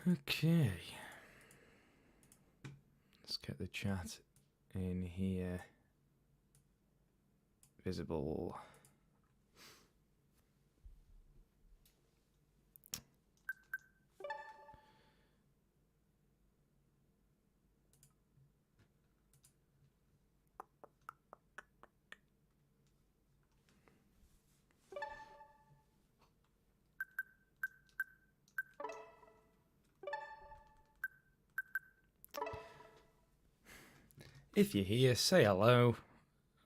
Okay. Let's get the chat in here visible. If you're here, say hello.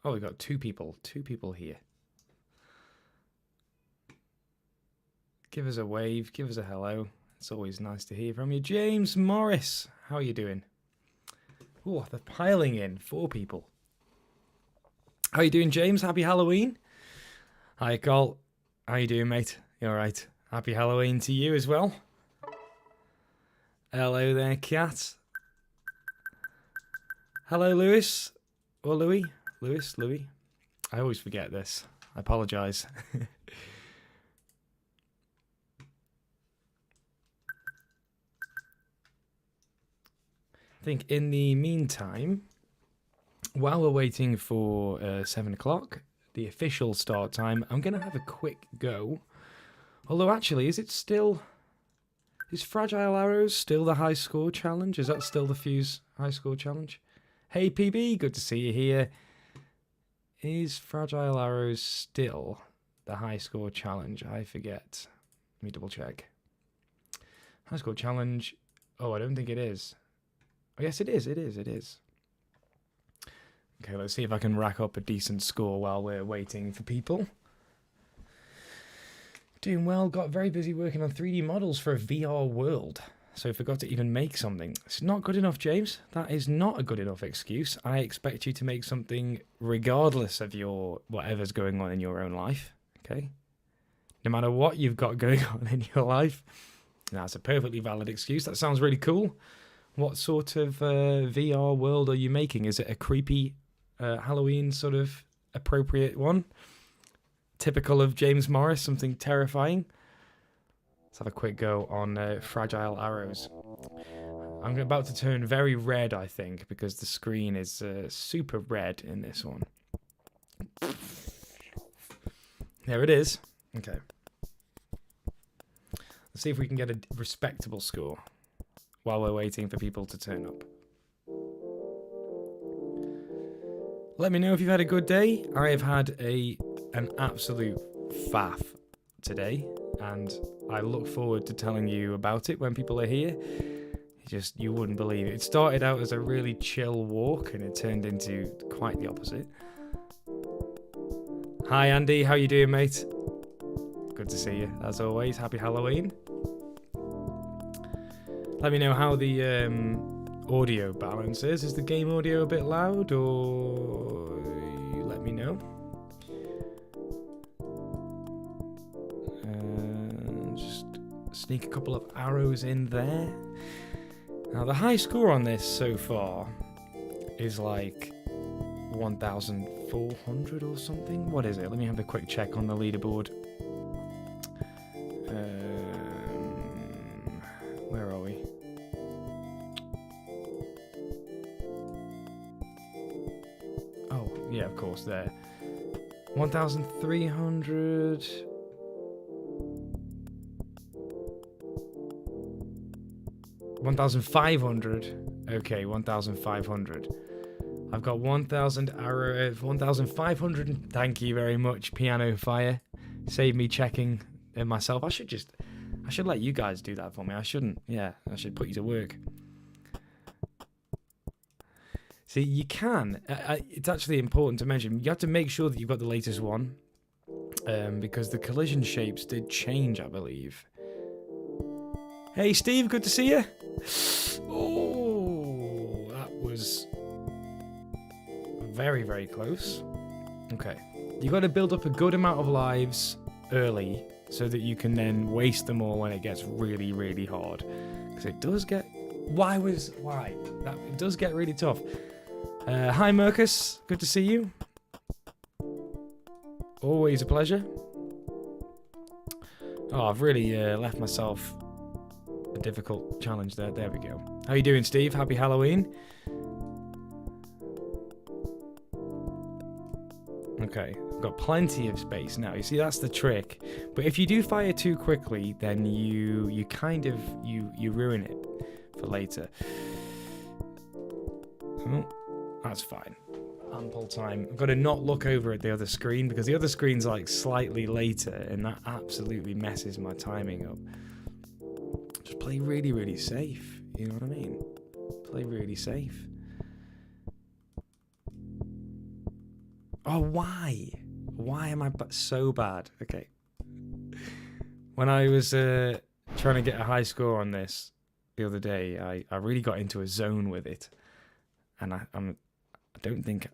Oh, we've got two people here. Give us a wave, give us a hello. It's always nice to hear from you. James Morris, how are you doing? Oh, they're piling in, 4 people. How you doing, James? Happy Halloween. Hi, Cole. How you doing, mate? You all right? Happy Halloween to you as well. Hello there, Cat. Hello, Lewis. Or Louis. Louis. I always forget this. I apologise. I think in the meantime, while we're waiting for 7 o'clock, the official start time, I'm going to have a quick go. Although, actually, is Fragile Arrows still the high score challenge? Is that still the Fuze high score challenge? Hey, PB, good to see you here. Is Fragile Arrows still the high score challenge? I forget. Let me double check. High score challenge. Oh, I don't think it is. Oh, yes, it is. It is. Okay, let's see if I can rack up a decent score while we're waiting for people. Doing well. Got very busy working on 3D models for a VR world. So forgot to even make something. It's not good enough, James. That is not a good enough excuse. I expect you to make something regardless of your whatever's going on in your own life. Okay? No matter what you've got going on in your life. That's a perfectly valid excuse. That sounds really cool. What sort of VR world are you making? Is it a creepy Halloween sort of appropriate one? Typical of James Morris, something terrifying? Let's have a quick go on Fragile Arrows. I'm about to turn very red, I think, because the screen is super red in this one. There it is. Okay. Let's see if we can get a respectable score while we're waiting for people to turn up. Let me know if you've had a good day. I have had an absolute faff today, and I look forward to telling you about it when people are here. You wouldn't believe it. It started out as a really chill walk, and it turned into quite the opposite. Hi, Andy. How you doing, mate? Good to see you, as always. Happy Halloween. Let me know how the audio balance is. Is the game audio a bit loud, or you let me know? Just sneak a couple of arrows in there. Now, the high score on this so far is like 1,400 or something. What is it? Let me have a quick check on the leaderboard. Where are we? Oh, yeah, of course, there. 1,300... 1,500. Okay, 1,500. I've got 1,000 arrows, 1,500. Thank you very much, Piano Fire. Save me checking it myself. I should let you guys do that for me. I shouldn't. Yeah, I should put you to work. See, you can. It's actually important to mention. You have to make sure that you've got the latest one, because the collision shapes did change, I believe. Hey, Steve, good to see you. Oh, that was very, very close. Okay. You got to build up a good amount of lives early so that you can then waste them all when it gets really, really hard. Because it does get Why? That it does get really tough. Hi, Mercus. Good to see you. Always a pleasure. Oh, I've really left myself a difficult challenge there. There we go. How you doing, Steve? Happy Halloween. Okay, I've got plenty of space now. You see, that's the trick. But if you do fire too quickly, then you kind of you ruin it for later. Oh, that's fine. Ample time. I've got to not look over at the other screen because the other screen's like slightly later, and that absolutely messes my timing up. Just play really, really safe. You know what I mean? Play really safe. Oh, why? Why am I so bad? Okay. When I was trying to get a high score on this the other day, I really got into a zone with it, and I don't think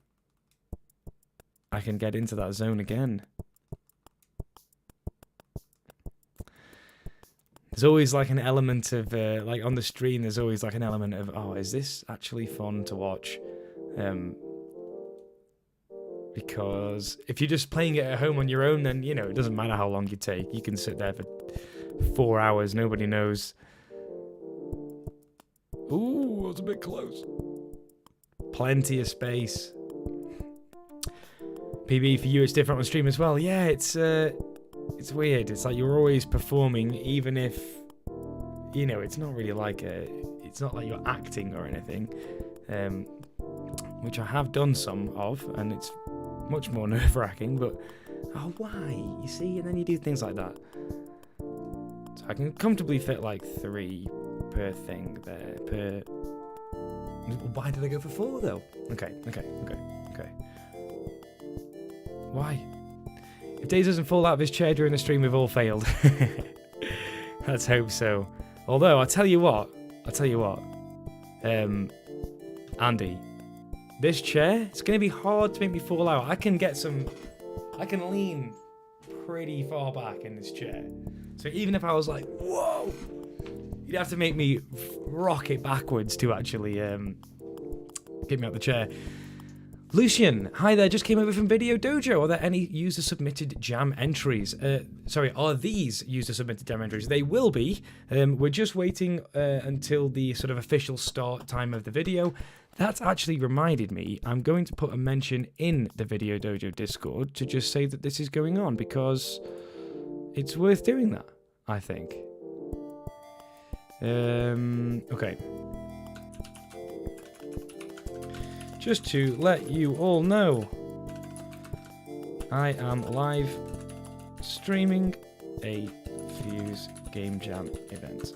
I can get into that zone again. There's always like an element of like on the stream. There's always like an element of, oh, is this actually fun to watch? Because if you're just playing it at home on your own, then, you know, it doesn't matter how long you take. You can sit there for 4 hours, nobody knows. Ooh, that was a bit close. Plenty of space. PB, for you, it's different on stream as well. Yeah, it's weird. It's like you're always performing, even if, you know, it's not really like it's not like you're acting or anything. Which I have done some of, and it's much more nerve-wracking, but oh, why? You see, and then you do things like that. So I can comfortably fit like 3 per thing there, per... Why did I go for 4 though? Okay. Why? If Daze doesn't fall out of his chair during the stream, we've all failed. Let's hope so. Although, I'll tell you what, Andy, this chair, it's going to be hard to make me fall out. I can lean pretty far back in this chair. So even if I was like, whoa, you'd have to make me rock it backwards to actually get me out the chair. Lucian, hi there, just came over from Video Dojo. Are there any user-submitted jam entries? Are these user-submitted jam entries? They will be. We're just waiting until the sort of official start time of the video. That's actually reminded me, I'm going to put a mention in the Video Dojo Discord to just say that this is going on, because it's worth doing that, I think. Okay. Just to let you all know, I am live streaming a Fuze Gamejam event.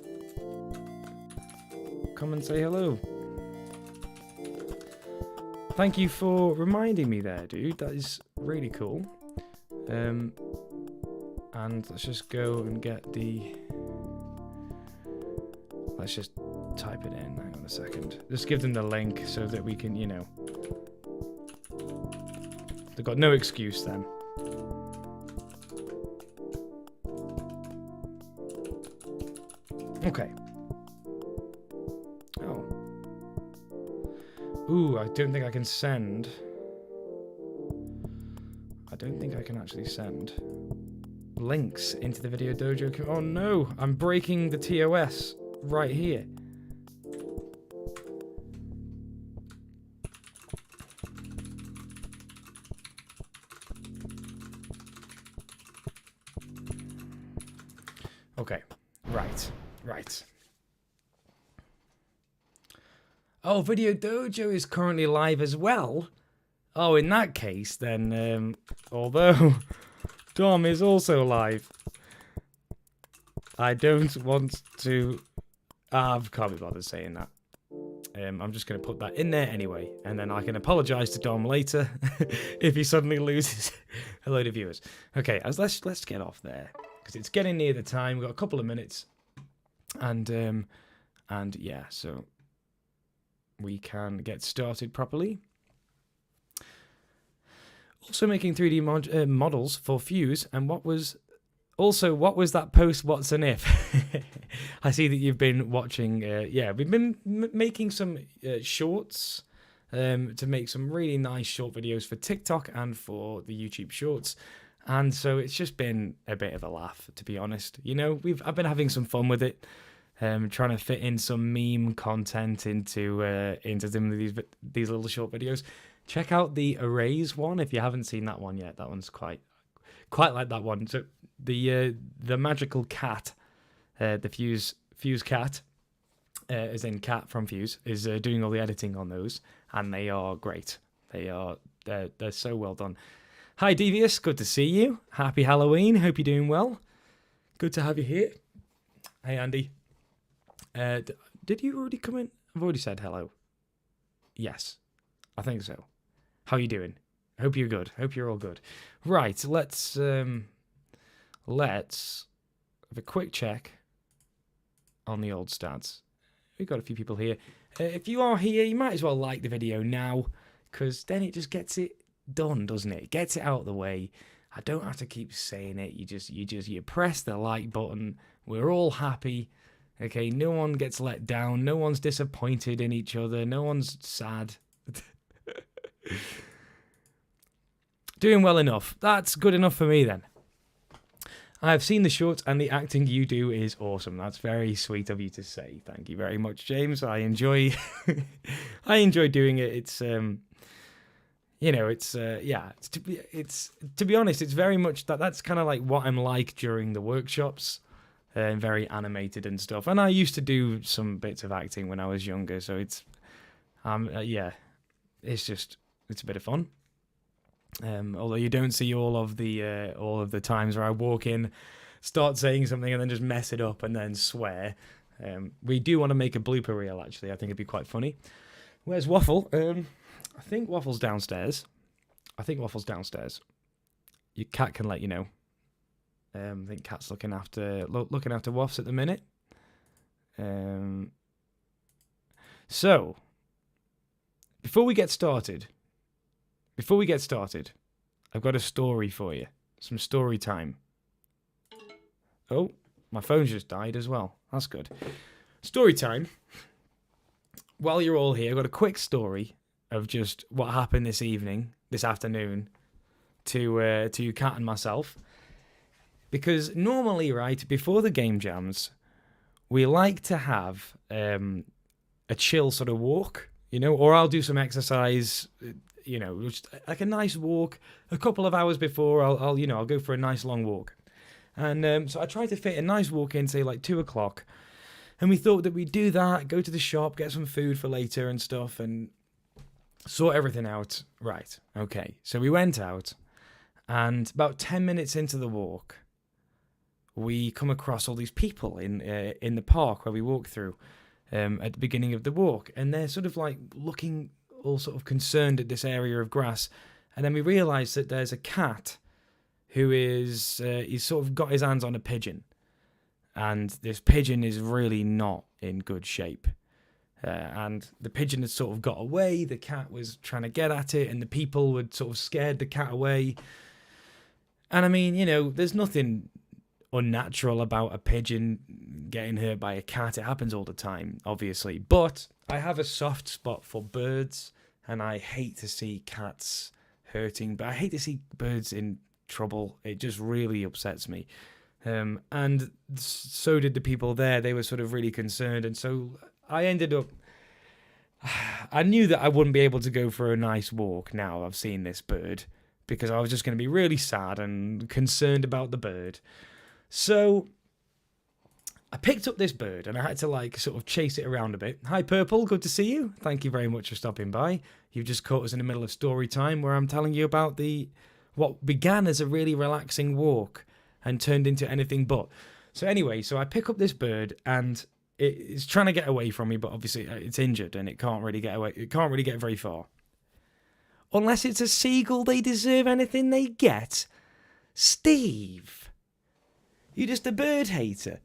Come and say hello. Thank you for reminding me there, dude. That is really cool. And let's just go and get the... Let's just type it in. Hang on a second. Just give them the link so that we can, you know... They've got no excuse then. Okay. Oh. Ooh, I don't think I can send. I don't think I can actually send links into the Video Dojo. Oh no, I'm breaking the TOS right here. Okay, right. Oh, Video Dojo is currently live as well. Oh, in that case, then, although Dom is also live, I don't want to... I can't be bothered saying that. I'm just going to put that in there anyway, and then I can apologise to Dom later if he suddenly loses a load of viewers. Okay, let's get off there, because it's getting near the time. We've got a couple of minutes, and yeah, so we can get started properly. Also making 3D models for Fuze, and what was Also, what was that post? What's an if? I see that you've been watching. Yeah, we've been making some shorts to make some really nice short videos for TikTok and for the YouTube Shorts. And so it's just been a bit of a laugh, to be honest. You know, I've been having some fun with it, trying to fit in some meme content into some of these little short videos. Check out the arrays one if you haven't seen that one yet. That one's quite like that one. So the magical cat, the Fuze cat, as in cat from Fuze, is doing all the editing on those, and they are great. They're so well done. Hi Devious, good to see you. Happy Halloween. Hope you're doing well. Good to have you here. Hey Andy. Did you already come in? I've already said hello. Yes, I think so. How you doing? Hope you're good. Hope you're all good. Right, let's have a quick check on the old stats. We've got a few people here. If you are here, you might as well like the video now, because then it just gets it done, doesn't it? It gets it out of the way. I don't have to keep saying it. You press the like button. We're all happy. Okay, no one gets let down. No one's disappointed in each other. No one's sad. Doing well enough. That's good enough for me then. I've seen the shorts and the acting you do is awesome. That's very sweet of you to say. Thank you very much, James. I enjoy I enjoy doing it. It's you know, it's to be honest, it's very much that's kind of like what I'm like during the workshops. Very animated and stuff. And I used to do some bits of acting when I was younger, so it's yeah, it's a bit of fun. Although you don't see all of the times where I walk in, start saying something and then just mess it up and then swear. We do want to make a blooper reel, actually. I think it'd be quite funny. Where's Waffle? I think Waffle's downstairs. Your cat can let you know. I think Cat's looking after Waffs at the minute. So, before we get started, I've got a story for you. Some story time. Oh, my phone's just died as well. That's good. Story time. While you're all here, I've got a quick story of just what happened this afternoon, to Kat and myself. Because normally, right, before the game jams, we like to have a chill sort of walk, you know, or I'll do some exercise, you know, just like a nice walk. A couple of hours before, I'll go for a nice long walk. And so I tried to fit a nice walk in, say like 2 o'clock. And we thought that we'd do that, go to the shop, get some food for later and stuff, and sort everything out. Right, okay. So we went out, and about 10 minutes into the walk, we come across all these people in the park where we walk through at the beginning of the walk. And they're sort of like looking all sort of concerned at this area of grass. And then we realise that there's a cat who is, he's sort of got his hands on a pigeon. And this pigeon is really not in good shape. And the pigeon had sort of got away. The cat was trying to get at it, and the people had sort of scared the cat away. And I mean, you know, there's nothing unnatural about a pigeon getting hurt by a cat. It happens all the time, obviously. But I have a soft spot for birds, and I hate to see cats hurting, but I hate to see birds in trouble. It just really upsets me. And so did the people there. They were sort of really concerned. And so I ended up, I knew that I wouldn't be able to go for a nice walk now I've seen this bird, because I was just going to be really sad and concerned about the bird. So I picked up this bird and I had to like sort of chase it around a bit. Hi Purple, good to see you. Thank you very much for stopping by. You've just caught us in the middle of story time where I'm telling you about what began as a really relaxing walk and turned into anything but. So anyway, so I pick up this bird and it's trying to get away from me, but obviously it's injured and it can't really get away. It can't really get very far. Unless it's a seagull, they deserve anything they get. Steve, you're just a bird hater.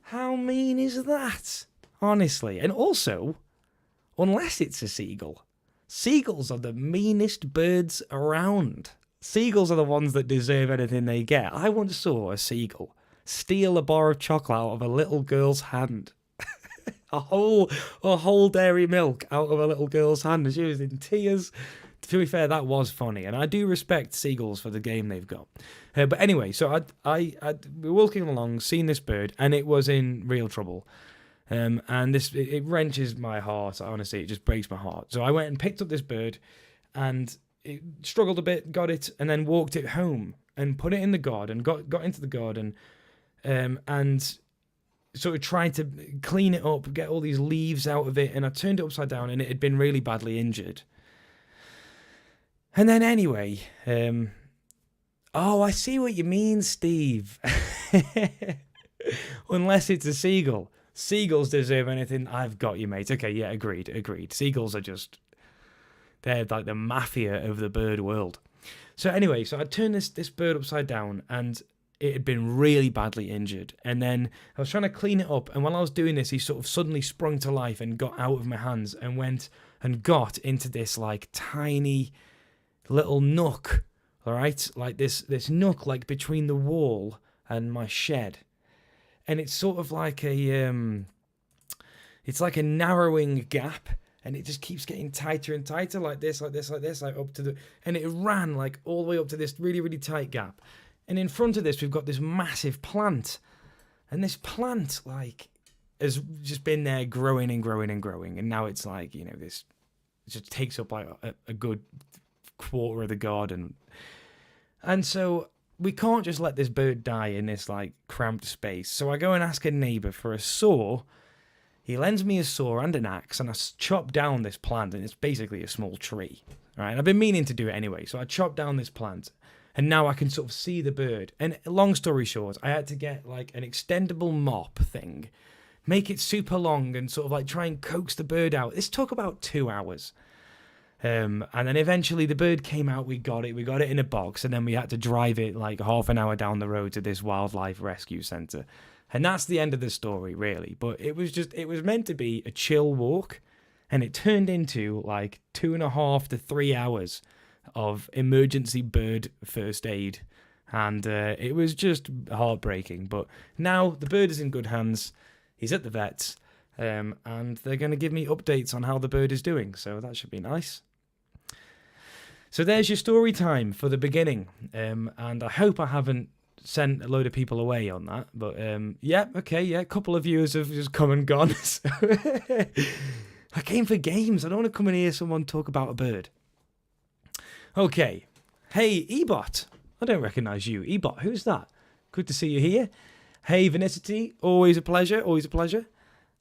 How mean is that? Honestly. And also, unless it's a seagull, seagulls are the meanest birds around. Seagulls are the ones that deserve anything they get. I once saw a seagull steal a bar of chocolate out of a little girl's hand. a whole dairy milk out of a little girl's hand, and she was in tears. To be fair, that was funny, and I do respect seagulls for the game they've got. But anyway, so we were walking along, seen this bird, and it was in real trouble. And it wrenches my heart. Honestly, it just breaks my heart. So I went and picked up this bird, and it struggled a bit, got it, and then walked it home and put it in the garden. Got into the garden, and sort of tried to clean it up, get all these leaves out of it, and I turned it upside down, and it had been really badly injured. And then anyway, I see what you mean, Steve. Unless it's a seagull. Seagulls deserve anything. I've got you, mate. Okay, yeah, agreed. Seagulls are they're like the mafia of the bird world. So anyway, I turned this bird upside down, and it had been really badly injured. And then I was trying to clean it up, and while I was doing this, he sort of suddenly sprung to life and got out of my hands and went and got into this like tiny little nook, all right? Like this nook like between the wall and my shed. And it's sort of like it's like a narrowing gap, and it just keeps getting tighter and tighter, like this, like up to and it ran like all the way up to this really, really tight gap. And in front of this, we've got this massive plant, and this plant like has just been there growing and growing and growing, and now it's like, this it just takes up like a good quarter of the garden. And so we can't just let this bird die in this like cramped space. So I go and ask a neighbour for a saw. He lends me a saw and an axe, and I chop down this plant, and it's basically a small tree. All right, and I've been meaning to do it anyway, so I chop down this plant, and now I can sort of see the bird. And long story short, I had to get like an extendable mop thing, make it super long, and sort of like try and coax the bird out. This took about 2 hours. And then eventually the bird came out, we got it in a box, and then we had to drive it like half an hour down the road to this wildlife rescue centre. And that's the end of the story, really. But it was meant to be a chill walk, and it turned into like 2.5 to 3 hours of emergency bird first aid. And it was just heartbreaking. But now the bird is in good hands. He's at the vets. And they're going to give me updates on how the bird is doing. So that should be nice. So there's your story time for the beginning. And I hope I haven't sent a load of people away on that. But a couple of viewers have just come and gone. So I came for games. I don't want to come and hear someone talk about a bird. Okay. Hey, Ebot. I don't recognise you. Ebot, who's that? Good to see you here. Hey, Venicity. Always a pleasure.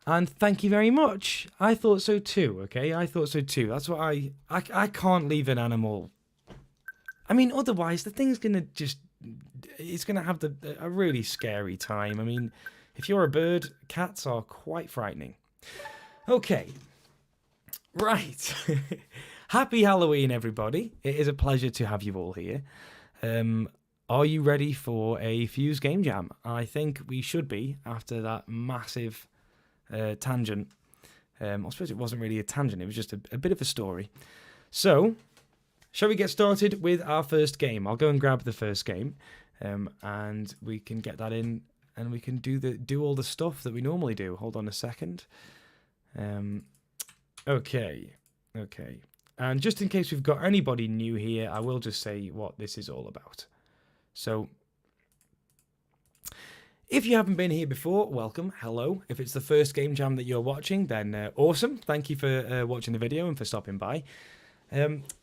And thank you very much. I thought so too, okay? That's what I can't leave an animal. I mean, otherwise, the thing's going to it's going to have a really scary time. I mean, if you're a bird, cats are quite frightening. Okay. Right. Happy Halloween, everybody. It is a pleasure to have you all here. Are you ready for a Fuze Game Jam? I think we should be, after that massive tangent. I suppose it wasn't really a tangent, it was just a bit of a story. So, shall we get started with our first game? I'll go and grab the first game, and we can get that in, and we can do all the stuff that we normally do. Hold on a second. Okay. And just in case we've got anybody new here, I will just say what this is all about. So, if you haven't been here before, welcome, hello. If it's the first game jam that you're watching, then awesome. Thank you for watching the video and for stopping by.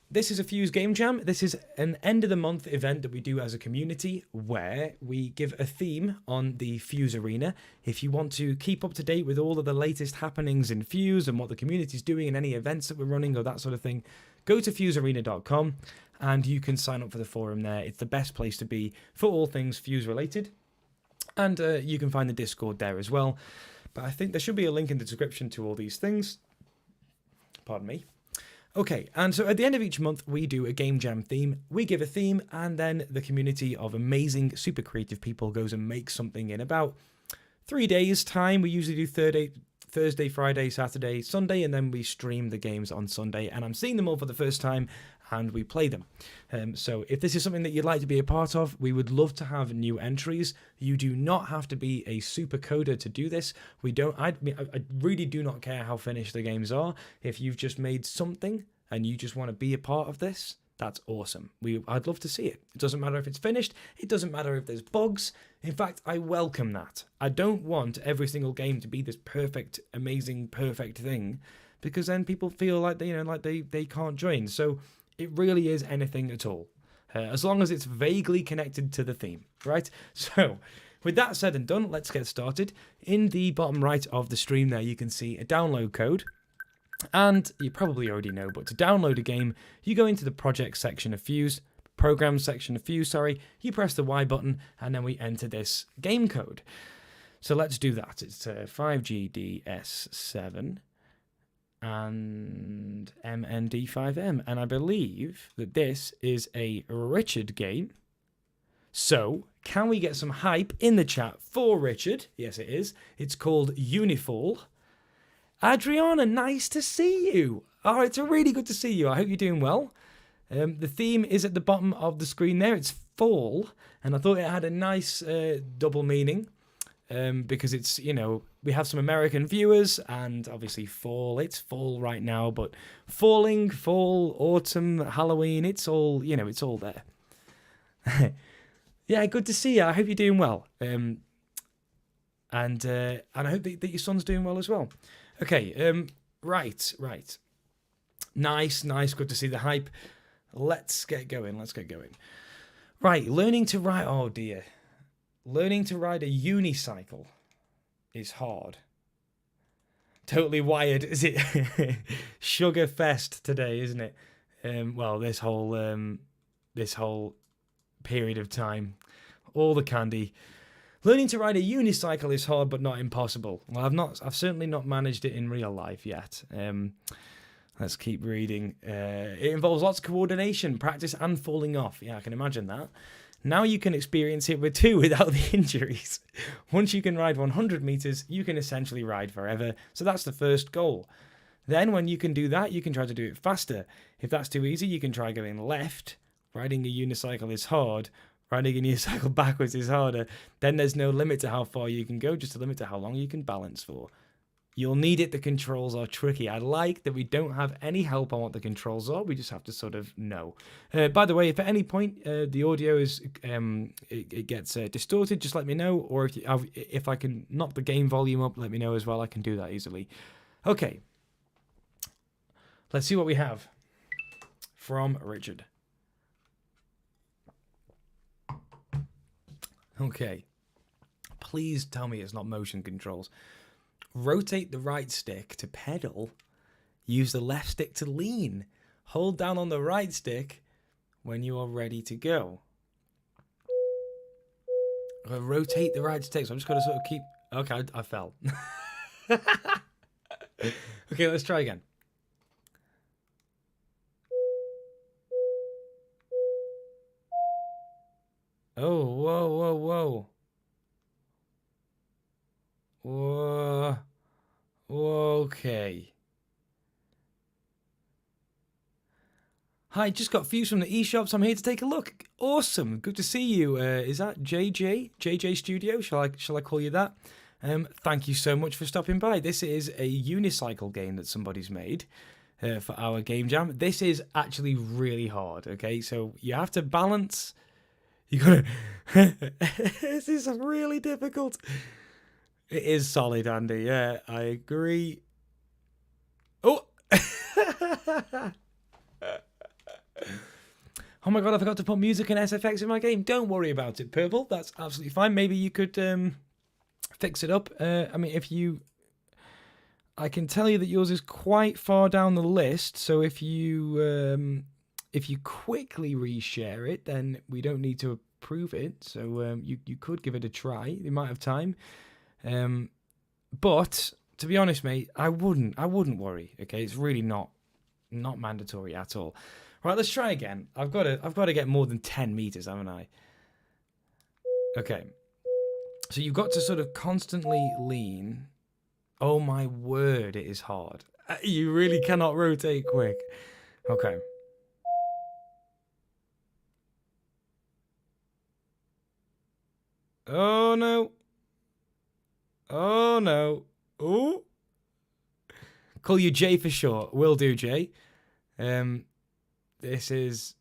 This is a Fuze Game Jam. This is an end-of-the-month event that we do as a community where we give a theme on the Fuze arena. If you want to keep up to date with all of the latest happenings in Fuze and what the community's doing and any events that we're running or that sort of thing, go to fuzearena.com and you can sign up for the forum there. It's the best place to be for all things Fuze related. And you can find the Discord there as well. But I think there should be a link in the description to all these things. Pardon me. Okay, and so at the end of each month, we do a Game Jam theme. We give a theme, and then the community of amazing, super creative people goes and makes something in about 3 days' time. We usually do Thursday, Friday, Saturday, Sunday, and then we stream the games on Sunday. And I'm seeing them all for the first time, and we play them. So if this is something that you'd like to be a part of, we would love to have new entries. You do not have to be a super coder to do this. I really do not care how finished the games are. If you've just made something and you just want to be a part of this, that's awesome. I'd love to see it. It doesn't matter if it's finished. It doesn't matter if there's bugs. In fact, I welcome that. I don't want every single game to be this perfect, amazing, perfect thing, because then people feel like they can't join. So it really is anything at all, as long as it's vaguely connected to the theme, right? So with that said and done, let's get started. In the bottom right of the stream there, you can see a download code. And you probably already know, but to download a game, you go into the project section of Fuze, program section of Fuze, sorry, you press the Y button, and then we enter this game code. So let's do that. It's 5GDS7 and MND5M, and I believe that this is a Richard game. So, can we get some hype in the chat for Richard? Yes, it is. It's called Unifool. Adriana, nice to see you. Oh, it's really good to see you. I hope you're doing well. The theme is at the bottom of the screen there. It's fall, and I thought it had a nice double meaning because it's, we have some American viewers, and obviously fall. It's fall right now, but falling, fall, autumn, Halloween, it's all, it's all there. Yeah, good to see you. I hope you're doing well. And I hope that your son's doing well as well. Okay, right. Nice, good to see the hype. Let's get going. Right, learning to ride... Oh, dear. Learning to ride a unicycle is hard. Totally wired, is it? Sugar fest today, isn't it? Well, this whole period of time. All the candy... Learning to ride a unicycle is hard, but not impossible. Well, I've certainly not managed it in real life yet. Let's keep reading. It involves lots of coordination, practice, and falling off. Yeah, I can imagine that. Now you can experience it without the injuries. Once you can ride 100 meters, you can essentially ride forever. So that's the first goal. Then when you can do that, you can try to do it faster. If that's too easy, you can try going left. Riding a unicycle is hard. Riding a unicycle backwards is harder. Then there's no limit to how far you can go, just a limit to how long you can balance for. You'll need it. The controls are tricky. I like that we don't have any help on what the controls are. We just have to sort of know. By the way, if at any point the audio is it gets distorted, just let me know. Or if I can knock the game volume up, let me know as well. I can do that easily. Okay. Let's see what we have from Richard. Okay, please tell me it's not motion controls. Rotate the right stick to pedal. Use the left stick to lean. Hold down on the right stick when you are ready to go. Rotate the right stick, so I'm just going to sort of keep... Okay, I fell. Okay, let's try again. Oh, whoa. Whoa. Okay. Hi, just got Fuze from the eShops. I'm here to take a look. Awesome. Good to see you. Is that JJ? JJ Studio? Shall I call you that? Thank you so much for stopping by. This is a unicycle game that somebody's made for our game jam. This is actually really hard, okay? So you have to balance... You gotta... This is really difficult. It is solid, Andy. Yeah, I agree. Oh! Oh my god, I forgot to put music and SFX in my game. Don't worry about it, Purple. That's absolutely fine. Maybe you could fix it up. I mean, I can tell you that yours is quite far down the list, so if you quickly reshare it, then we don't need to approve it. So you could give it a try. You might have time. But to be honest, mate, I wouldn't worry. Okay, it's really not mandatory at all. Right, let's try again. I've got to get more than 10 meters, haven't I? Okay. So you've got to sort of constantly lean Oh my word, it is hard. You really cannot rotate quick. Okay. Oh no. Oh no. Oh. Call you Jay for short. Will do, Jay. This is,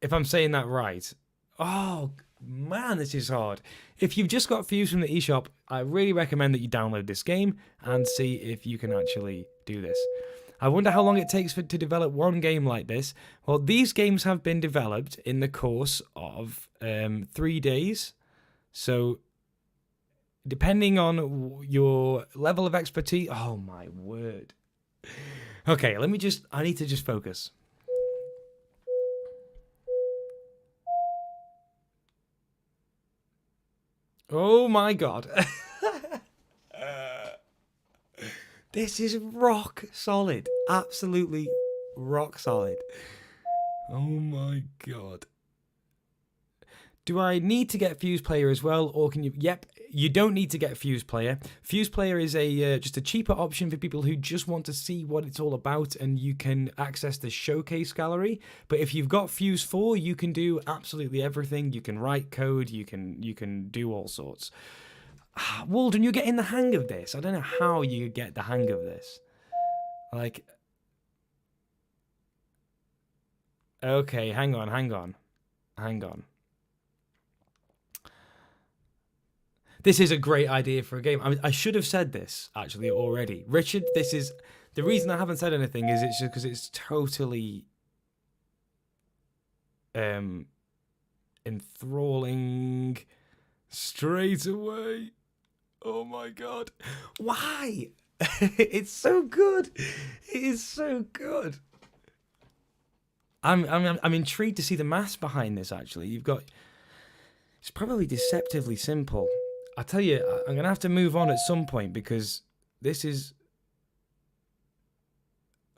if I'm saying that right. Oh man, this is hard. If you've just got Fuze from the eShop, I really recommend that you download this game and see if you can actually do this. I wonder how long it takes to develop one game like this. Well, these games have been developed in the course of 3 days. So, depending on your level of expertise... Oh, my word. Okay, I need to just focus. Oh, my God. This is rock solid. Absolutely rock solid. Oh my god. Do I need to get Fuze Player as well, or can you... Yep, you don't need to get Fuze Player. Fuze Player is a just a cheaper option for people who just want to see what it's all about, and you can access the showcase gallery. But if you've got Fuze 4, you can do absolutely everything. You can write code, you can do all sorts. Waldron, you're getting the hang of this. I don't know how you get the hang of this. Like... Okay, hang on. This is a great idea for a game. I should have said this, actually, already. Richard, this is... The reason I haven't said anything is it's just because it's totally... enthralling straight away. Oh my god. Why? It's so good. It is so good. I'm intrigued to see the maths behind this, actually. You've got... It's probably deceptively simple. I tell you, I'm going to have to move on at some point because this is...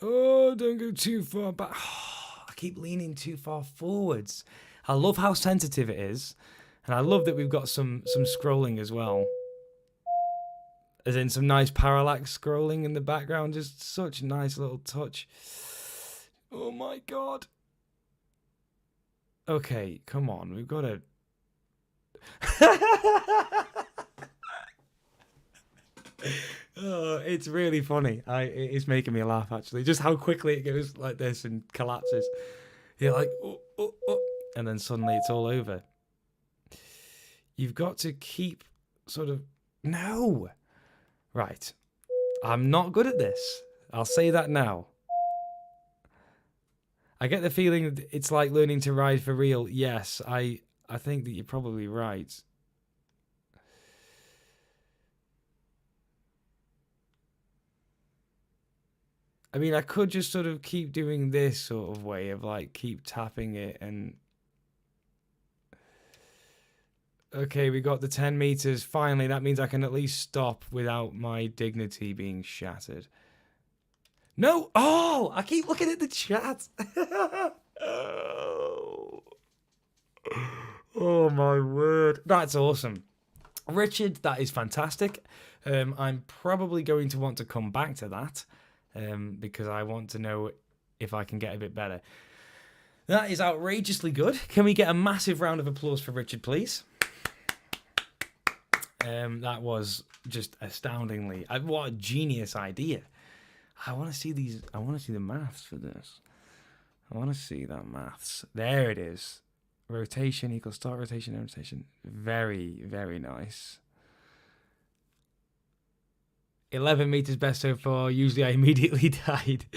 Oh, don't go too far back. Oh, I keep leaning too far forwards. I love how sensitive it is. And I love that we've got some scrolling as well. As in some nice parallax scrolling in the background. Just such a nice little touch. Oh my god. Okay, come on. We've got to... Oh, it's really funny. It's making me laugh, actually. Just how quickly it goes like this and collapses. You're like, oh, oh, oh. And then suddenly it's all over. You've got to keep sort of... No! Right. I'm not good at this. I'll say that now. I get the feeling that it's like learning to ride for real. Yes, I think that you're probably right. I mean, I could just sort of keep doing this sort of way of like keep tapping it and... Okay, we got the 10 meters. Finally, that means I can at least stop without my dignity being shattered. No! Oh! I keep looking at the chat. Oh. Oh my word. That's awesome. Richard, that is fantastic. I'm probably going to want to come back to that because I want to know if I can get a bit better. That is outrageously good. Can we get a massive round of applause for Richard, please? That was just astoundingly... What a genius idea. I want to see these... I want to see the maths for this. I want to see that maths. There it is. Rotation equals start rotation and rotation. Very, very nice. 11 meters best so far. Usually I immediately died.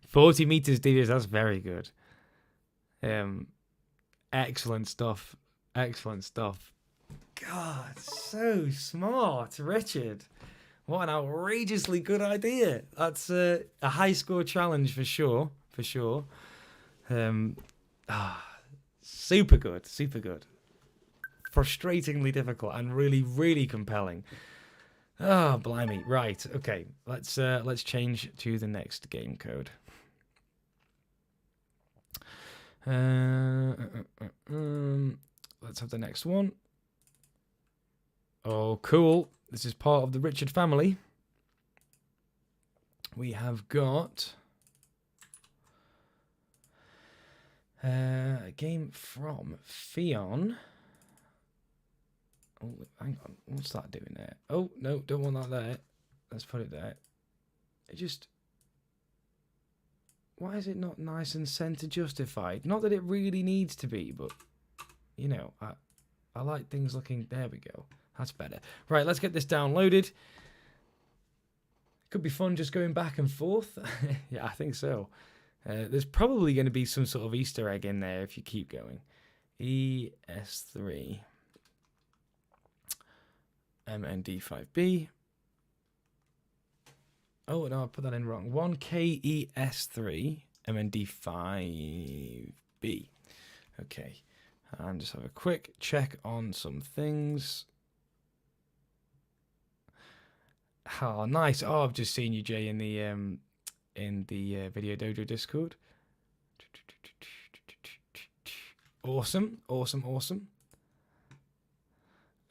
40 meters Devious. That's very good. Excellent stuff. Excellent stuff. God, so smart, Richard. What an outrageously good idea. That's a high score challenge for sure. For sure. Super good. Super good. Frustratingly difficult and really, really compelling. Oh, blimey. Right. Okay. Let's change to the next game code. Let's have the next one. Oh, cool. This is part of the Richard family. We have got a game from Fion. Oh, hang on. What's that doing there? Oh, no, don't want that there. Let's put it there. It just... Why is it not nice and center justified? Not that it really needs to be, but, you know, I like things looking... There we go. That's better. Right, let's get this downloaded. Could be fun just going back and forth. Yeah, I think so. There's probably going to be some sort of Easter egg in there if you keep going. ES3. MND5B. Oh, no, I put that in wrong. 1KES3 MND5B. Okay. And just have a quick check on some things. Oh, nice. Oh, I've just seen you, Jay, in the Video Dojo Discord. Awesome, awesome, awesome.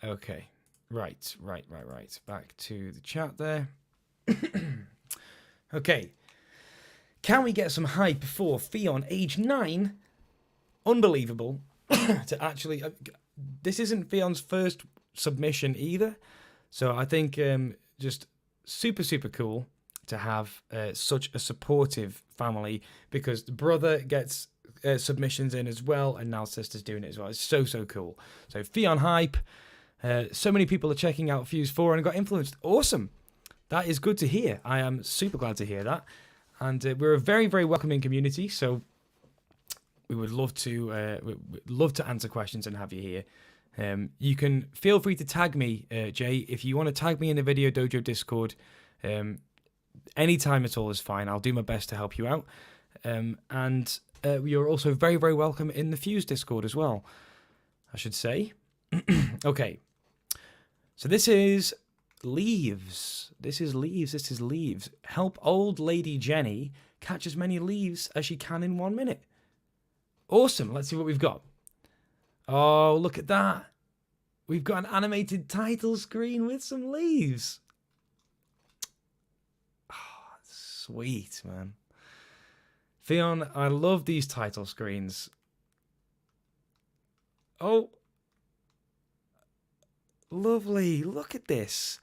Okay, right. Back to the chat there. Okay. Can we get some hype for Fion, age 9? Unbelievable. To actually... this isn't Fion's first submission either. So I think just super, super cool to have such a supportive family, because the brother gets submissions in as well, and now sister's doing it as well. It's so, so cool. So Fion hype. So many people are checking out Fuze 4 and got influenced. Awesome. That is good to hear. I am super glad to hear that. And we're a very, very welcoming community, so we would love to answer questions and have you here. You can feel free to tag me, Jay, if you want to tag me in the Video Dojo Discord. Anytime at all is fine. I'll do my best to help you out. And you're also very, very welcome in the Fuze Discord as well, I should say. Okay. So this is leaves. This is leaves. Help old lady Jenny catch as many leaves as she can in 1 minute. Awesome. Let's see what we've got. Oh, look at that. We've got an animated title screen with some leaves. Oh, sweet, man. Fion, I love these title screens. Oh. Lovely. Look at this.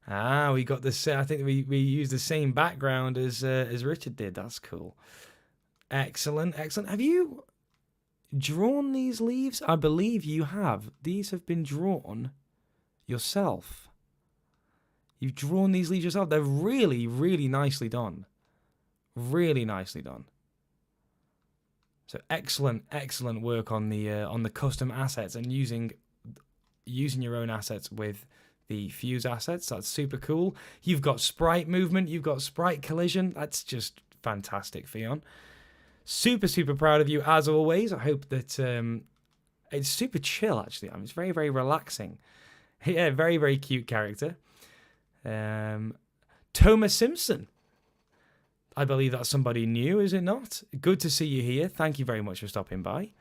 Ah, we got this. I think we used the same background as Richard did. That's cool. Excellent, excellent. Have you drawn these leaves? I believe you have. These have been drawn yourself. You've drawn these leaves yourself. They're really, really nicely done. Really nicely done. So excellent, excellent work on the custom assets and using your own assets with the Fuze assets. That's super cool. You've got sprite movement. You've got sprite collision. That's just fantastic, Fion. Super, super proud of you as always. I hope that it's super chill, actually. I mean, it's very, very relaxing. Yeah, very, very cute character. Thomas Simpson. I believe that's somebody new, is it not? Good to see you here. Thank you very much for stopping by.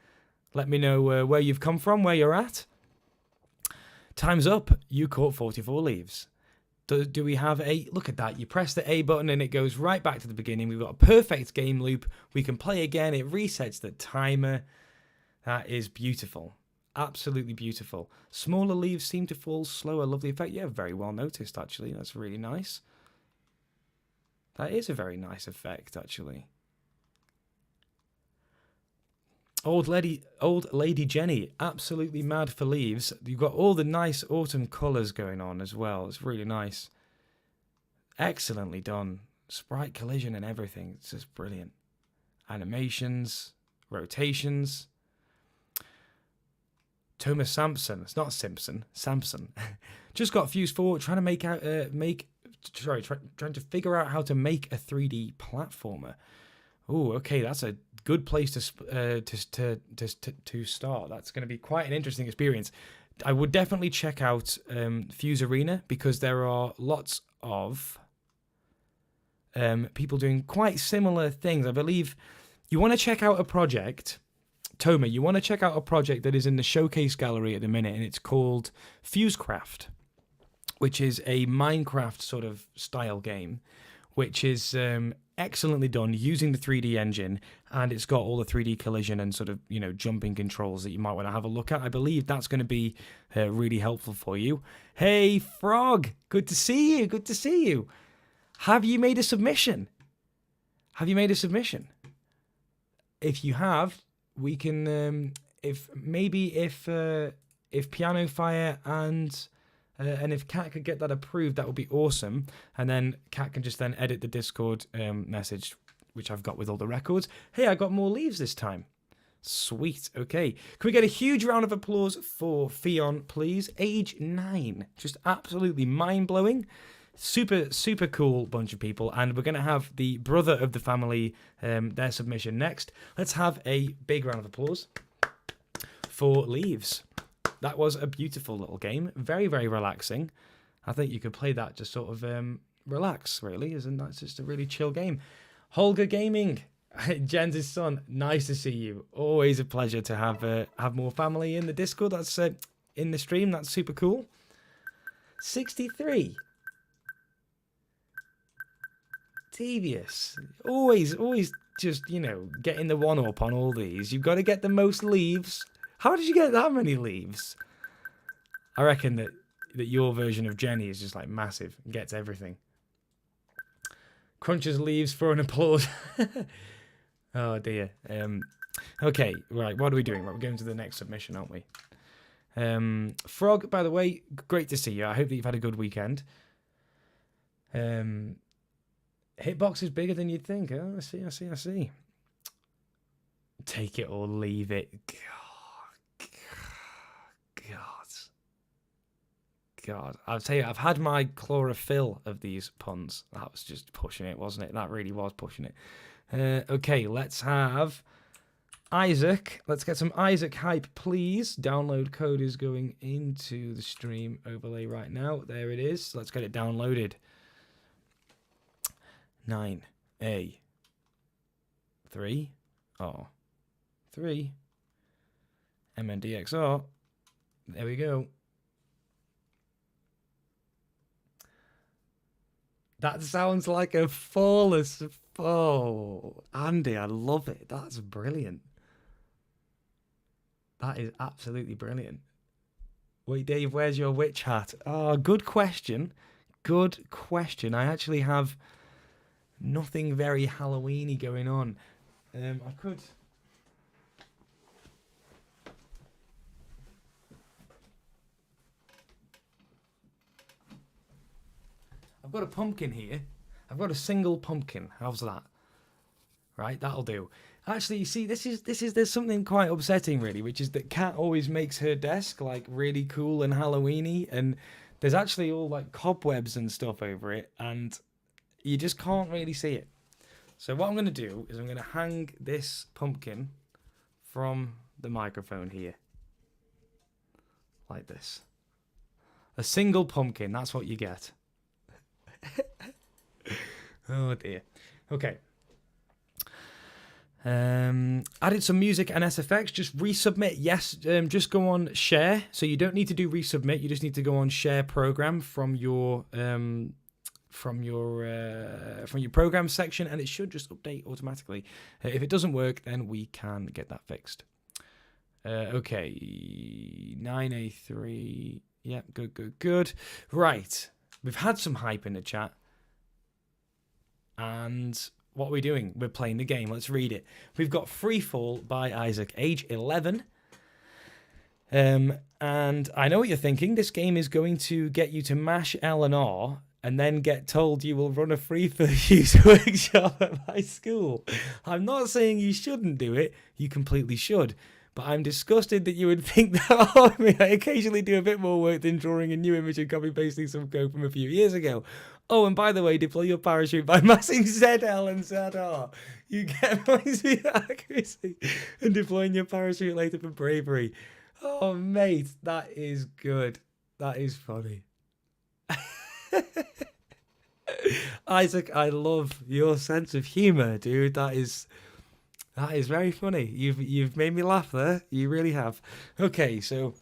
Let me know where you've come from, where you're at. Time's up. You caught 44 leaves. Do we have a... Look at that. You press the A button and it goes right back to the beginning. We've got a perfect game loop. We can play again. It resets the timer. That is beautiful. Absolutely beautiful. Smaller leaves seem to fall slower. Lovely effect. Yeah, very well noticed, actually. That's really nice. That is a very nice effect, actually. Old lady Jenny, absolutely mad for leaves. You've got all the nice autumn colours going on as well. It's really nice. Excellently done. Sprite collision and everything. It's just brilliant. Animations, rotations. Thomas Sampson. It's not Simpson. Samson. Just got Fuze 4. Trying to figure out how to make a 3D platformer. Oh, okay, that's a good place to start. That's going to be quite an interesting experience. I would definitely check out Fuze Arena, because there are lots of people doing quite similar things. I believe you want to check out a project, Toma, you want to check out a project that is in the showcase gallery at the minute, and it's called Fuzecraft, which is a Minecraft sort of style game, which is excellently done using the 3D engine, and it's got all the 3D collision and sort of, you know, jumping controls that you might want to have a look at. I believe that's going to be really helpful for you. Hey, Frog, good to see you. Good to see you. Have you made a submission? Have you made a submission? If you have, we can. If Piano Fire and if Kat could get that approved, that would be awesome. And then Kat can just then edit the Discord message, which I've got with all the records. Hey, I got more leaves this time. Sweet. Okay. Can we get a huge round of applause for Fion, please? Age 9. Just absolutely mind-blowing. Super, super cool bunch of people. And we're going to have the brother of the family, their submission next. Let's have a big round of applause for Leaves. That was a beautiful little game. Very, very relaxing. I think you could play that just sort of relax, really. Isn't that just a really chill game? Holger Gaming, Jens' son, nice to see you. Always a pleasure to have more family in the Discord. That's in the stream. That's super cool. 63. Devious. Always just, you know, getting the one up on all these. You've got to get the most leaves. How did you get that many leaves? I reckon that your version of Jenny is just like massive and gets everything. Crunches leaves for an applause. Oh dear. Okay, right, what are we doing? Right, we're going to the next submission, aren't we? Frog, by the way, great to see you. I hope that you've had a good weekend. Hitbox is bigger than you'd think. Oh, I see. Take it or leave it. God, I'll tell you, I've had my chlorophyll of these puns. That was just pushing it, wasn't it? That really was pushing it. Okay, let's have Isaac. Let's get some Isaac hype, please. Download code is going into the stream overlay right now. There it is. Let's get it downloaded. 9A 3 R 3 MNDXR. There we go. That sounds like a flawless. Oh, Andy, I love it. That's brilliant. That is absolutely brilliant. Wait, Dave, where's your witch hat? Oh, good question. Good question. I actually have nothing very Halloween-y going on. I could... I've got a pumpkin here. I've got a single pumpkin. How's that? Right, that'll do. Actually, you see, there's something quite upsetting, really, which is that Kat always makes her desk like really cool and Halloween-y, and there's actually all like cobwebs and stuff over it, and you just can't really see it. So what I'm going to do is I'm going to hang this pumpkin from the microphone here, like this. A single pumpkin. That's what you get. Oh dear. Okay. Added some music and SFX. Just resubmit. Yes. Just go on share. So you don't need to do resubmit. You just need to go on share program from your program section, and it should just update automatically. If it doesn't work, then we can get that fixed. Okay. 9A3. Yeah. Good. Right. We've had some hype in the chat. And what are we doing? We're playing the game. Let's read it. We've got Freefall by Isaac, age 11. And I know what you're thinking. This game is going to get you to mash L and R and then get told you will run a free for use workshop at my school. I'm not saying you shouldn't do it. You completely should. But I'm disgusted that you would think that of me. I occasionally do a bit more work than drawing a new image and copy-pasting some code from a few years ago. Oh, and by the way, deploy your parachute by massing ZL and ZR. You get points for your accuracy and deploying your parachute later for bravery. Oh, mate, that is good. That is funny. Isaac, I love your sense of humour, dude. That is very funny. You've made me laugh there. You really have. Okay, so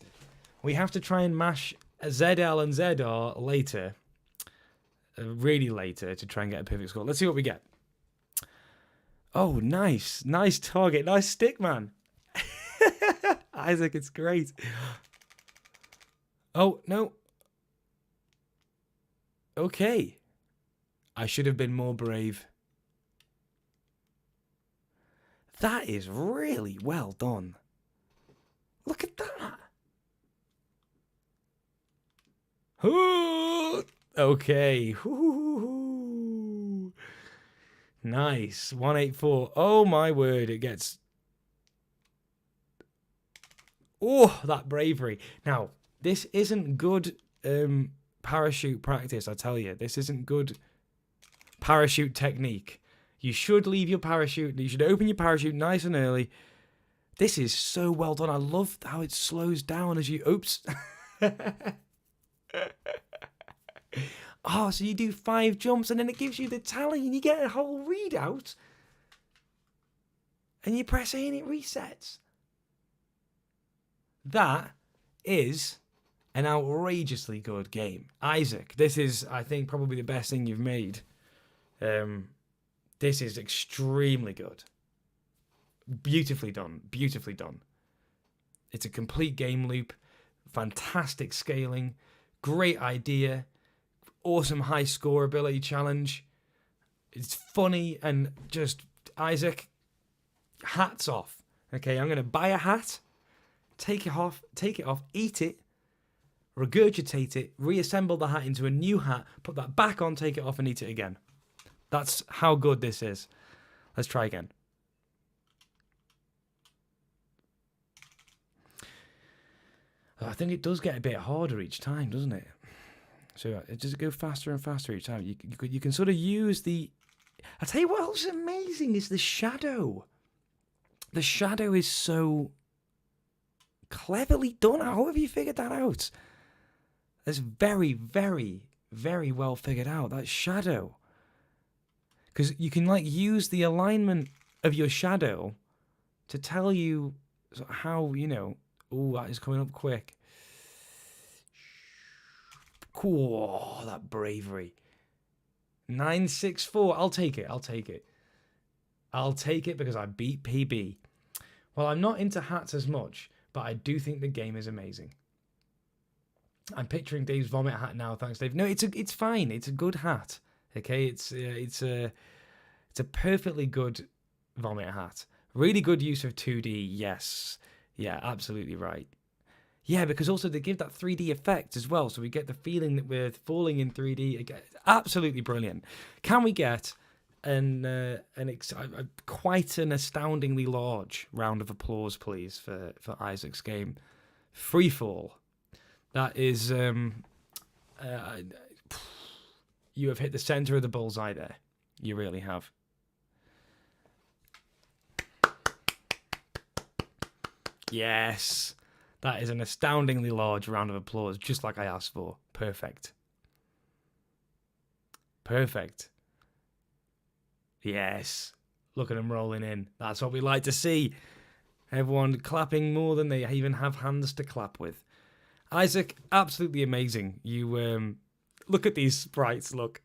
we have to try and mash ZL and ZR later. Really later to try and get a perfect score. Let's see what we get. Oh, nice. Nice target. Nice stick, man. Isaac, it's great. Oh, no. Okay. I should have been more brave. That is really well done. Look at that. Okay. Nice. 184. Oh, my word. It gets... Oh, that bravery. Now, this isn't good parachute practice, I tell you. This isn't good parachute technique. You should leave your parachute. You should open your parachute nice and early. This is so well done. I love how it slows down as you... Oops. Oh, so you do 5 jumps and then it gives you the tally and you get a whole readout. And you press A and it resets. That is an outrageously good game. Isaac, this is, I think, probably the best thing you've made. This is extremely good. Beautifully done. Beautifully done. It's a complete game loop. Fantastic scaling. Great idea. Awesome high score ability challenge. It's funny and just, Isaac, hats off. Okay, I'm going to buy a hat, take it off, eat it, regurgitate it, reassemble the hat into a new hat, put that back on, take it off and eat it again. That's how good this is. Let's try again. I think it does get a bit harder each time, doesn't it? So it does go faster and faster each time. You can sort of use the... I tell you what else is amazing is the shadow. The shadow is so cleverly done. How have you figured that out? It's very, very, very well figured out, that shadow. Because you can like use the alignment of your shadow to tell you how, you know... Oh, that is coming up quick. Cool, oh, that bravery. 964. I'll take it. I'll take it. I'll take it because I beat PB. Well, I'm not into hats as much, but I do think the game is amazing. I'm picturing Dave's vomit hat now. Thanks, Dave. No, it's fine. It's a good hat. Okay, it's a perfectly good vomit hat. Really good use of 2D. Yes. Yeah, absolutely right. Yeah, because also they give that 3D effect as well, so we get the feeling that we're falling in 3D. Again, absolutely brilliant. Can we get quite an astoundingly large round of applause, please, for Isaac's game, Freefall? That is, you have hit the center of the bullseye there. You really have. Yes, that is an astoundingly large round of applause, just like I asked for. Perfect. Perfect. Yes, look at them rolling in. That's what we like to see. Everyone clapping more than they even have hands to clap with. Isaac, absolutely amazing. You look at these sprites. Look,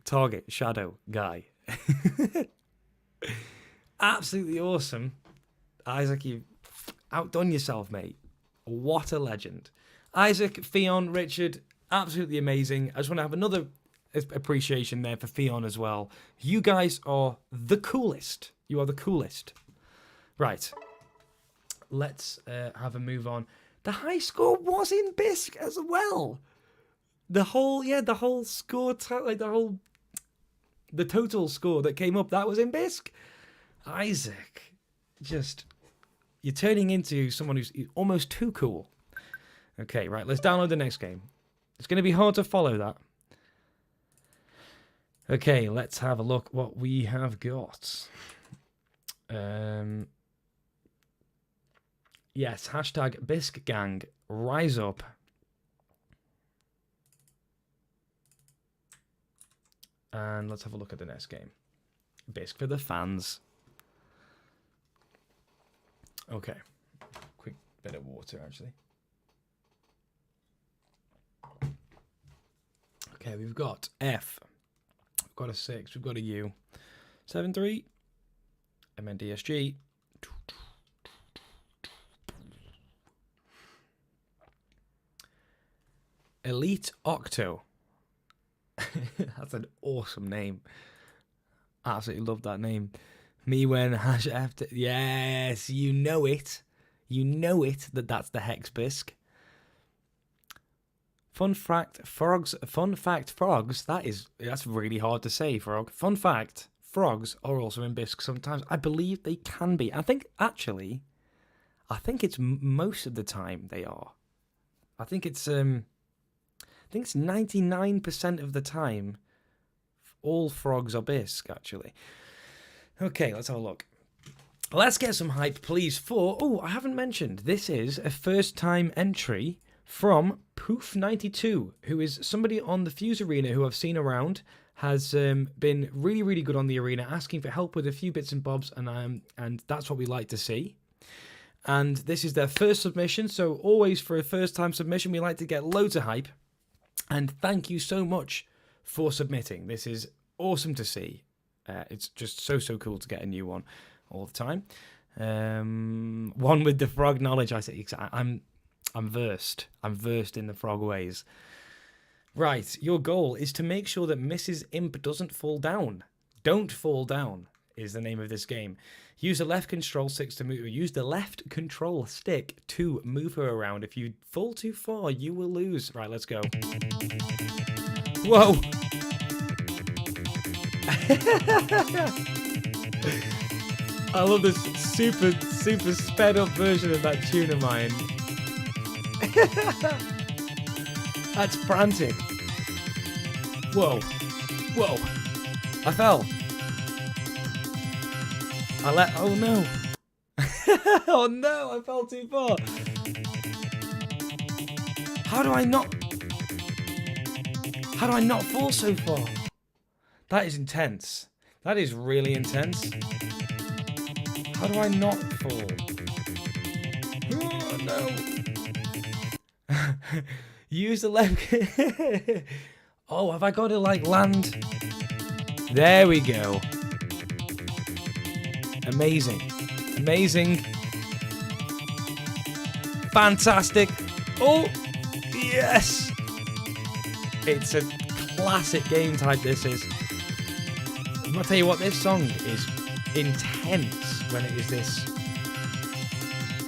target, shadow, guy. Absolutely awesome. Isaac, you outdone yourself, mate. What a legend. Isaac, Fion, Richard, absolutely amazing. I just want to have another appreciation there for Fion as well. You guys are the coolest. You are the coolest. Right. Let's have a move on. The high score was in Bisque as well. The whole score, the total score that came up, that was in Bisque. Isaac, just... You're turning into someone who's almost too cool. Okay, right, let's download the next game. It's going to be hard to follow that. Okay, let's have a look what we have got. Yes, hashtag Bisque Gang, rise up. And let's have a look at the next game. Bisque for the fans. Okay, quick bit of water actually. Okay, we've got F. We've got a 6. We've got a U. 7-3. MNDSG. Elite Octo. That's an awesome name. Absolutely love that name. Me when hash after. Yes, you know it. You know it that's the hex bisque. Fun fact, frogs. That's really hard to say, frog. Fun fact, frogs are also in bisque sometimes. I believe they can be. I think it's most of the time they are. I think it's 99% of the time all frogs are bisque, actually. Okay, let's have a look. Let's get some hype, please, for... Oh, I haven't mentioned. This is a first-time entry from Poof92, who is somebody on the Fuze arena who I've seen around, has been really, really good on the arena, asking for help with a few bits and bobs, and that's what we like to see. And this is their first submission, so always for a first-time submission, we like to get loads of hype. And thank you so much for submitting. This is awesome to see. It's just so cool to get a new one all the time. One with the frog knowledge. I say I'm versed. I'm versed in the frog ways. Right, your goal is to make sure that Mrs. Imp doesn't fall down. Don't Fall Down is the name of this game. Use the left control stick to move. Use the left control stick to move her around. If you fall too far, you will lose. Right, let's go. Whoa! I love this super sped up version of that tune of mine. That's frantic. Whoa! Whoa! I fell. Oh no! Oh no! I fell too far. How do I not fall so far? That is intense. That is really intense. How do I not fall? Oh no! Use the left. Oh, have I got to like land? There we go. Amazing. Amazing. Fantastic. Oh, yes. It's a classic game type, this is. I'm going to tell you what, this song is intense when it is this.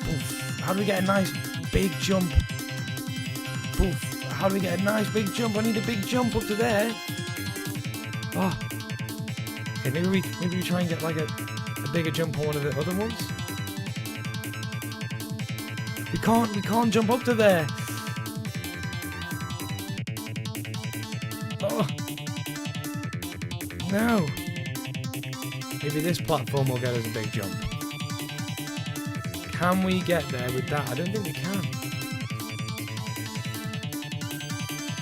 Poof. How do we get a nice big jump? Poof. How do we get a nice big jump? I need a big jump up to there. Oh. Okay, maybe we try and get like a bigger jump on one of the other ones. We can't jump up to there. Oh no. Maybe this platform will get us a big jump. Can we get there with that? I don't think we can.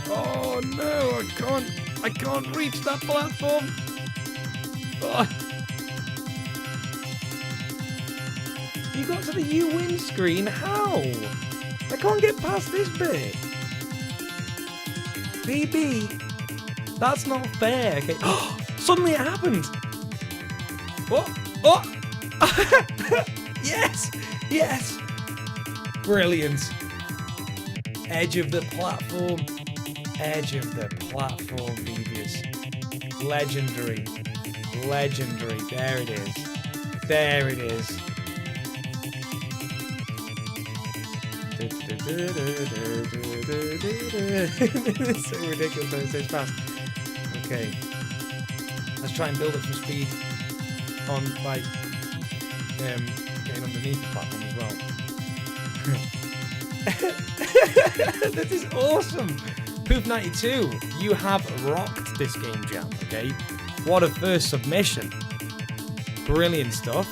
Oh no, I can't reach that platform. Oh. You got to the you win screen? How? I can't get past this bit. BB. That's not fair. Okay. Suddenly it happened. What? Oh! Yes! Yes! Brilliant. Edge of the platform. Edge of the platform, Devious. Legendary. Legendary. There it is. There it is. It's so ridiculous when it says fast. Okay. Let's try and build up some speed on by getting underneath the platform as well. This is awesome! Poof92, you have rocked this game jam, okay? What a first submission. Brilliant stuff.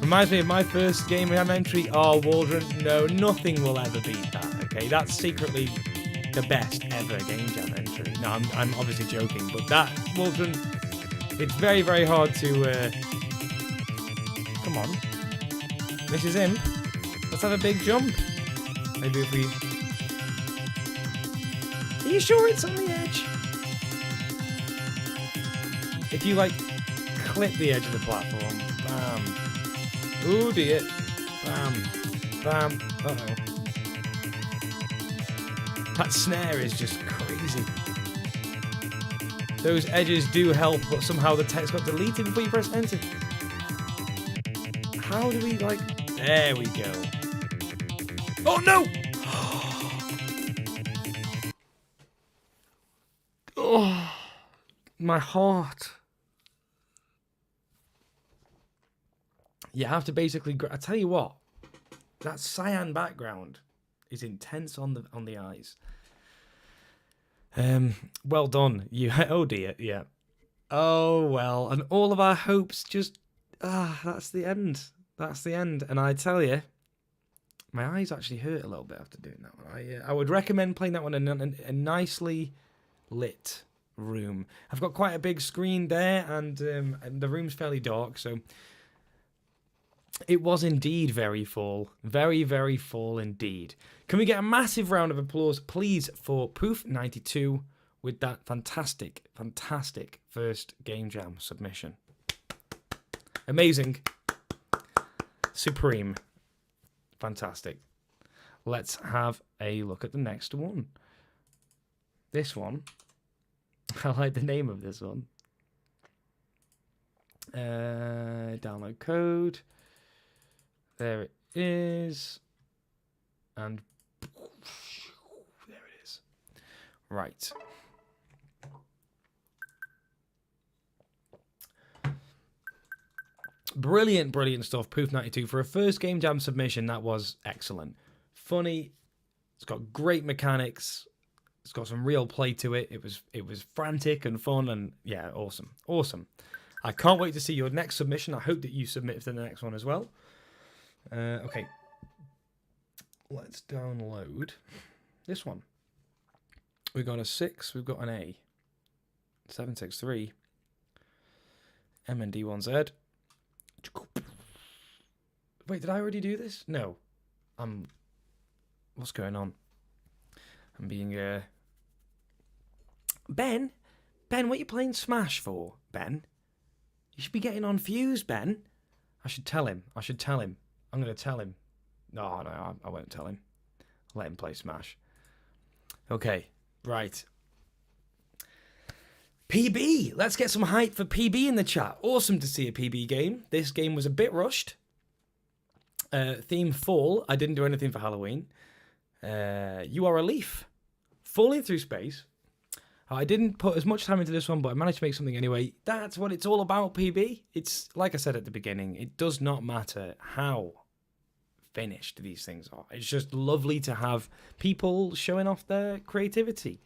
Reminds me of my first game jam entry. Oh, Waldron. No, nothing will ever beat that, okay? That's secretly the best ever game jam entry. No, I'm obviously joking, but that, Waldron, it's very, very hard to... Come on. Mrs. Imp, let's have a big jump. Maybe if we... Are you sure it's on the edge? If you, like, clip the edge of the platform. Bam. Ooh, dear. Bam. Bam. Uh-oh. That snare is just crazy. Those edges do help, but somehow the text got deleted before you press enter. How do we, like... There we go. Oh, no! Oh, my heart. You have to basically... I tell you what, that cyan background is intense on the eyes. Well done. You... Oh, dear. Yeah. Oh, well. And all of our hopes just... that's the end. That's the end. And I tell you, my eyes actually hurt a little bit after doing that one. I would recommend playing that one in a nicely lit room. I've got quite a big screen there, and the room's fairly dark, so it was indeed very full. Very, very full indeed. Can we get a massive round of applause, please, for Poof92 with that fantastic, fantastic first Game Jam submission. Amazing. Supreme. Fantastic. Let's have a look at the next one. This one. I like the name of this one. Download code. There it is. And there it is. Right. Brilliant, brilliant stuff, Poof92. For a first Game Jam submission, that was excellent. Funny. It's got great mechanics. It's got some real play to it. It was frantic and fun, and yeah, awesome. Awesome. I can't wait to see your next submission. I hope that you submit to the next one as well. Okay. Let's download this one. We've got a 6. We've got an A. 763. MND1Z. Wait, did I already do this? No. What's going on? I'm being, Ben, what are you playing Smash for, Ben? You should be getting on Fuze, Ben. I should tell him. I'm going to tell him. No, I won't tell him. I'll let him play Smash. Okay, right. PB! Let's get some hype for PB in the chat. Awesome to see a PB game. This game was a bit rushed. Theme fall. I didn't do anything for Halloween. You are a leaf. Falling through space. I didn't put as much time into this one, but I managed to make something anyway. That's what it's all about, PB. It's, like I said at the beginning, it does not matter how finished these things are. It's just lovely to have people showing off their creativity.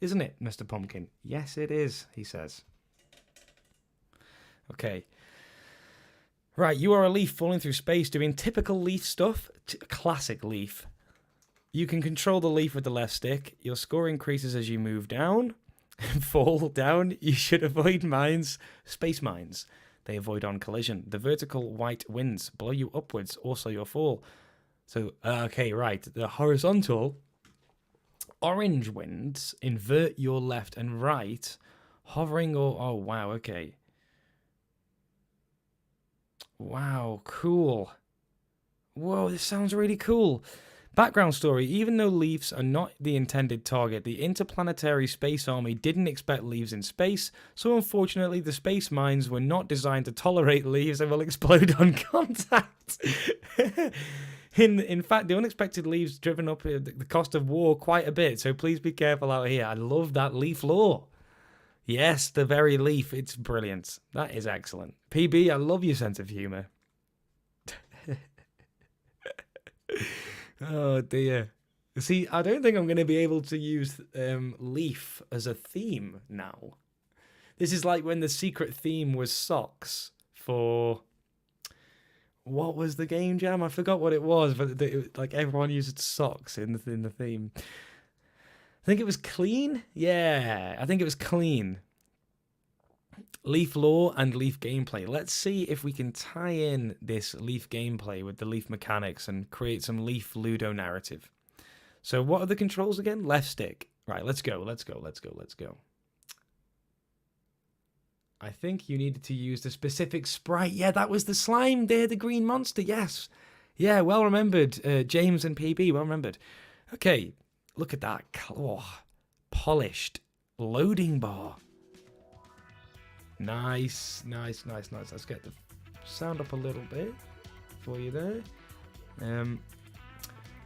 Isn't it, Mr. Pumpkin? Yes, it is, he says. Okay. Right, you are a leaf falling through space doing typical leaf stuff. Classic leaf. You can control the leaf with the left stick. Your score increases as you move down. Fall down. You should avoid mines. Space mines. They avoid on collision. The vertical white winds blow you upwards. Also your fall. So, okay, right. The horizontal orange winds invert your left and right. Hovering or... Oh, wow, okay. Wow, cool. Whoa, this sounds really cool. Background story. Even though leaves are not the intended target, the Interplanetary Space Army didn't expect leaves in space, so unfortunately the space mines were not designed to tolerate leaves and will explode on contact. In fact, the unexpected leaves driven up the cost of war quite a bit, so please be careful out here. I love that leaf lore. Yes, the very leaf. It's brilliant. That is excellent. PB, I love your sense of humour. Oh dear. See, I don't think I'm going to be able to use leaf as a theme now. This is like when the secret theme was socks for... What was the Game Jam? I forgot what it was, but like everyone used socks in the theme. I think it was clean? Yeah, I think it was clean. Leaf lore and Leaf gameplay. Let's see if we can tie in this Leaf gameplay with the Leaf mechanics and create some Leaf Ludo narrative. So what are the controls again? Left stick. Right, let's go, let's go, let's go, let's go. I think you needed to use the specific sprite. Yeah, that was the slime there, the green monster, yes. Yeah, well remembered, James and PB, well remembered. Okay, look at that. Oh, polished loading bar. Nice, nice, nice, nice. Let's get the sound up a little bit for you there.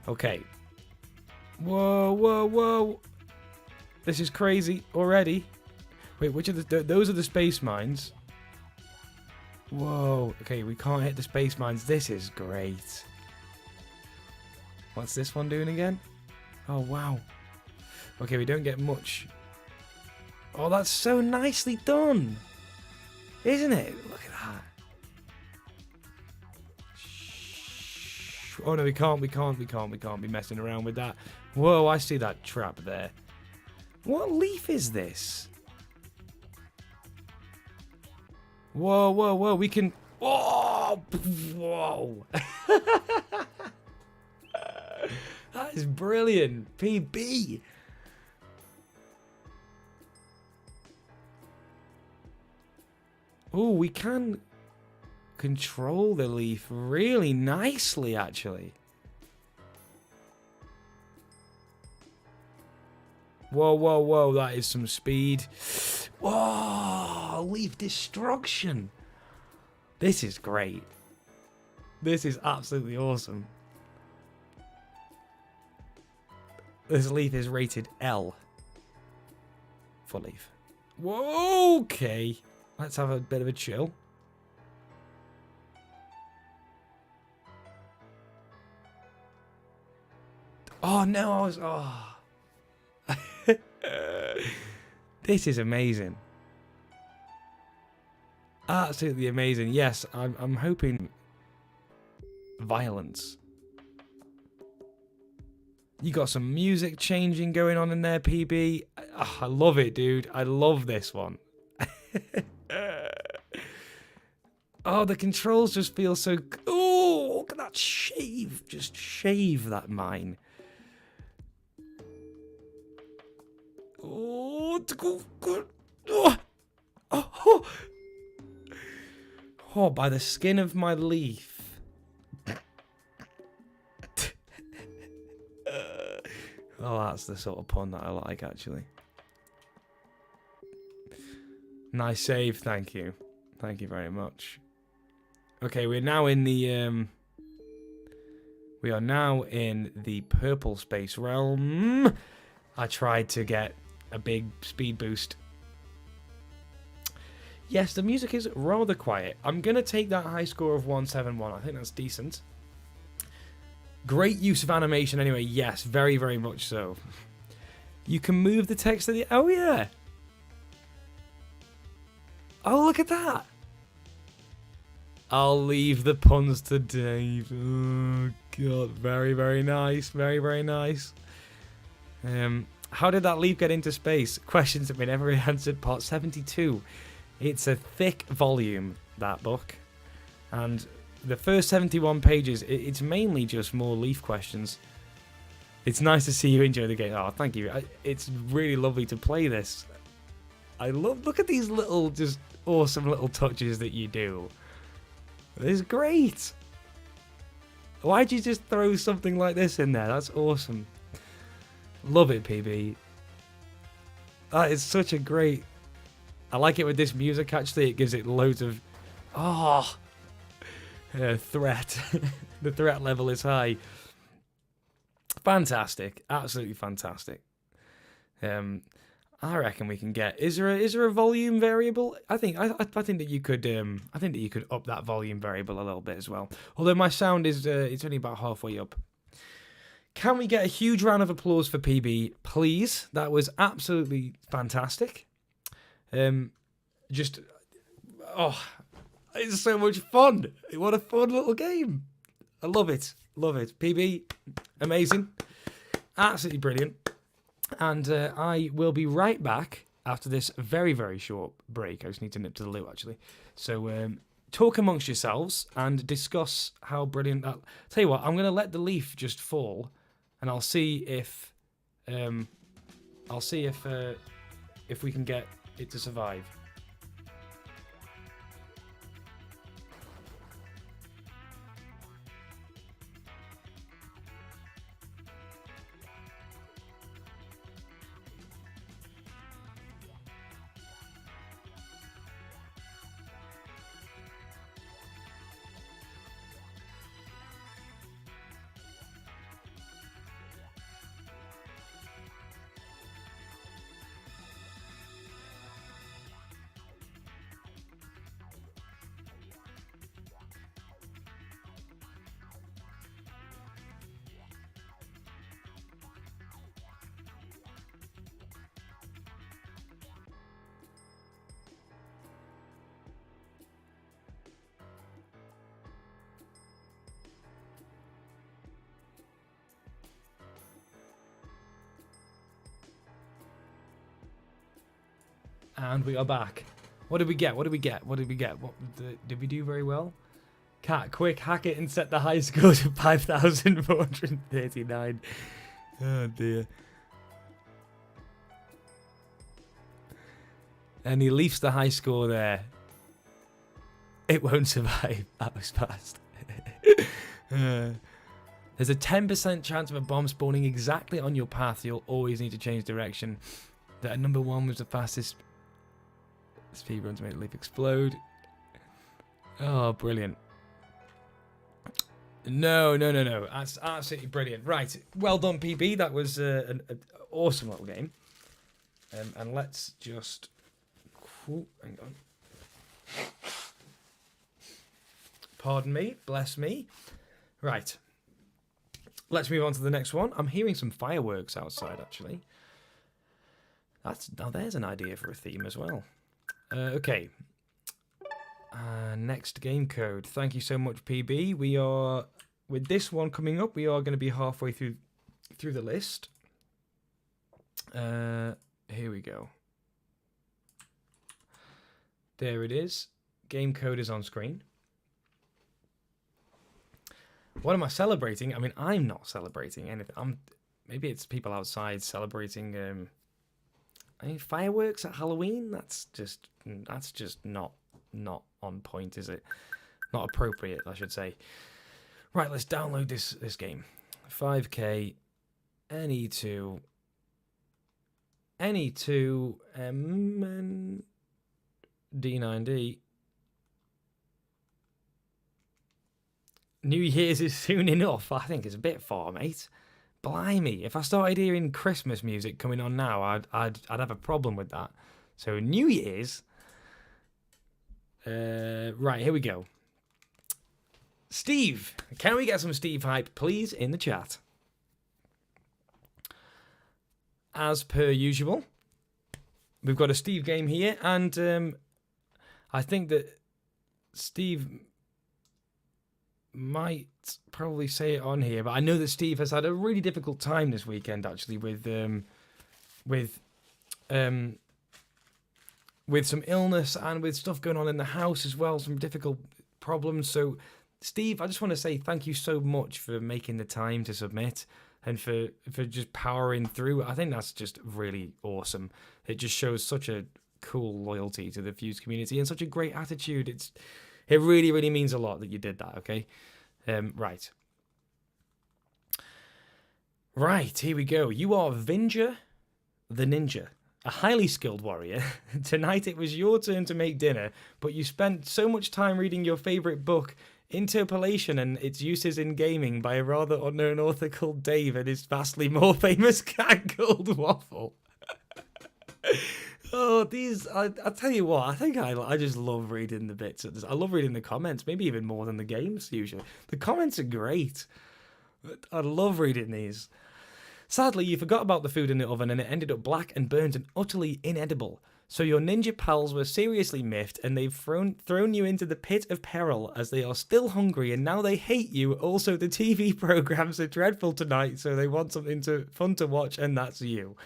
Okay. Whoa, whoa, whoa. This is crazy already. Wait, which are those are the space mines. Whoa. Okay, we can't hit the space mines. This is great. What's this one doing again? Oh, wow. Okay, we don't get much. Oh, that's so nicely done. Isn't it? Look at that. Oh, no, we can't be messing around with that. Whoa, I see that trap there. What leaf is this? Whoa, whoa, whoa, we can... Whoa! Whoa! That is brilliant. PB! Oh, we can control the leaf really nicely, actually. Whoa, whoa, whoa, that is some speed. Whoa, leaf destruction. This is great. This is absolutely awesome. This leaf is rated L for leaf. Whoa, okay. Let's have a bit of a chill. Oh, no, I was... Oh. This is amazing. Absolutely amazing. Yes, I'm hoping violence. You got some music changing going on in there, PB. Oh, I love it, dude. I love this one. Oh, the controls just feel so... Oh, look at that shave. Just shave that mine. Oh, good. Oh, oh, oh, by the skin of my leaf. Oh, that's the sort of pun that I like, actually. Nice save, thank you. Thank you very much. Okay, we're now in the... We are now in the purple space realm. I tried to get a big speed boost. Yes, the music is rather quiet. I'm going to take that high score of 171. I think that's decent. Great use of animation anyway. Yes, very, very much so. You can move the text of the... Oh, yeah. Oh, look at that. I'll leave the puns to Dave. Oh, God. Very, very nice. Very, very nice. How did that leaf get into space? Questions that we never answered. Part 72. It's a thick volume, that book. And the first 71 pages, it's mainly just more leaf questions. It's nice to see you enjoy the game. Oh, thank you. It's really lovely to play this. Look at these little, just awesome little touches that you do. It's great. Why'd you just throw something like this in there? That's awesome. Love it, PB. That is such a great... I like it with this music, actually. It gives it loads of... Oh! Threat. The threat level is high. Fantastic. Absolutely fantastic. I reckon we can get... Is there a volume variable? I think that you could up that volume variable a little bit as well. Although my sound is it's only about halfway up. Can we get a huge round of applause for PB, please? That was absolutely fantastic. It's so much fun. What a fun little game. I love it. Love it. PB, amazing. Absolutely brilliant. And I will be right back after this very, very short break. I just need to nip to the loo, actually. So talk amongst yourselves and discuss how brilliant that... Tell you what, I'm going to let the leaf just fall, and I'll see if I'll see if we can get it to survive. And we are back. What did we get? What did we get? What did we get? Did we do very well? Cat, quick, hack it and set the high score to 5,439. Oh dear. And he leaves the high score there. It won't survive. That was fast. There's a 10% chance of a bomb spawning exactly on your path. You'll always need to change direction. That number 1 was the fastest speed run to make the leaf explode. Oh, brilliant. No. That's absolutely brilliant. Right. Well done, PB. That was an awesome little game. And let's just... Ooh, hang on. Pardon me. Bless me. Right. Let's move on to the next one. I'm hearing some fireworks outside, actually. Now there's an idea for a theme as well. Okay. Next game code. Thank you so much, PB. We are, with this one coming up, we are going to be halfway through the list. Here we go. There it is. Game code is on screen. What am I celebrating? I mean, I'm not celebrating anything. Maybe it's people outside celebrating. I mean, fireworks at Halloween. That's just not on point, is it? Not appropriate, I should say. Right, let's download this game. 5K, NE2, D9D. New Year's is soon enough. I think it's a bit far, mate. Blimey, if I started hearing Christmas music coming on now, I'd have a problem with that. So New Year's. Right, here we go. Steve, can we get some Steve hype, please, in the chat? As per usual, we've got a Steve game here, and I think that Steve might probably say it on here, but I know that Steve has had a really difficult time this weekend, actually, with some illness and with stuff going on in the house as well, some difficult problems. So, Steve, I just want to say thank you so much for making the time to submit and for just powering through. I think that's just really awesome. It just shows such a cool loyalty to the Fuze community and such a great attitude. It really, really means a lot that you did that, okay? Right. Right, here we go. You are Avenger the Ninja, a highly skilled warrior. Tonight it was your turn to make dinner, but you spent so much time reading your favourite book, Interpolation and its uses in gaming, by a rather unknown author called Dave and his vastly more famous cat called Waffle. Oh, these, I'll tell you what, I think I just love reading the bits. I love reading the comments, maybe even more than the games usually. The comments are great. I love reading these. Sadly, you forgot about the food in the oven and it ended up black and burnt and utterly inedible. So your ninja pals were seriously miffed and they've thrown you into the pit of peril as they are still hungry and now they hate you. Also, the TV programs are dreadful tonight, so they want something fun to watch, and that's you.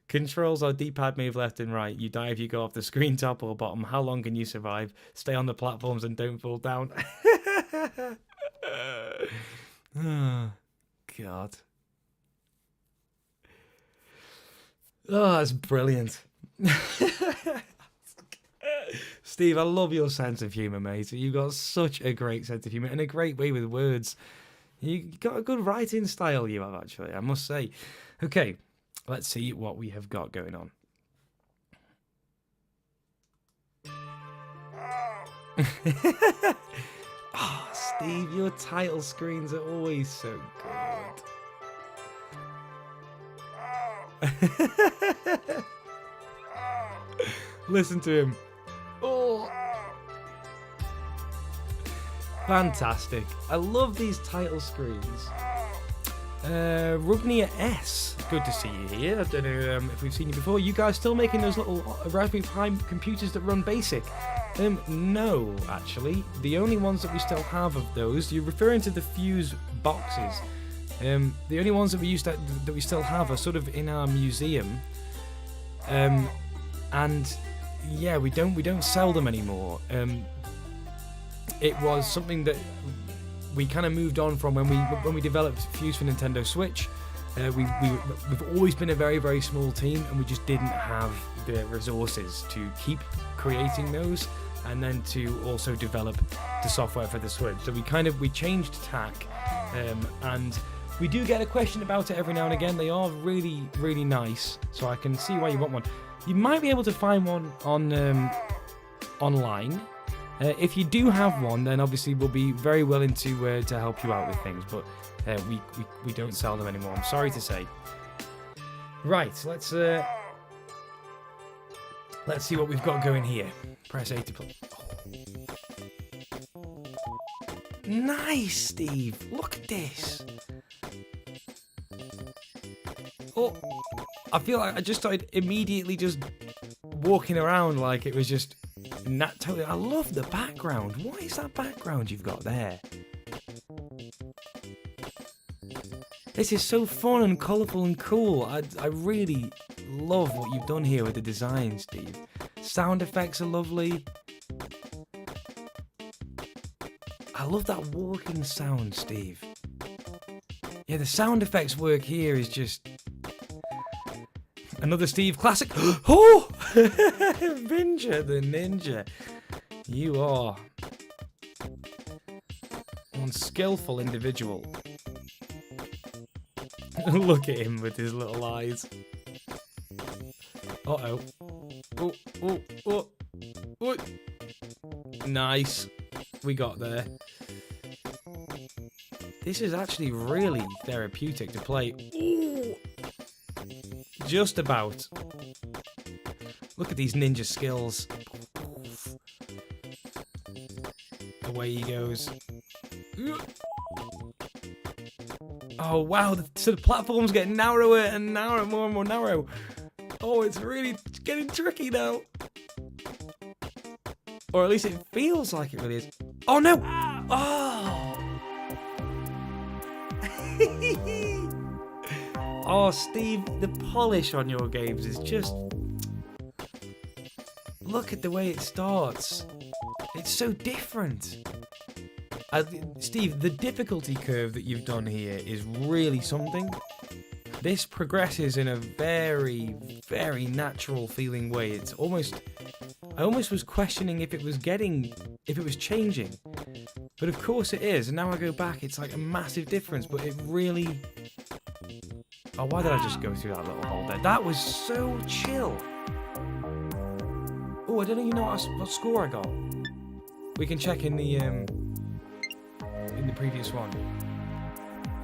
Controls are D-pad move left and right. You die if you go off the screen top or bottom. How long can you survive? Stay on the platforms and don't fall down. Oh, God. Oh, that's brilliant. Steve, I love your sense of humour, mate. You've got such a great sense of humour and a great way with words. You got a good writing style, you have, actually, I must say. Okay, let's see what we have got going on. Oh, Steve, your title screens are always so good. Listen to him. Oh, fantastic. I love these title screens. Rugnia S, good to see you here. I don't know if we've seen you before. You guys still making those little Raspberry Pi computers that run BASIC? No, actually. The only ones that we still have of those, you're referring to the Fuze boxes. The only ones that we still have are sort of in our museum. And yeah, we don't sell them anymore. It was something that we kind of moved on from when we developed Fuze for Nintendo Switch. We've always been a very, very small team, and we just didn't have the resources to keep creating those and then to also develop the software for the Switch. So we changed tack, and we do get a question about it every now and again. They are really, really nice, so I can see why you want one. You might be able to find one on online. If you do have one, then obviously we'll be very willing to help you out with things, but we don't sell them anymore, I'm sorry to say. Right, let's see what we've got going here. Press A to play. Oh. Nice, Steve. Look at this. Oh, I feel like I just started immediately just walking around like it was just totally. I love the background. What is that background you've got there? This is so fun and colourful and cool. I really love what you've done here with the design, Steve. Sound effects are lovely. I love that walking sound, Steve. Yeah, the sound effects work here is just... Another Steve classic. Oh! Avenger the Ninja. You are one skillful individual. Look at him with his little eyes. Uh-oh. Oh, oh, oh, oh. Nice. We got there. This is actually really therapeutic to play. Ooh. Just about. Look at these ninja skills. Away he goes. Oh wow, so the platforms get narrower and narrower, more and more narrow. Oh, it's really getting tricky now. Or at least it feels like it really is. Oh no! Oh! Oh, Steve, the polish on your games is just... Look at the way it starts. It's so different. Steve, the difficulty curve that you've done here is really something. This progresses in a very, very natural feeling way. It's almost... I almost was questioning if it was changing. But of course it is. And now I go back, it's like a massive difference. But it really... Oh, why did I just go through that little hole there? That was so chill. Oh, I don't even know what score I got. We can check in the previous one.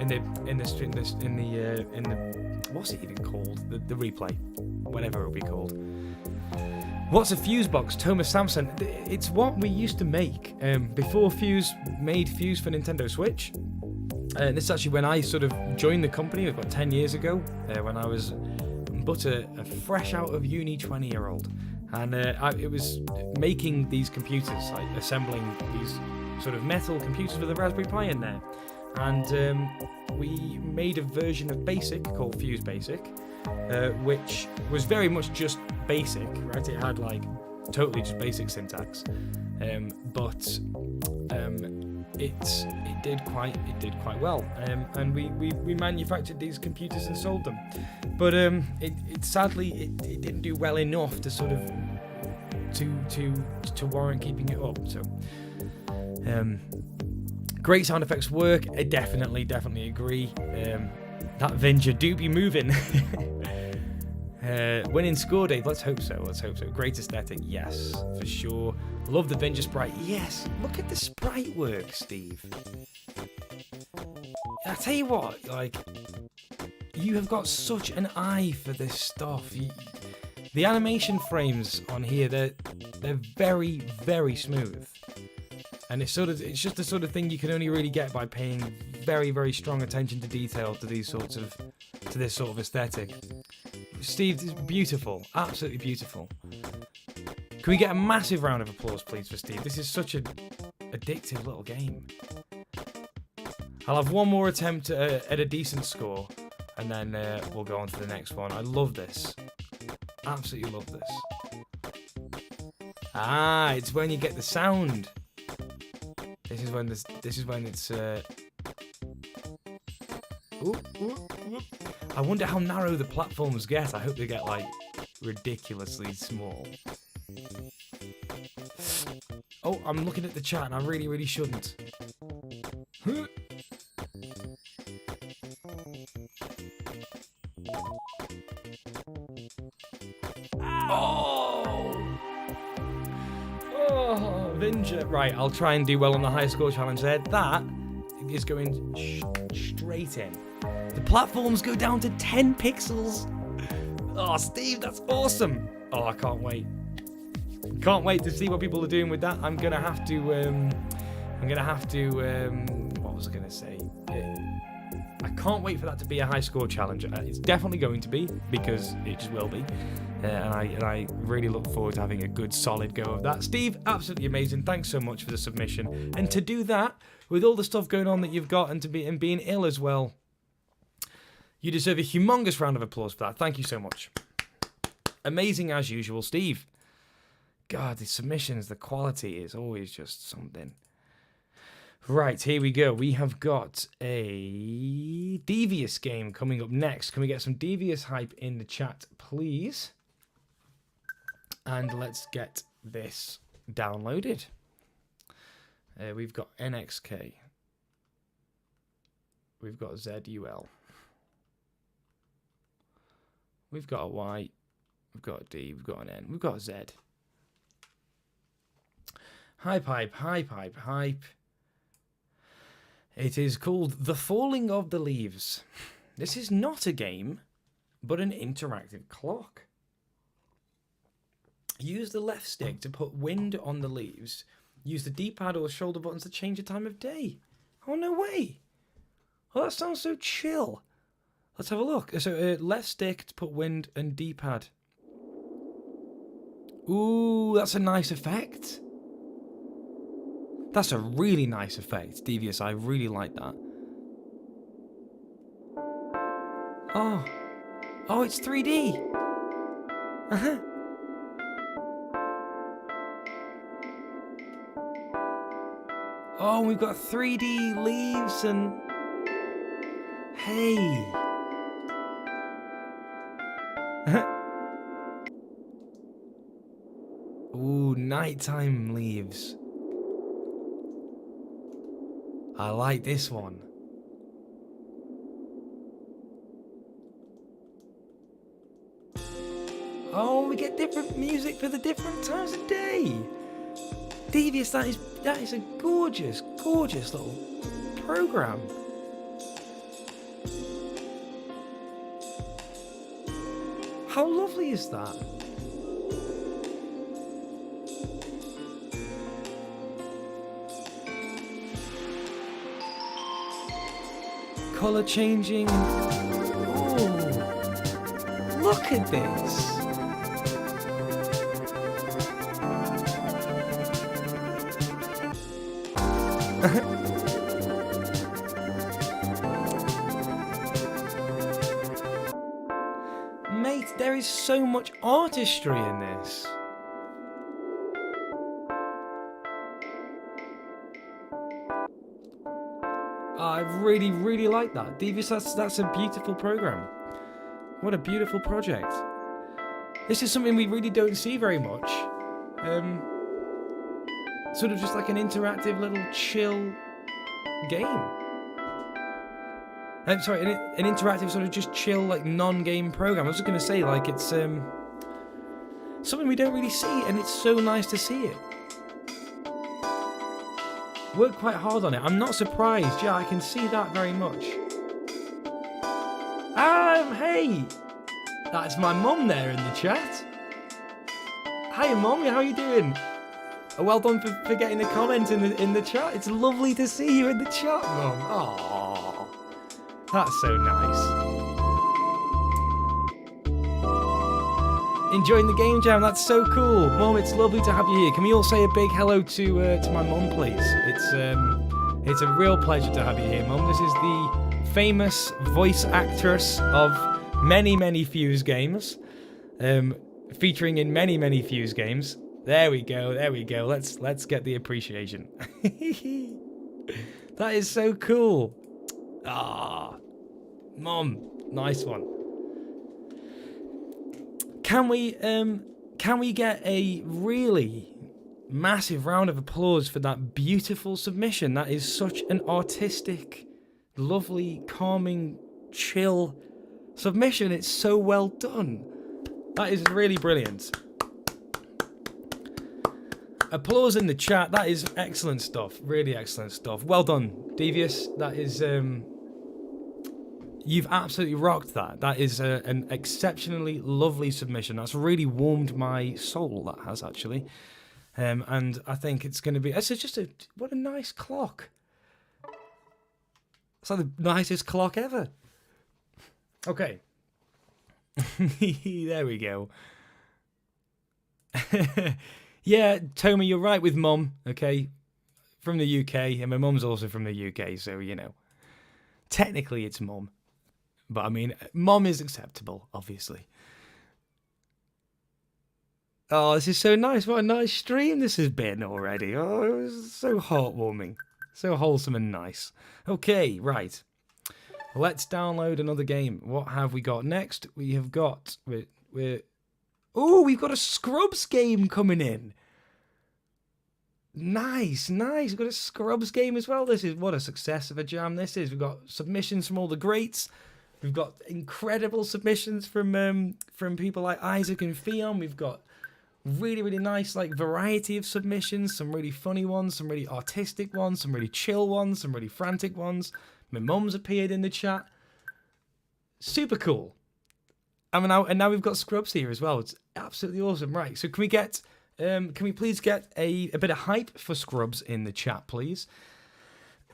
In the what's it even called? The replay, whatever it'll be called. What's a Fuze box? Thomas Sampson. It's what we used to make before Fuze made Fuze for Nintendo Switch. This is actually when I sort of joined the company about 10 years ago, when I was but a fresh out of uni 20-year-old. And it was making these computers, like assembling these sort of metal computers with a Raspberry Pi in there. And we made a version of BASIC called Fuze BASIC, which was very much just BASIC, right? It had like totally just basic syntax. But it did quite well, and we manufactured these computers and sold them, but sadly it didn't do well enough to sort of to warrant keeping it up. So great sound effects work. I definitely agree. That Avenger do be moving. Winning score, Dave. Let's hope so. Great aesthetic, yes, for sure. Love the Avenger sprite. Yes, look at the sprite work, Steve. I tell you what, like, you have got such an eye for this stuff. The animation frames on here, they're very, very smooth, and it's just the sort of thing you can only really get by paying very, very strong attention to detail to this sort of aesthetic. Steve, this is beautiful, absolutely beautiful. Can we get a massive round of applause, please, for Steve? This is such an addictive little game. I'll have one more attempt at a decent score, and then we'll go on to the next one. I love this. Absolutely love this. Ah, it's when you get the sound. This is when it's. Ooh, ooh, ooh. I wonder how narrow the platforms get. I hope they get like ridiculously small. Oh, I'm looking at the chat and I really, really shouldn't. Oh, Avenger. Right, I'll try and do well on the high score challenge there. That is going straight in. The platforms go down to 10 pixels. Oh, Steve, that's awesome. Oh, I can't wait. Can't wait to see what people are doing with that. I'm gonna have to. What was I gonna say? I can't wait for that to be a high score challenge. It's definitely going to be, because it just will be. And I really look forward to having a good solid go of that. Steve, absolutely amazing. Thanks so much for the submission. And to do that with all the stuff going on that you've got, and being ill as well, you deserve a humongous round of applause for that. Thank you so much. Amazing as usual, Steve. God, the submissions, the quality is always just something. Right, here we go. We have got a Devious game coming up next. Can we get some Devious hype in the chat, please? And let's get this downloaded. We've got NXK. We've got ZUL. We've got a Y. We've got a D. We've got an N. We've got a Z. Hype, hype, hype, hype, hype. It is called The Falling of the Leaves. This is not a game, but an interactive clock. Use the left stick to put wind on the leaves. Use the D-pad or shoulder buttons to change the time of day. Oh, no way. Oh, that sounds so chill. Let's have a look. So, left stick to put wind and D-pad. Ooh, that's a nice effect. That's a really nice effect, Devious. I really like that. Oh. Oh, it's 3D. Uh-huh. Oh, we've got 3D leaves and... Hey. Ooh, nighttime leaves. I like this one. Oh, we get different music for the different times of day. Devious, that is a gorgeous, gorgeous little program. How lovely is that? Colour changing. Oh, look at this. Mate, there is so much artistry in this. I really, really like that. Devious, that's a beautiful program. What a beautiful project. This is something we really don't see very much. Sort of just like an interactive little chill game. I'm sorry, an interactive sort of just chill, like, non-game program. I was just going to say, like, it's something we don't really see, and it's so nice to see it. Worked quite hard on it. I'm not surprised. Yeah, I can see that very much. Hey! That's my mum there in the chat. Hiya, Mum. How are you doing? Well done for getting a comment in the chat. It's lovely to see you in the chat, Mum. Aww. That's so nice. Enjoying the game jam, that's so cool. Mum, it's lovely to have you here. Can we all say a big hello to my mum, please? It's a real pleasure to have you here, Mum. This is the famous voice actress of many, many Fuze games. Featuring in many, many Fuze games. There we go, there we go. Let's get the appreciation. That is so cool. Ah, Mum, nice one. Can we get a really massive round of applause for that beautiful submission? That is such an artistic, lovely, calming, chill submission. It's so well done. That is really brilliant. Applause in the chat. That is excellent stuff. Really excellent stuff. Well done, Devious. That is you've absolutely rocked that. That is an exceptionally lovely submission. That's really warmed my soul, that has, actually. And I think it's going to be... It's just what a nice clock. It's like the nicest clock ever. Okay. There we go. Yeah, Tommy, you're right with Mum, okay? From the UK, and my mum's also from the UK, so, you know. Technically, it's Mum. But, I mean, Mum is acceptable, obviously. Oh, this is so nice. What a nice stream this has been already. Oh, it was so heartwarming. So wholesome and nice. Okay, right. Let's download another game. What have we got next? We have got... Oh, we've got a Scrubz game coming in. Nice, nice. We've got a Scrubz game as well. This is what a success of a jam this is. We've got submissions from all the greats. We've got incredible submissions from people like Isaac and Fion. We've got really, really nice like variety of submissions. Some really funny ones, some really artistic ones, some really chill ones, some really frantic ones. My mum's appeared in the chat. Super cool. And now we've got Scrubz here as well. It's absolutely awesome. Right, so can we please get a bit of hype for Scrubz in the chat, please?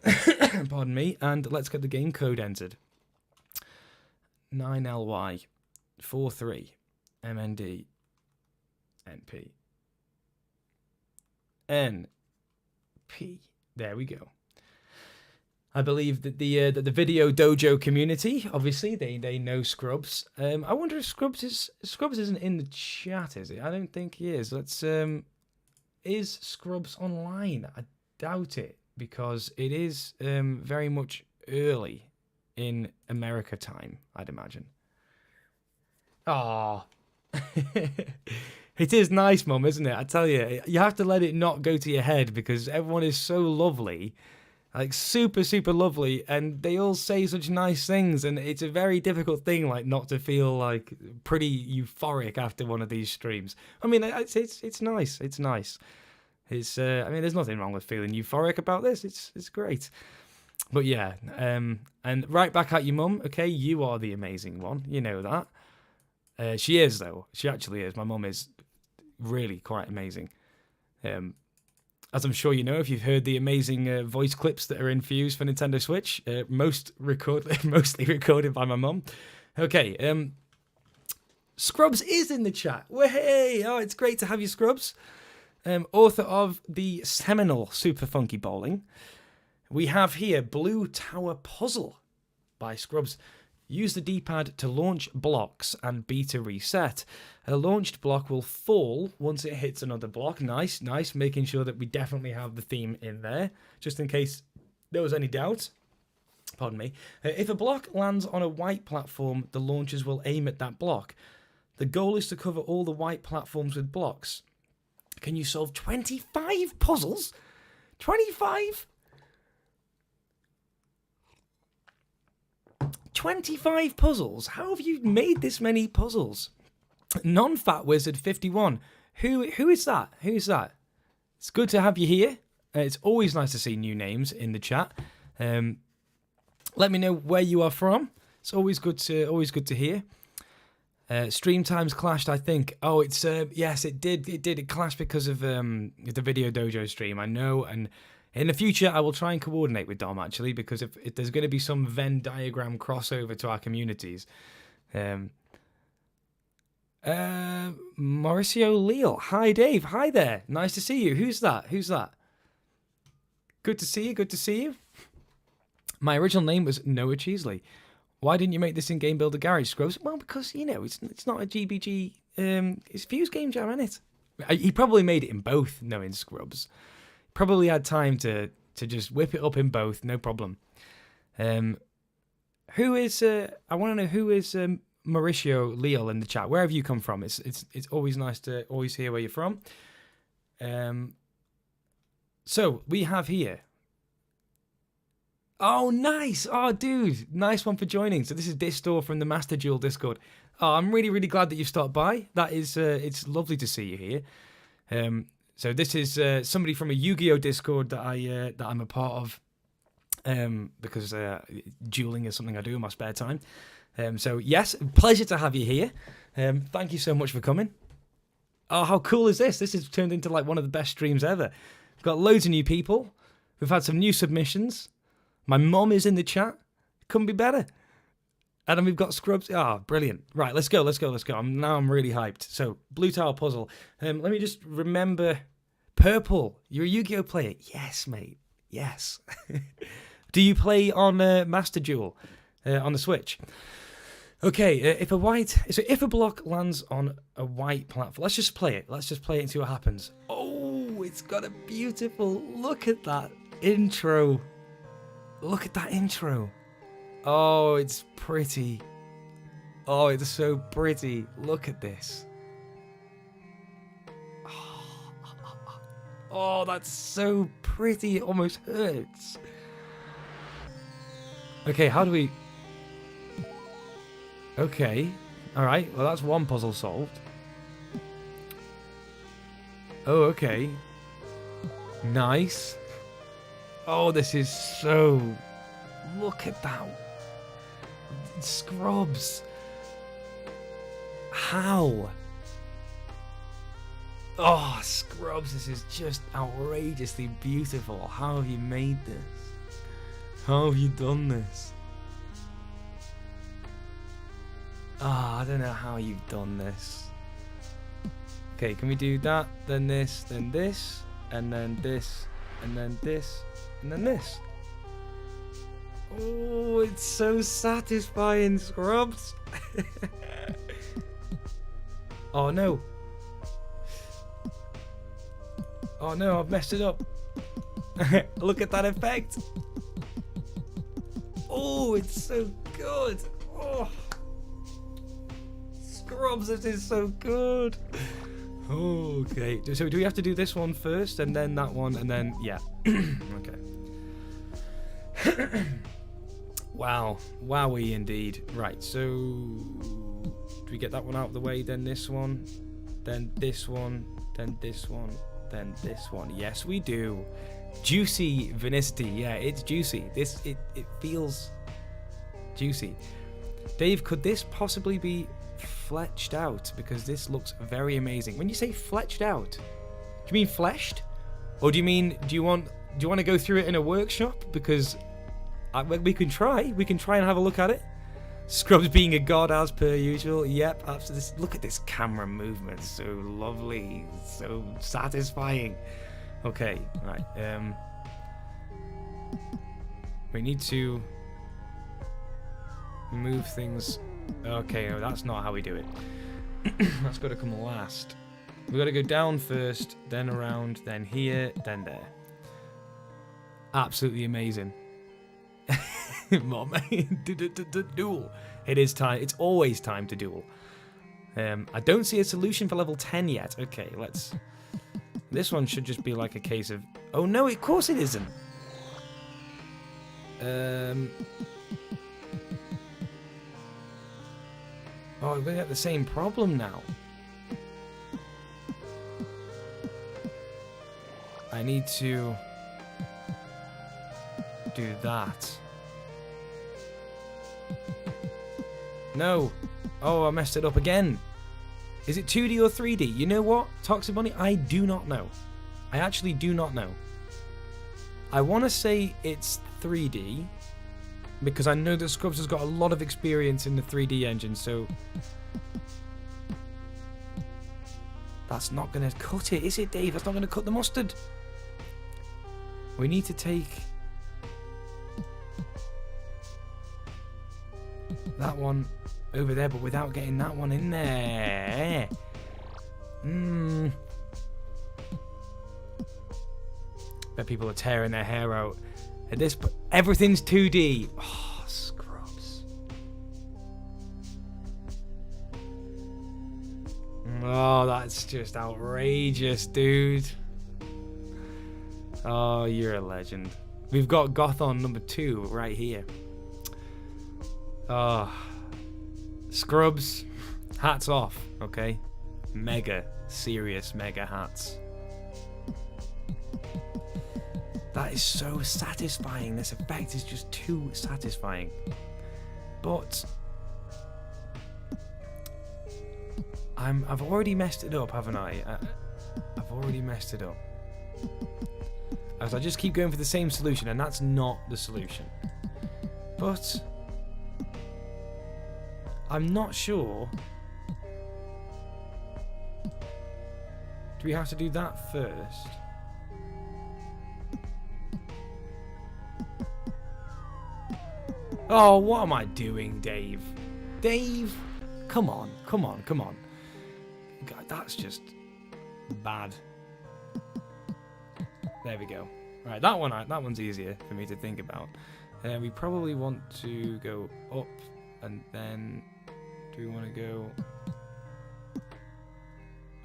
Pardon me. And let's get the game code entered. 9LY 43 MND NP NP. There we go. I believe that the video dojo community, obviously, they know Scrubz. I wonder if Scrubz isn't in the chat, is it? I don't think he is. Let's is Scrubz online? I doubt it, because it is very much early in America time, I'd imagine. Ah, it is nice, Mum, isn't it? I tell you, you have to let it not go to your head, because everyone is so lovely. Like, super, super lovely, and they all say such nice things, and it's a very difficult thing, like, not to feel, like, pretty euphoric after one of these streams. I mean, it's nice, it's nice. It's, I mean, there's nothing wrong with feeling euphoric about this, it's great. But yeah, and right back at you, Mum, okay, you are the amazing one, you know that. She is, though, she actually is. My mum is really quite amazing. As I'm sure you know, if you've heard the amazing voice clips that are in Fuze for Nintendo Switch, mostly recorded by my mum. Okay, Scrubz is in the chat. Way! Oh, it's great to have you, Scrubz. Author of the seminal Super Funky Bowling. We have here Blue Tower Puzzle by Scrubz. Use the D-pad to launch blocks and B to reset. A launched block will fall once it hits another block. Nice, nice. Making sure that we definitely have the theme in there, just in case there was any doubt. Pardon me. If a block lands on a white platform, the launchers will aim at that block. The goal is to cover all the white platforms with blocks. Can you solve 25 puzzles? 25? 25 puzzles? How have you made this many puzzles? Non-Fat Wizard 51. Who is that? Who is that? It's good to have you here. It's always nice to see new names in the chat. Let me know where you are from. It's always good to hear. Stream times clashed, I think. Oh, it's yes, it did. It clashed because of the Video Dojo stream. I know, and in the future I will try and coordinate with Dom actually, because if there's going to be some Venn diagram crossover to our communities. Mauricio Leal. Hi Dave. Hi there. Nice to see you. Who's that? Who's that? Good to see you. Good to see you. My original name was Noah Cheesley. Why didn't you make this in Game Builder Garage, Scrubz? Well, because, you know, it's not a GBG. It's Fuze Gamejam, isn't it? He probably made it in both, knowing Scrubz. Probably had time to just whip it up in both, no problem. Who is? I want to know who is Mauricio Leal in the chat. Where have you come from? It's always nice to always hear where you're from. So we have here. Oh, nice. Oh, dude. Nice one for joining. So this is Distor from the Master Duel Discord. Oh, I'm really, really glad that you've stopped by. That is, it's lovely to see you here. So this is somebody from a Yu-Gi-Oh! Discord that I'm a part of, because dueling is something I do in my spare time. So yes, pleasure to have you here. Thank you so much for coming. Oh, how cool is this? This has turned into like one of the best streams ever. We've got loads of new people. We've had some new submissions. My mum is in the chat. Couldn't be better. And then we've got Scrubz. Ah, brilliant. Right, let's go. I'm really hyped. So, Blue Tower Puzzle. Let me just remember. Purple, you're a Yu-Gi-Oh player. Yes, mate. Yes. Do you play on Master Duel on the Switch? Okay, if a block lands on a white platform, let's just play it. Let's just play it and see what happens. Oh, it's got a beautiful. Look at that intro. Look at that intro. Oh, it's pretty. Oh, it's so pretty. Look at this. Oh, that's so pretty. It almost hurts. Okay, how do we... Okay. Alright, well that's one puzzle solved. Oh, okay. Nice. Oh, this is so... Look at that. Scrubz. How? Oh, Scrubz, this is just outrageously beautiful. How have you made this? How have you done this? Ah, I don't know how you've done this. Okay, can we do that, then this, and then this, and then this, and then this, and then this? Oh, it's so satisfying, Scrubz. Oh no. Oh no, I've messed it up. Look at that effect. Oh, it's so good. Oh. Scrubz, this is so good. Okay, so do we have to do this one first and then that one and then, yeah. Okay. Wow, wowie indeed. Right, so do we get that one out of the way, then this one, then this one, then this one, then this one? Yes, we do. Juicy Venicity. Yeah, it's juicy. It feels juicy. Dave, could this possibly be fletched out? Because this looks very amazing. When you say fletched out, do you mean fleshed, or do you want to go through it in a workshop? Because we can try and have a look at it. Scrubz being a god as per usual. Yep, absolutely. Look at this camera movement, so lovely, so satisfying. Okay, right. We need to move things. Okay, no, that's not how we do it. That's got to come last. We've got to go down first, then around, then here, then there. Absolutely amazing. Mom, duel. It is time. It's always time to duel. I don't see a solution for level 10 yet. Okay, let's... This one should just be like a case of... Oh no, of course it isn't. Oh, we're gonna get the same problem now. I need to do that. No. Oh, I messed it up again. Is it 2D or 3D? You know what, Toxic Bunny? I do not know. I actually do not know. I want to say it's 3D because I know that Scrubz has got a lot of experience in the 3D engine, so that's not going to cut it, is it, Dave? That's not going to cut the mustard. We need to take that one over there, but without getting that one in there. Bet people are tearing their hair out at this, but everything's 2D. Oh, Scrubz. Oh, that's just outrageous, dude. Oh, you're a legend. We've got Gothon number 2 right here. Oh, Scrubz, hats off, okay? Mega, serious mega hats. That is so satisfying. This effect is just too satisfying. But I've already messed it up, haven't I? I've already messed it up. As I just keep going for the same solution, and that's not the solution. But I'm not sure. Do we have to do that first? Oh, what am I doing, Dave? Dave, come on, come on, come on. God, that's just bad. There we go. Right, that one's easier for me to think about. We probably want to go up, and then do we want to go?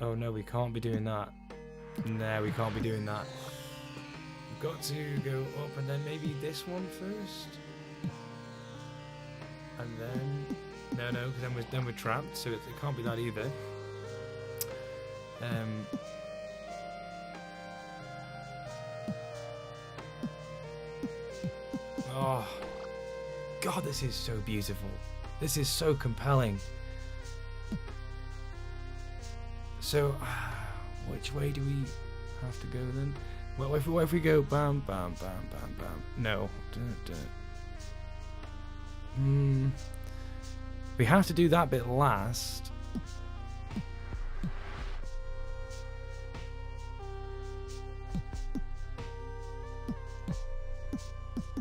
Oh no, we can't be doing that. No, we can't be doing that. We've got to go up, and then maybe this one first. And then no, because then we're trapped, so it can't be that either. Oh, God, this is so beautiful. This is so compelling. So, which way do we have to go then? Well, if we go bam, bam, bam, bam, bam. No. We have to do that bit last.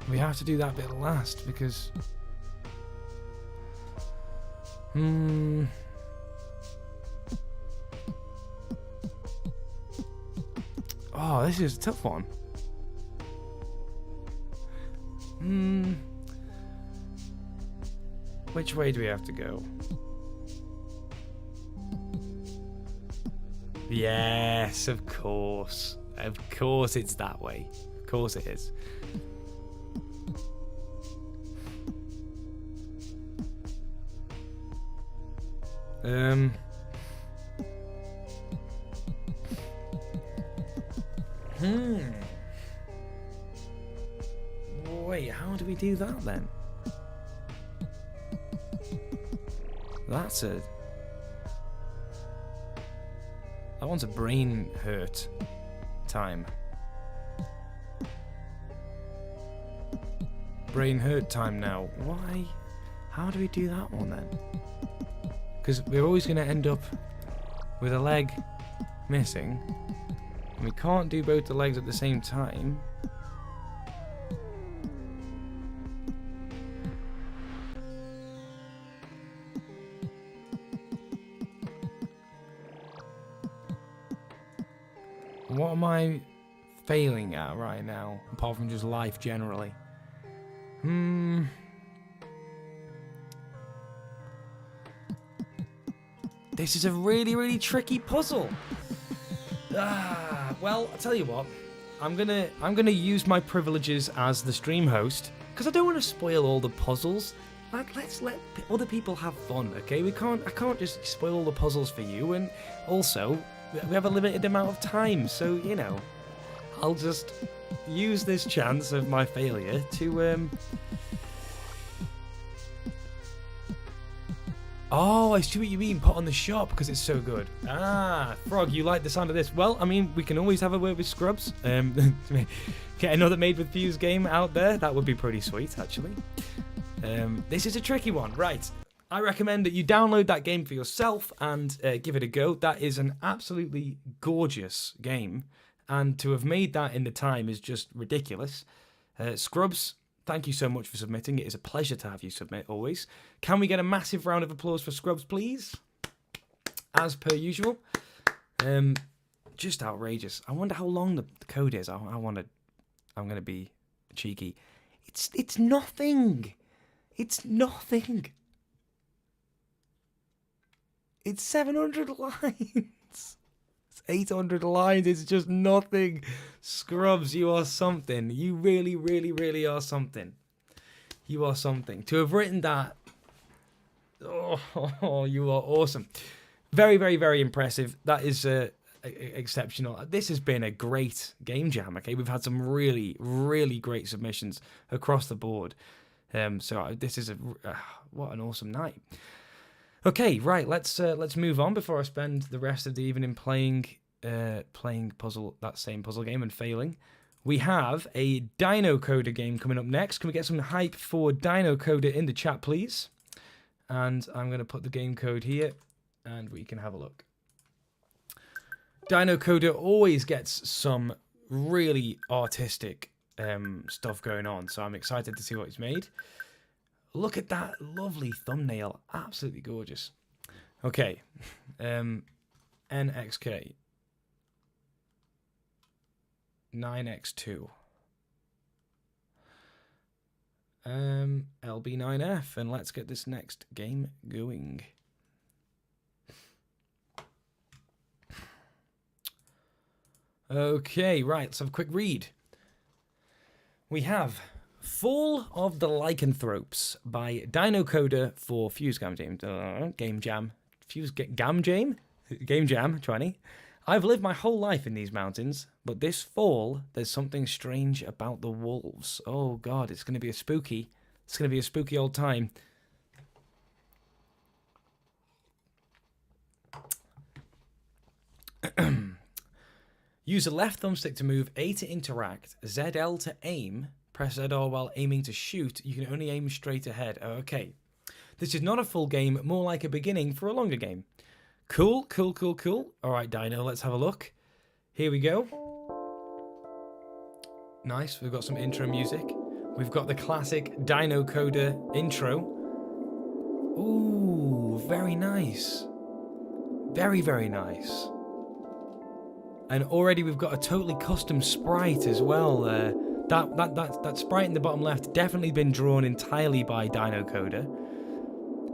We have to do that bit last because oh, this is a tough one. Which way do we have to go? Yes, of course. Of course it's that way. Of course it is. Wait, how do we do that then? That one's a brain hurt time. Brain hurt time now. Why? How do we do that one then? Because we're always going to end up with a leg missing. And we can't do both the legs at the same time. What am I failing at right now, apart from just life generally? This is a really, really tricky puzzle. Well, I'll tell you what. I'm gonna use my privileges as the stream host because I don't want to spoil all the puzzles. Like, let's let other people have fun, okay? I can't just spoil all the puzzles for you, and also we have a limited amount of time, so you know, I'll just use this chance of my failure to Oh, I see what you mean, put on the shop because it's so good. Ah, Frog, you like the sound of this? Well, I mean, we can always have a word with Scrubz. Get another Made with Fuze game out there. That would be pretty sweet, actually. This is a tricky one. Right. I recommend that you download that game for yourself and give it a go. That is an absolutely gorgeous game. And to have made that in the time is just ridiculous. Scrubz, thank you so much for submitting. It is a pleasure to have you submit, always. Can we get a massive round of applause for Scrubz, please? As per usual. Just outrageous. I wonder how long the code is. I'm going to be cheeky. It's nothing. It's nothing. It's 700 lines. It's 800 lines. It's just nothing. Scrubz, you are something. You really, really, really are something. You are something. To have written that, oh, you are awesome. Very, very, very impressive. That is exceptional. This has been a great game jam. Okay, we've had some really, really great submissions across the board. So this is what an awesome night. Okay, right. Let's move on before I spend the rest of the evening playing that same puzzle game and failing. We have a Dinocoder game coming up next. Can we get some hype for Dinocoder in the chat, please? And I'm going to put the game code here, and we can have a look. Dinocoder always gets some really artistic stuff going on, so I'm excited to see what he's made. Look at that lovely thumbnail. Absolutely gorgeous. Okay. NXK 9x2. LB9F, and let's get this next game going. Okay, right, let's have a quick read. We have Fall of the Lycanthropes by Dinocoder for Fuze Gamejam. Fuze Gamejam? Gamejam 20. I've lived my whole life in these mountains, but this fall, there's something strange about the wolves. Oh god, it's going to be a spooky old time. Use the left thumbstick to move, A to interact, ZL to aim, press ZR while aiming to shoot. You can only aim straight ahead. Okay. This is not a full game, more like a beginning for a longer game. Cool, cool, cool, cool. Alright, Dino, let's have a look. Here we go. Nice, we've got some intro music. We've got the classic Dinocoder intro. Ooh, very nice. Very, very nice. And already we've got a totally custom sprite as well. That sprite in the bottom left definitely been drawn entirely by Dinocoder.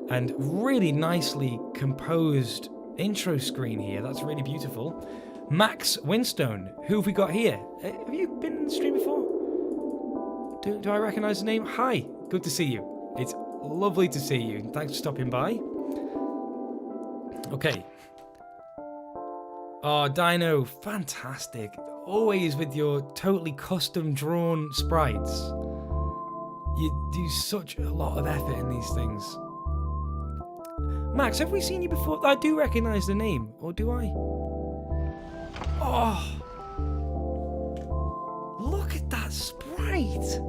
And really nicely composed intro screen here. That's really beautiful. Max Winstone, who have we got here? Have you been in the stream before? Do I recognise the name? Hi, good to see you. It's lovely to see you. Thanks for stopping by. Okay. Oh, Dino, fantastic. Always with your totally custom drawn sprites. You do such a lot of effort in these things. Max, have we seen you before? I do recognise the name, or do I? Oh, look at that sprite.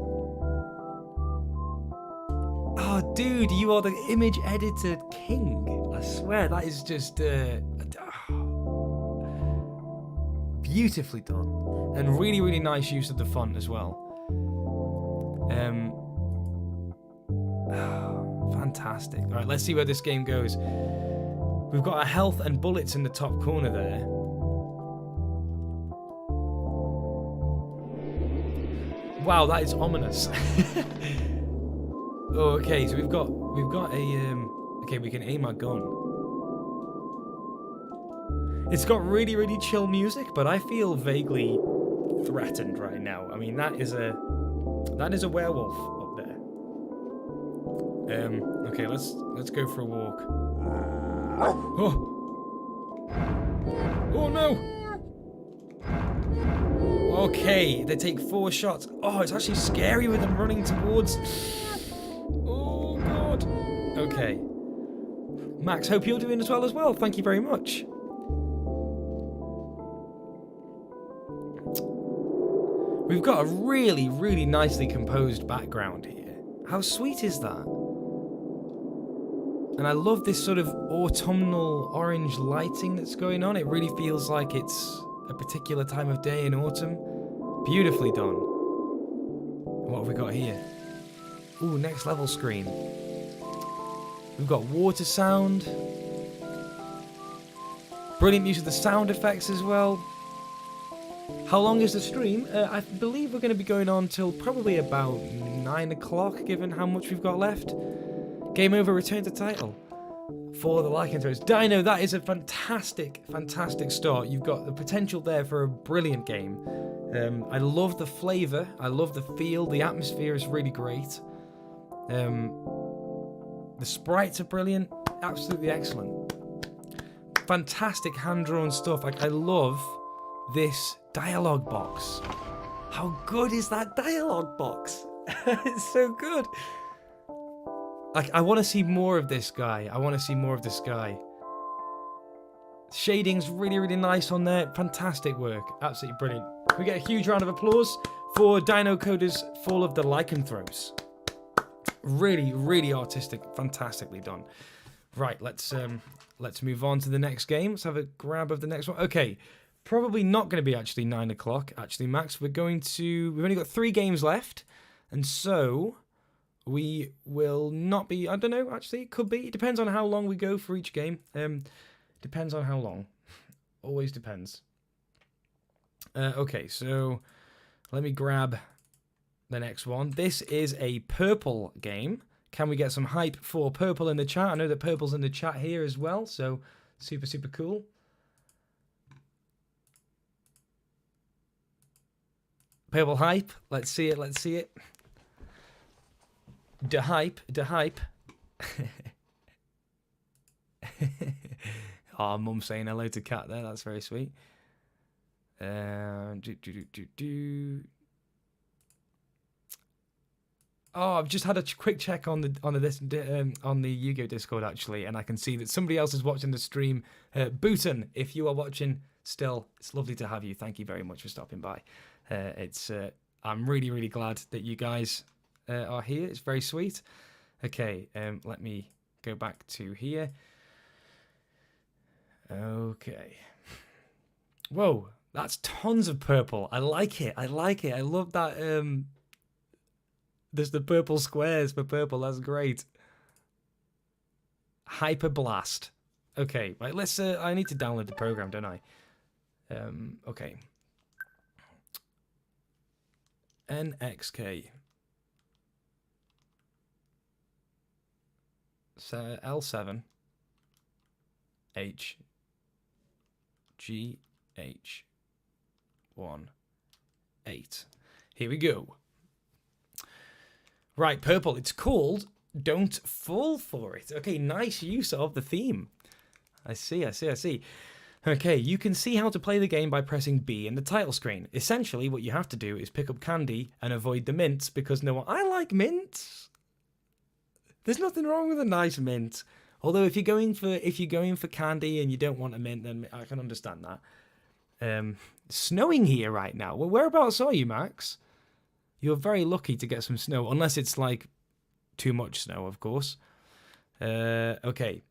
Oh, dude, you are the image editor king. I swear, that is just beautifully done. And really, really nice use of the font as well. Fantastic. All right, let's see where this game goes. We've got our health and bullets in the top corner there. Wow, that is ominous. Oh, okay, so we've got a okay, we can aim our gun. It's got really, really chill music, but I feel vaguely threatened right now. I mean, that is a werewolf up there. Okay, let's go for a walk. Oh. Oh no! Okay, they take 4 shots. Oh, it's actually scary with them running towards. Oh god. Okay. Max, hope you're doing as well. Thank you very much. We've got a really, really nicely composed background here. How sweet is that? And I love this sort of autumnal orange lighting that's going on. It really feels like it's a particular time of day in autumn. Beautifully done. What have we got here? Ooh, next level screen. We've got water sound. Brilliant use of the sound effects as well. How long is the stream? I believe we're going to be going on till probably about 9 o'clock, given how much we've got left. Game over, return to title for the Lycanthropes. Dino, that is a fantastic, fantastic start. You've got the potential there for a brilliant game. I love the flavour. I love the feel. The atmosphere is really great. The sprites are brilliant. Absolutely excellent. Fantastic hand-drawn stuff. Like, I love this dialogue box. How good is that dialogue box? It's so good. Like, I want to see more of this guy. Shading's really, really nice on there. Fantastic work. Absolutely brilliant. We get a huge round of applause for Dinocoder's Fall of the Lycanthropes. Really, really artistic. Fantastically done. Right, let's move on to the next game. Let's have a grab of the next one. Okay, probably not going to be actually 9 o'clock, actually, Max. We've only got 3 games left. And so we will not be, I don't know, actually, it could be. It depends on how long we go for each game. Depends on how long. Always depends. Okay, so let me grab the next one. This is a purple game. Can we get some hype for purple in the chat? I know that purple's in the chat here as well, so super, super cool. Purple hype. Let's see it, let's see it. De hype, de hype. Oh, Mum saying hello to Cat there. That's very sweet. Oh, I've just had a quick check on the Yu-Gi-Oh Discord actually, and I can see that somebody else is watching the stream. Booten, if you are watching still, it's lovely to have you. Thank you very much for stopping by. I'm really, really glad that you guys are here. It's very sweet. Okay, let me go back to here. Okay. Whoa, that's tons of purple. I like it. I like it. I love that. There's the purple squares for purple. That's great. Hyper Blast. Okay, right. Let's. I need to download the program, don't I? Okay. NXK. So L7. H. G. H. 1. 8. Here we go. Right, purple. It's called Don't Fall For It. Okay, nice use of the theme. I see. Okay, you can see how to play the game by pressing B in the title screen. Essentially, what you have to do is pick up candy and avoid the mints because no one... I like mints. There's nothing wrong with a nice mint. Although if you're going for candy and you don't want a mint, then I can understand that. Snowing here right now. Well, whereabouts are you, Max? You're very lucky to get some snow, unless it's like too much snow, of course. Okay.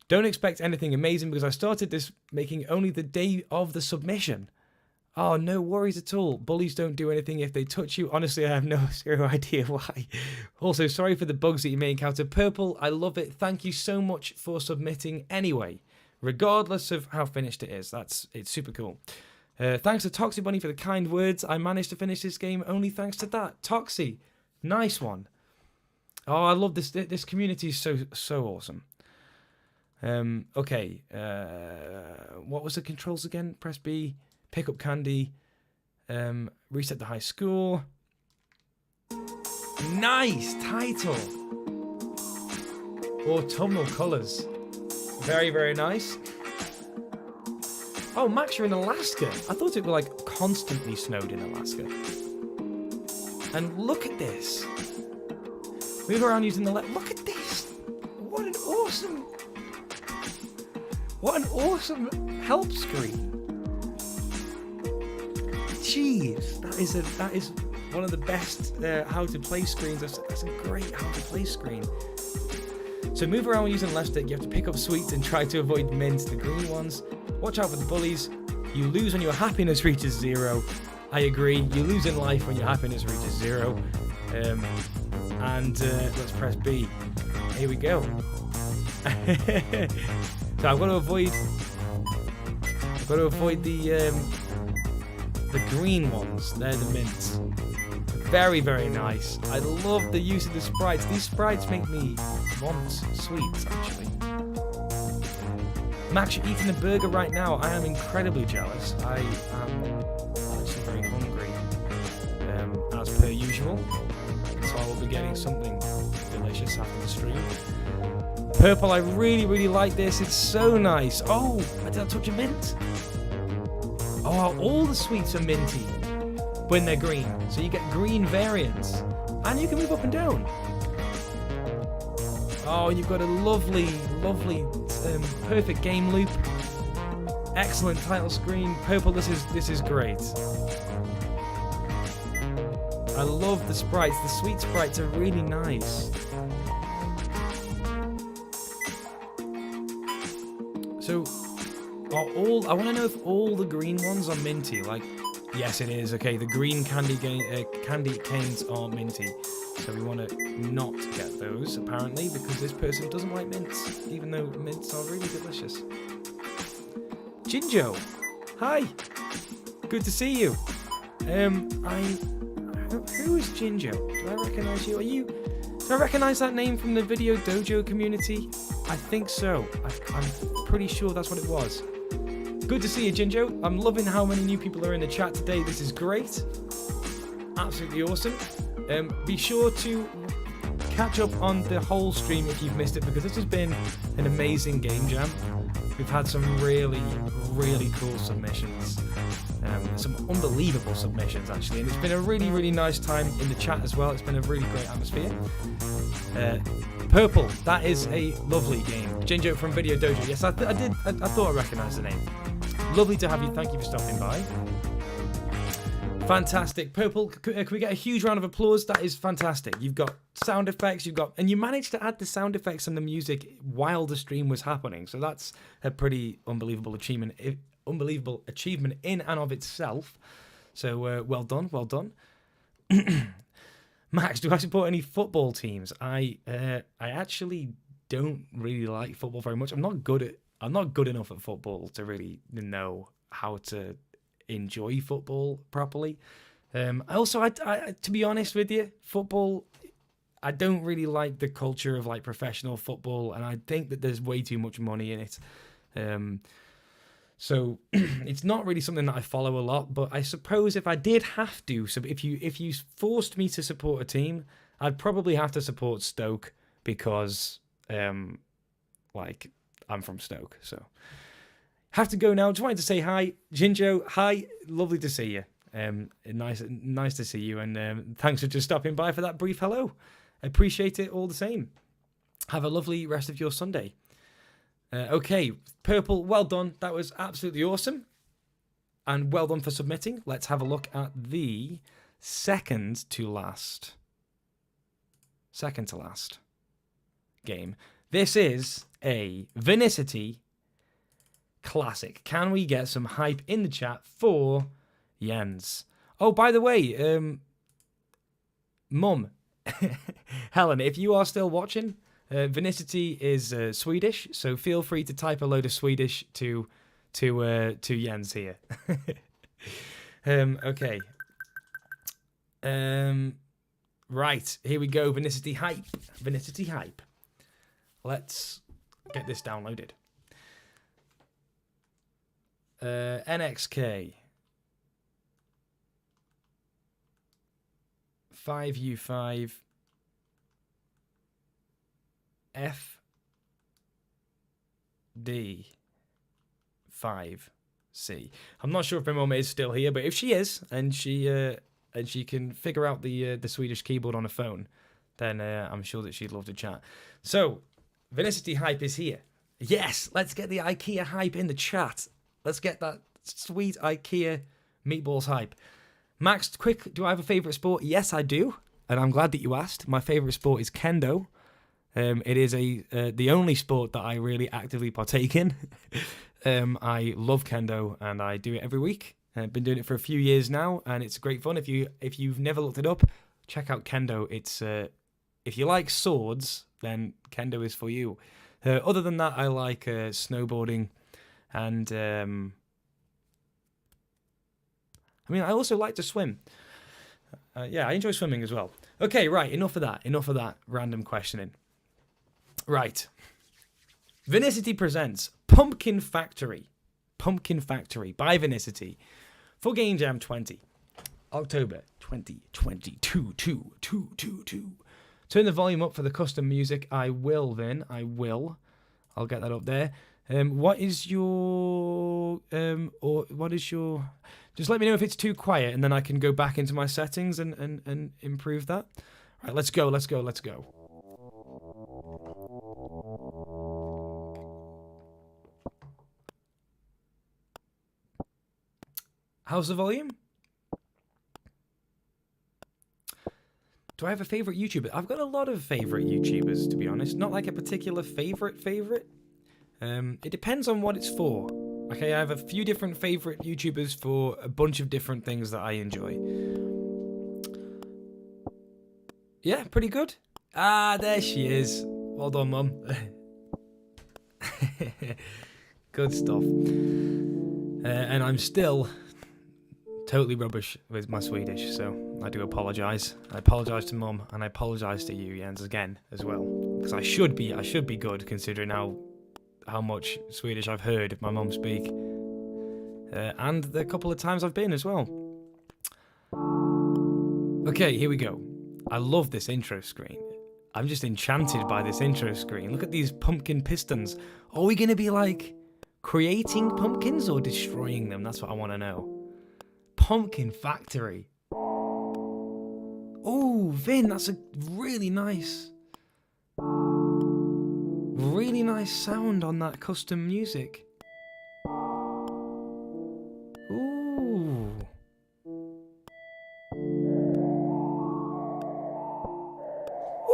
Don't expect anything amazing because I started this making only the day of the submission. Oh, no worries at all. Bullies don't do anything if they touch you. Honestly, I have zero idea why. Also, sorry for the bugs that you may encounter. Purple, I love it. Thank you so much for submitting anyway, regardless of how finished it is. It's super cool. Thanks to Toxie Bunny for the kind words. I managed to finish this game only thanks to that. Toxie, nice one. Oh, I love this. This community is so awesome. Okay. What was the controls again? Press B. Pick up candy. Reset the high score. Nice title. Autumnal colours. Very, very nice. Oh, Max, you're in Alaska. I thought it was like constantly snowed in Alaska. And look at this. Move around using the look at this. What an awesome help screen. Jeez, that is one of the best how to play screens. That's a great how to play screen. So move around using left stick. You have to pick up sweets and try to avoid mints, the green ones. Watch out for the bullies. You lose when your happiness reaches 0. I agree. You lose in life when your happiness reaches 0. Let's press B. Here we go. So I've got to avoid the green ones. They're the mints. Very, very nice. I love the use of the sprites. These sprites make me want sweets, actually. Max, you're eating a burger right now. I am incredibly jealous. I am actually very hungry, as per usual. So I will be getting something delicious after the stream. Purple, I really, really like this. It's so nice. Oh, did I touch a mint? Oh, all the sweets are minty when they're green. So you get green variants. And you can move up and down. Oh, you've got a lovely, lovely, perfect game loop. Excellent title screen. Purple, this is great. I love the sprites. The sweet sprites are really nice. So, I want to know if all the green ones are minty. Like, yes, it is. Okay, the green candy canes are minty. So we want to not get those, apparently, because this person doesn't like mints, even though mints are really delicious. Jinjo, hi. Good to see you. Who is Jinjo? Do I recognise you? Do I recognise that name from the Video Dojo community? I think so. I'm pretty sure that's what it was. Good to see you, Jinjo. I'm loving how many new people are in the chat today. This is great. Absolutely awesome. Be sure to catch up on the whole stream if you've missed it, because this has been an amazing game jam. We've had some really, really cool submissions. Some unbelievable submissions, actually. And it's been a really, really nice time in the chat as well. It's been a really great atmosphere. Purple, that is a lovely game. Jinjo from Video Dojo. Yes, I thought I recognised the name. Lovely to have you. Thank you for stopping by. Fantastic. Purple, can we get a huge round of applause? That is fantastic. You've got sound effects, and you managed to add the sound effects and the music while the stream was happening. So that's a pretty unbelievable achievement in and of itself. So well done, well done. Max, do I support any football teams? I actually don't really like football very much. I'm not good enough at football to really know how to enjoy football properly. Also, I to be honest with you, football, I don't really like the culture of like professional football, and I think that there's way too much money in it. So it's not really something that I follow a lot. But I suppose if I did have to, so if you forced me to support a team, I'd probably have to support Stoke, because like I'm from Stoke, so. Have to go now. Just wanted to say hi, Jinjo. Hi, lovely to see you. Nice to see you, and thanks for just stopping by for that brief hello. I appreciate it all the same. Have a lovely rest of your Sunday. Okay, Purple, well done. That was absolutely awesome, and well done for submitting. Let's have a look at the second to last game. This is a Venicity classic. Can we get some hype in the chat for Jens? Oh, by the way, Mum, Helen, if you are still watching, Vinicity is Swedish, so feel free to type a load of Swedish to Jens here. Okay. Right, here we go. Venicity hype. Venicity hype. Let's get this downloaded. NXK 5U5 FD5C. I'm not sure if my mum is still here, but if she is, and she can figure out the Swedish keyboard on her phone, then I'm sure that she'd love to chat. So, Venicity hype is here. Yes, let's get the IKEA hype in the chat. Let's get that sweet IKEA meatballs hype. Max, quick, do I have a favourite sport? Yes, I do, and I'm glad that you asked. My favourite sport is kendo. It is the only sport that I really actively partake in. I love kendo, and I do it every week. I've been doing it for a few years now, and it's great fun. If you've never looked it up, check out kendo. It's if you like swords, then kendo is for you. Other than that, I like snowboarding, and I mean, I also like to swim. Yeah, I enjoy swimming as well. Okay, right, enough of that. Enough of that random questioning. Right. Venicity presents Pumpkin Factory. Pumpkin Factory by Venicity for Gamejam 20. October 2022. Turn the volume up for the custom music. I will, Vin. I will. I'll get that up there. What is your... Just let me know if it's too quiet, and then I can go back into my settings and improve that. All right, let's go. How's the volume? Do I have a favourite YouTuber? I've got a lot of favourite YouTubers, to be honest. Not like a particular favourite. It depends on what it's for. Okay, I have a few different favourite YouTubers for a bunch of different things that I enjoy. Yeah, pretty good. Ah, there she is. Well done, Mum. Good stuff. And I'm still totally rubbish with my Swedish, so I do apologise. I apologise to Mum, and I apologise to you, Jens, again as well, because I should be good considering how much Swedish I've heard my mum speak, and the couple of times I've been as well. Okay, here we go. I love this intro screen. I'm just enchanted by this intro screen. Look at these pumpkin pistons. Are we going to be like creating pumpkins or destroying them? That's what I want to know. Pumpkin Factory. Oh, Vin, that's a really nice sound on that custom music. Ooh.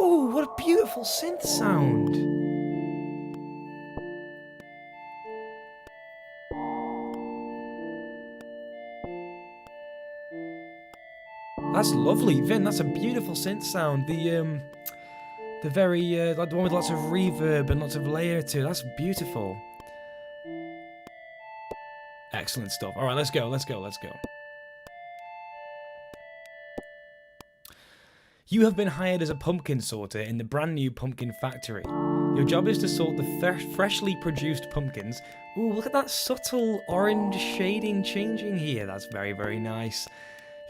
Ooh, what a beautiful synth sound. That's lovely, Vin. That's a beautiful synth sound. The very, like the one with lots of reverb and lots of layer to it. That's beautiful. Excellent stuff. All right, let's go. You have been hired as a pumpkin sorter in the brand new Pumpkin Factory. Your job is to sort the freshly produced pumpkins. Ooh, look at that subtle orange shading changing here. That's very, very nice.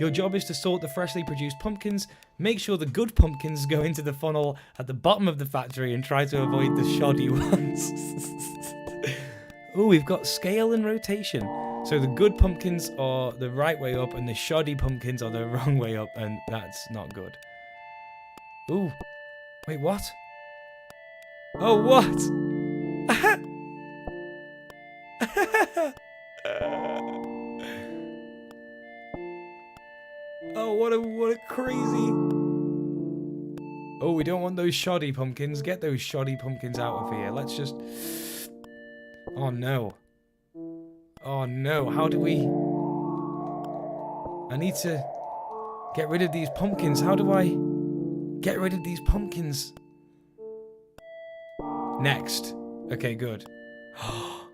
Your job is to sort the freshly produced pumpkins, make sure the good pumpkins go into the funnel at the bottom of the factory, and try to avoid the shoddy ones. Ooh, we've got scale and rotation. So the good pumpkins are the right way up, and the shoddy pumpkins are the wrong way up, and that's not good. Ooh. Wait, what? Oh, what? Oh, what a crazy... Oh, we don't want those shoddy pumpkins. Get those shoddy pumpkins out of here. Let's just... Oh, no. Oh, no. How do we... I need to get rid of these pumpkins. How do I get rid of these pumpkins? Next. Okay, good. Oh,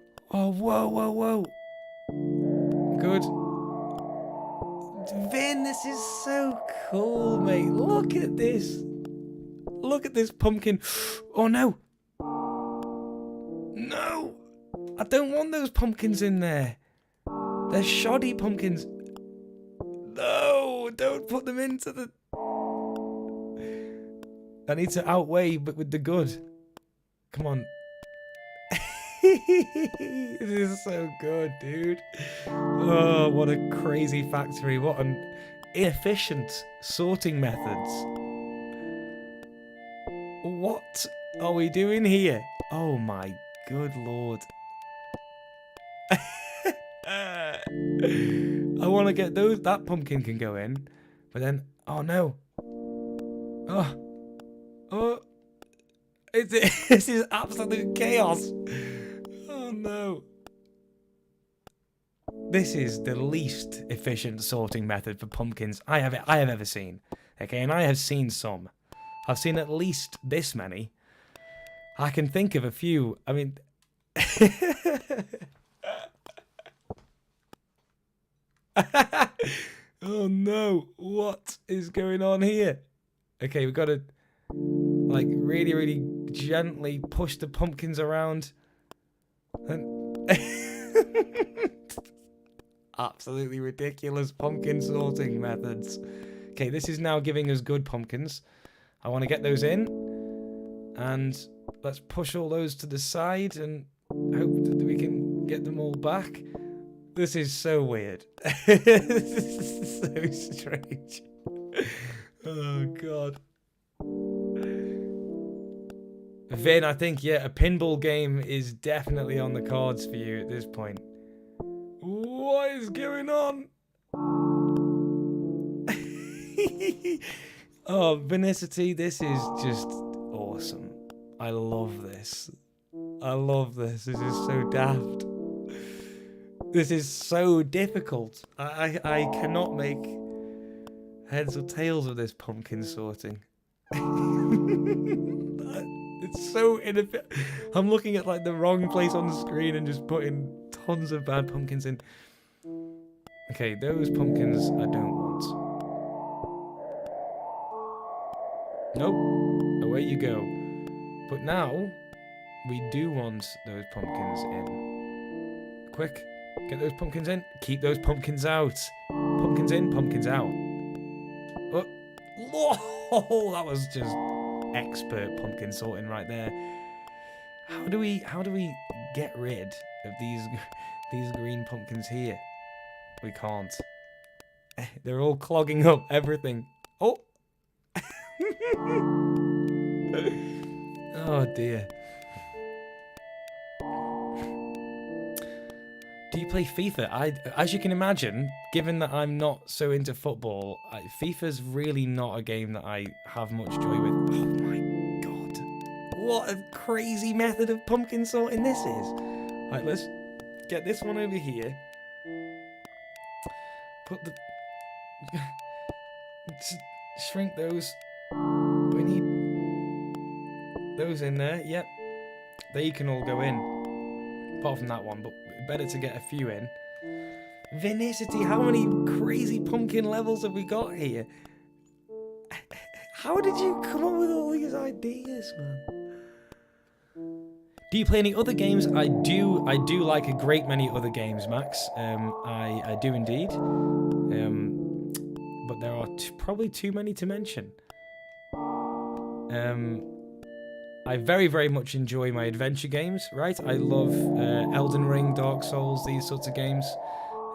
whoa. Good. Vin! in. This is so cool, mate. Look at this. Look at this pumpkin. Oh, no. No. I don't want those pumpkins in there. They're shoddy pumpkins. No, don't put them into the... I need to outweigh but with the good. Come on. This is so good, dude. Oh, what a crazy factory. What an inefficient sorting methods. What are we doing here? Oh my good lord. I want to get those. That pumpkin can go in. But then, oh no. Oh. This is absolute chaos. Oh no. This is the least efficient sorting method for pumpkins I have ever seen. Okay, and I have seen some. I've seen at least this many. I can think of a few. I mean... Oh no, what is going on here? Okay, we've got to like really gently push the pumpkins around. And absolutely ridiculous pumpkin sorting methods. Okay, this is now giving us good pumpkins. I want to get those in. And let's push all those to the side and hope that we can get them all back. This is so weird. This is so strange. Oh, God. Vin, I think, yeah, a pinball game is definitely on the cards for you at this point. What is going on? Oh, Venicity, this is just awesome. I love this. I love this. This is so daft. This is so difficult. I cannot make heads or tails of this pumpkin sorting. It's so inefficient. I'm looking at like the wrong place on the screen and just putting tons of bad pumpkins in. Okay, those pumpkins I don't want. Nope. Away you go. But now we do want those pumpkins in. Quick. Get those pumpkins in. Keep those pumpkins out. Pumpkins in, pumpkins out. Oh, that was just expert pumpkin sorting right there. How do we get rid of these green pumpkins here? We can't. They're all clogging up everything. Oh. Oh dear. Do you play FIFA? As you can imagine, given that I'm not so into football, FIFA's really not a game that I have much joy with. Oh my god. What a crazy method of pumpkin sorting this is. Right, let's get this one over here. Put the... Shrink those. We need those in there. Yep. They can all go in. Apart from that one, but better to get a few in. Vinicity, how many crazy pumpkin levels have we got here? How did you come up with all these ideas, man? Do you play any other games? I do like a great many other games, Max. I do indeed. But there are probably too many to mention. I very, very much enjoy my adventure games, right? I love Elden Ring, Dark Souls, these sorts of games.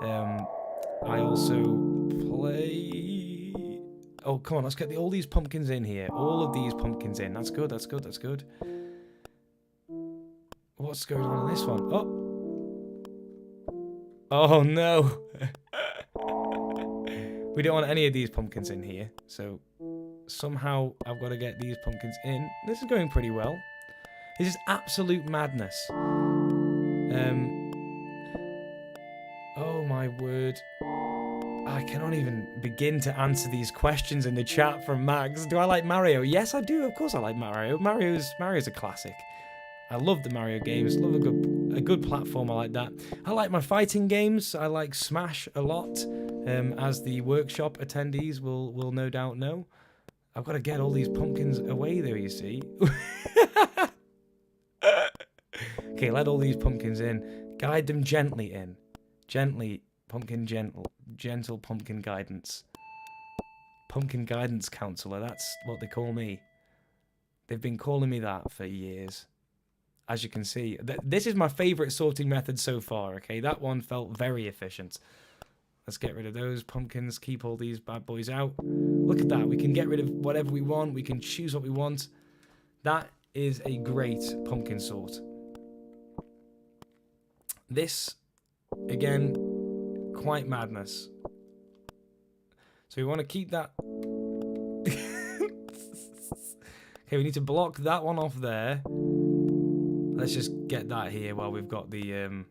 I also play... Oh, come on, let's get all these pumpkins in here. All of these pumpkins in. That's good, that's good, that's good. What's going on in this one? Oh! Oh, no! We don't want any of these pumpkins in here, so... Somehow I've got to get these pumpkins in. This is going pretty well. This is absolute madness. Oh my word. I cannot even begin to answer these questions in the chat from Max. Do I like Mario? Yes, I do. Of course I like Mario. Mario's a classic. I love the Mario games. Love a good platform. I like that. I like my fighting games. I like Smash a lot. as the workshop attendees will no doubt know. I've got to get all these pumpkins away, though, you see. Okay, let all these pumpkins in. Guide them gently in. Gently, pumpkin gentle pumpkin guidance. Pumpkin guidance counselor, that's what they call me. They've been calling me that for years. As you can see, this is my favourite sorting method so far, okay? That one felt very efficient. Let's get rid of those pumpkins, keep all these bad boys out. Look at that, we can get rid of whatever we want, we can choose what we want. That is a great pumpkin sort. This, again, quite madness. So we want to keep that. Okay, we need to block that one off there. Let's just get that here while we've got the...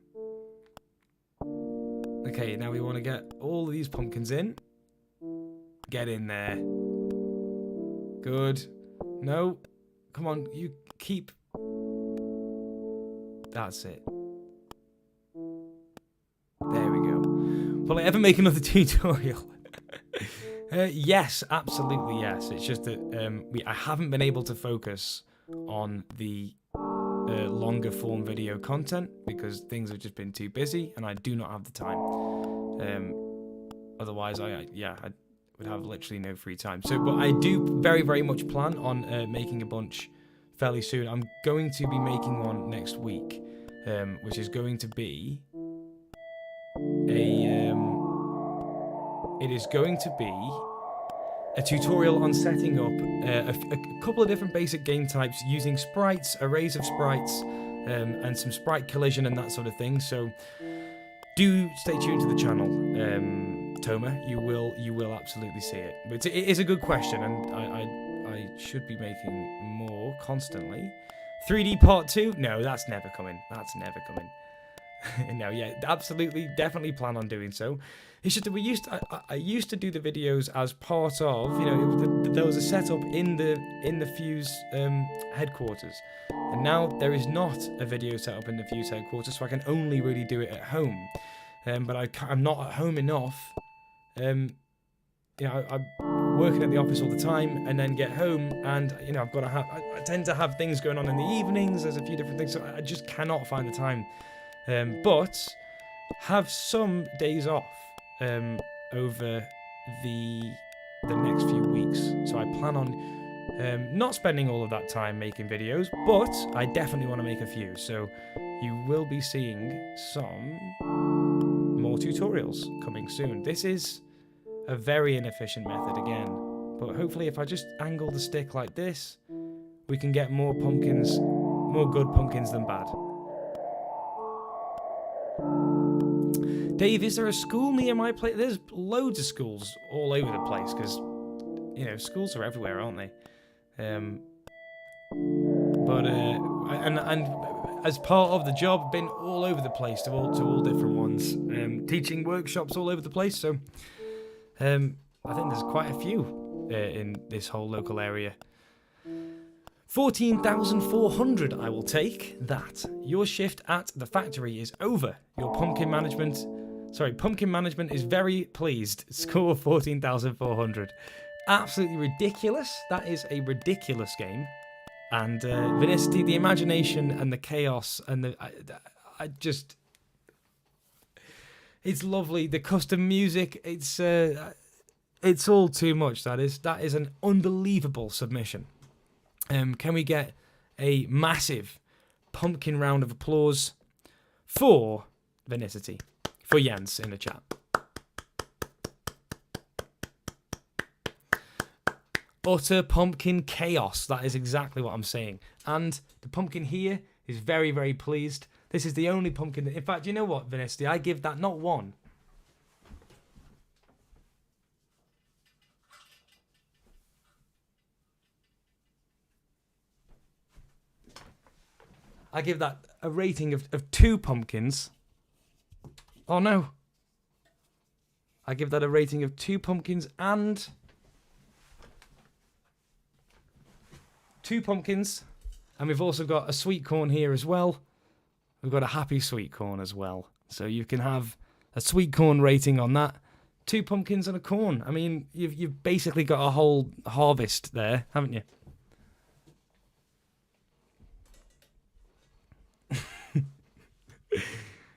Okay, now we want to get all of these pumpkins in. Get in there. Good. No. Come on, you keep... That's it. There we go. Will I ever make another tutorial? Yes, absolutely yes. It's just that I haven't been able to focus on the longer form video content because things have just been too busy and I do not have the time. Otherwise, I would have literally no free time. So, but I do very, very much plan on making a bunch fairly soon. I'm going to be making one next week, which is going to be it is going to be a tutorial on setting up a couple of different basic game types using sprites, arrays of sprites, and some sprite collision and that sort of thing. So do stay tuned to the channel, Toma. You will absolutely see it. But it is a good question, and I should be making more constantly. 3D Part 2? No, that's never coming. That's never coming. No, yeah, absolutely, definitely plan on doing so. It's just that I used to do the videos as part of, you know, there was a setup in the Fuze headquarters, and now there is not a video setup in the Fuze headquarters, so I can only really do it at home. But I'm not at home enough. You know, I'm working at the office all the time, and then get home, and you know, I tend to have things going on in the evenings. There's a few different things, so I just cannot find the time. But have some days off over the next few weeks. So I plan on not spending all of that time making videos, but I definitely want to make a few. So you will be seeing some more tutorials coming soon. This is a very inefficient method again, but hopefully if I just angle the stick like this, we can get more pumpkins, more good pumpkins than bad. Dave, is there a school near my place? There's loads of schools all over the place because, you know, schools are everywhere, aren't they? And as part of the job, been all over the place to all different ones. Teaching workshops all over the place. So, I think there's quite a few in this whole local area. 14,400, I will take that. Your shift at the factory is over. Your pumpkin management is very pleased. Score 14,400. Absolutely ridiculous. That is a ridiculous game. And Venicity, the imagination and the chaos and it's lovely. The custom music, it's all too much. That is an unbelievable submission. Can we get a massive pumpkin round of applause for Venicity, for Jens in the chat? Utter pumpkin chaos. That is exactly what I'm saying. And the pumpkin here is very, very pleased. This is the only pumpkin that, in fact, you know what, Venicity? I give that not one. I give that a rating of 2 pumpkins. Oh no. I give that a rating of 2 pumpkins and 2 pumpkins. And we've also got a sweet corn here as well. We've got a happy sweet corn as well. So you can have a sweet corn rating on that. 2 pumpkins and a corn. I mean, you've basically got a whole harvest there, haven't you?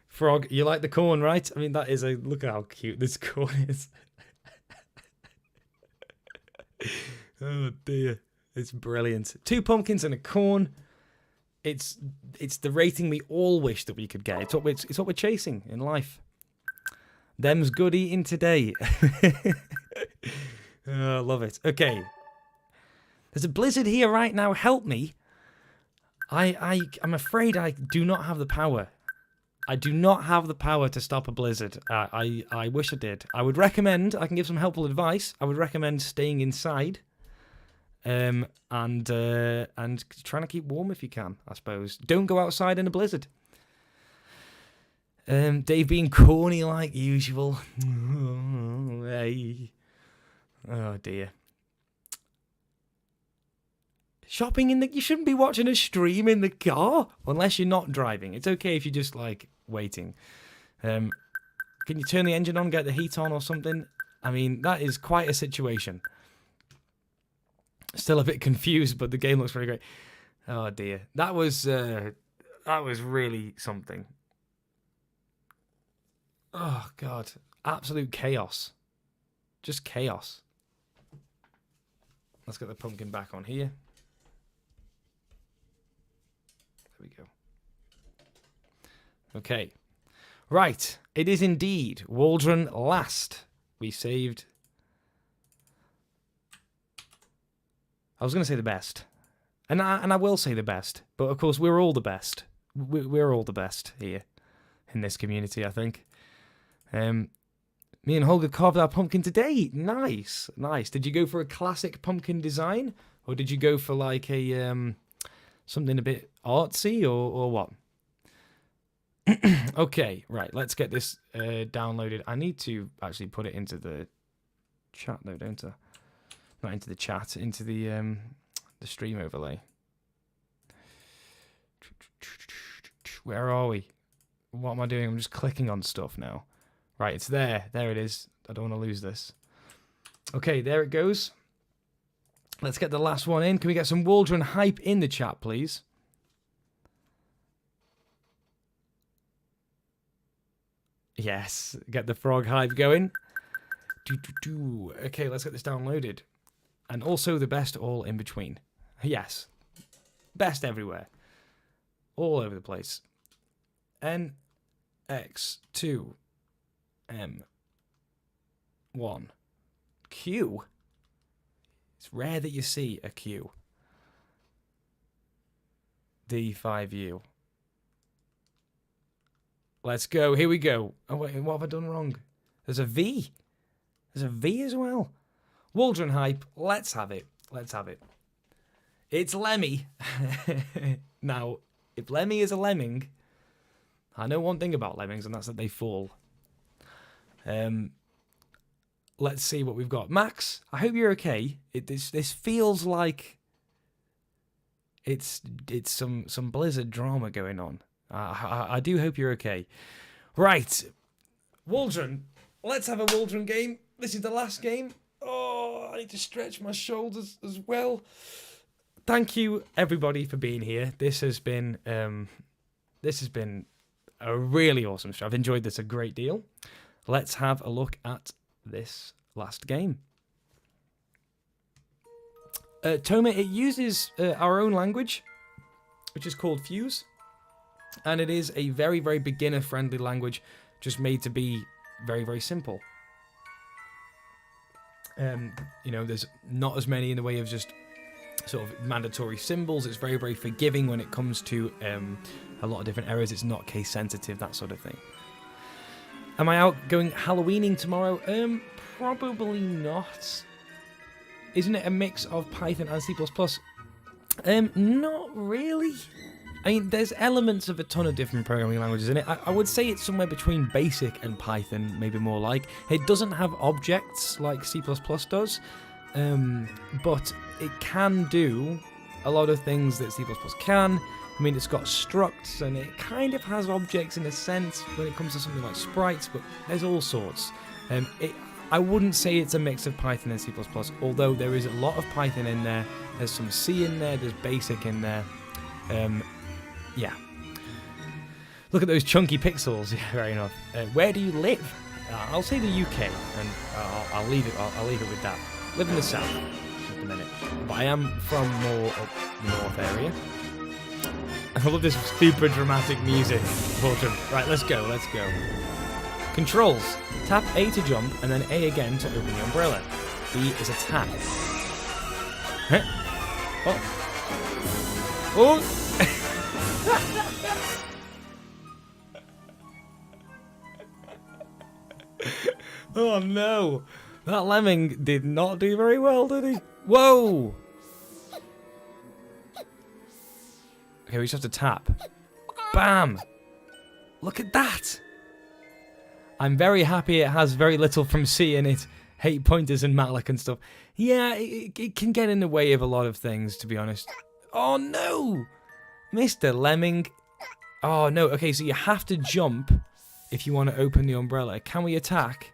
Frog, you like the corn, right? I mean, that is a... Look at how cute this corn is. Oh, dear. It's brilliant. 2 pumpkins and a corn. It's the rating we all wish that we could get. It's what we're chasing in life. Them's good eating today. Oh, I love it. Okay. There's a blizzard here right now. Help me. I'm afraid I do not have the power. I do not have the power to stop a blizzard. I wish I did. I would recommend, I can give some helpful advice. I would recommend staying inside. And trying to keep warm if you can, I suppose. Don't go outside in a blizzard. Dave being corny like usual. Hey. Oh dear. Shopping you shouldn't be watching a stream in the car unless you're not driving. It's okay if you're just like waiting. Can you turn the engine on, get the heat on or something? I mean, that is quite a situation. Still a bit confused, but the game looks very great. Oh dear. That was really something. Oh god. Absolute chaos. Just chaos. Let's get the pumpkin back on here. There we go. Okay. Right. It is indeed Waldron last. We saved... I was going to say the best. And I will say the best. But of course, we're all the best. We're all the best here in this community, I think. Me and Holger carved our pumpkin today. Nice. Nice. Did you go for a classic pumpkin design? Or did you go for like a something a bit artsy or what? Okay, right. Let's get this downloaded. I need to actually put it into the chat though, don't I? Not into the chat, into the stream overlay. Where are we? What am I doing? I'm just clicking on stuff now. Right, it's there. There it is. I don't want to lose this. Okay, there it goes. Let's get the last one in. Can we get some Waldron hype in the chat, please? Yes, get the frog hype going. Okay, let's get this downloaded. And also the best all in between. Yes. Best everywhere. All over the place. NX2 M1 Q. It's rare that you see a Q. D5U. Let's go. Here we go. Oh wait, what have I done wrong? There's a V. There's a V as well. Waldron hype. Let's have it. Let's have it. It's Lemmy. Now, if Lemmy is a lemming, I know one thing about lemmings, and that's that they fall. Let's see what we've got. Max, I hope you're okay. This feels like it's some Blizzard drama going on. I do hope you're okay. Right. Waldron. Let's have a Waldron game. This is the last game. Oh, I need to stretch my shoulders as well. Thank you, everybody, for being here. This has been a really awesome show. I've enjoyed this a great deal. Let's have a look at this last game. Toma, it uses our own language, which is called Fuze. And it is a very, very beginner-friendly language, just made to be very, very simple. You know, there's not as many in the way of just sort of mandatory symbols. It's very, very forgiving when it comes to a lot of different errors. It's not case sensitive, that sort of thing. Am I out going Halloweening tomorrow? Probably not. Isn't it a mix of Python and C++? Not really. I mean, there's elements of a ton of different programming languages in it. I would say it's somewhere between Basic and Python, maybe more like. It doesn't have objects like C++ does, but it can do a lot of things that C++ can. I mean, it's got structs, and it kind of has objects in a sense when it comes to something like sprites, but there's all sorts. I wouldn't say it's a mix of Python and C++, although there is a lot of Python in there. There's some C in there, there's Basic in there. Yeah. Look at those chunky pixels. Yeah, fair enough. Where do you live? I'll say the UK, and I'll leave it. I'll leave it with that. Live in the south at the minute, but I am from more up north area. I love this super dramatic music. Waldron. Right, let's go. Let's go. Controls. Tap A to jump, and then A again to open the umbrella. B is attack. Huh? Oh. Oh. Oh no! That lemming did not do very well, did he? Whoa! Okay, we just have to tap. Bam! Look at that! I'm very happy it has very little from C in it. Hate pointers and malloc and stuff. Yeah, it can get in the way of a lot of things, to be honest. Oh no! Mr. Lemming. Oh no, okay, so you have to jump if you want to open the umbrella. Can we attack?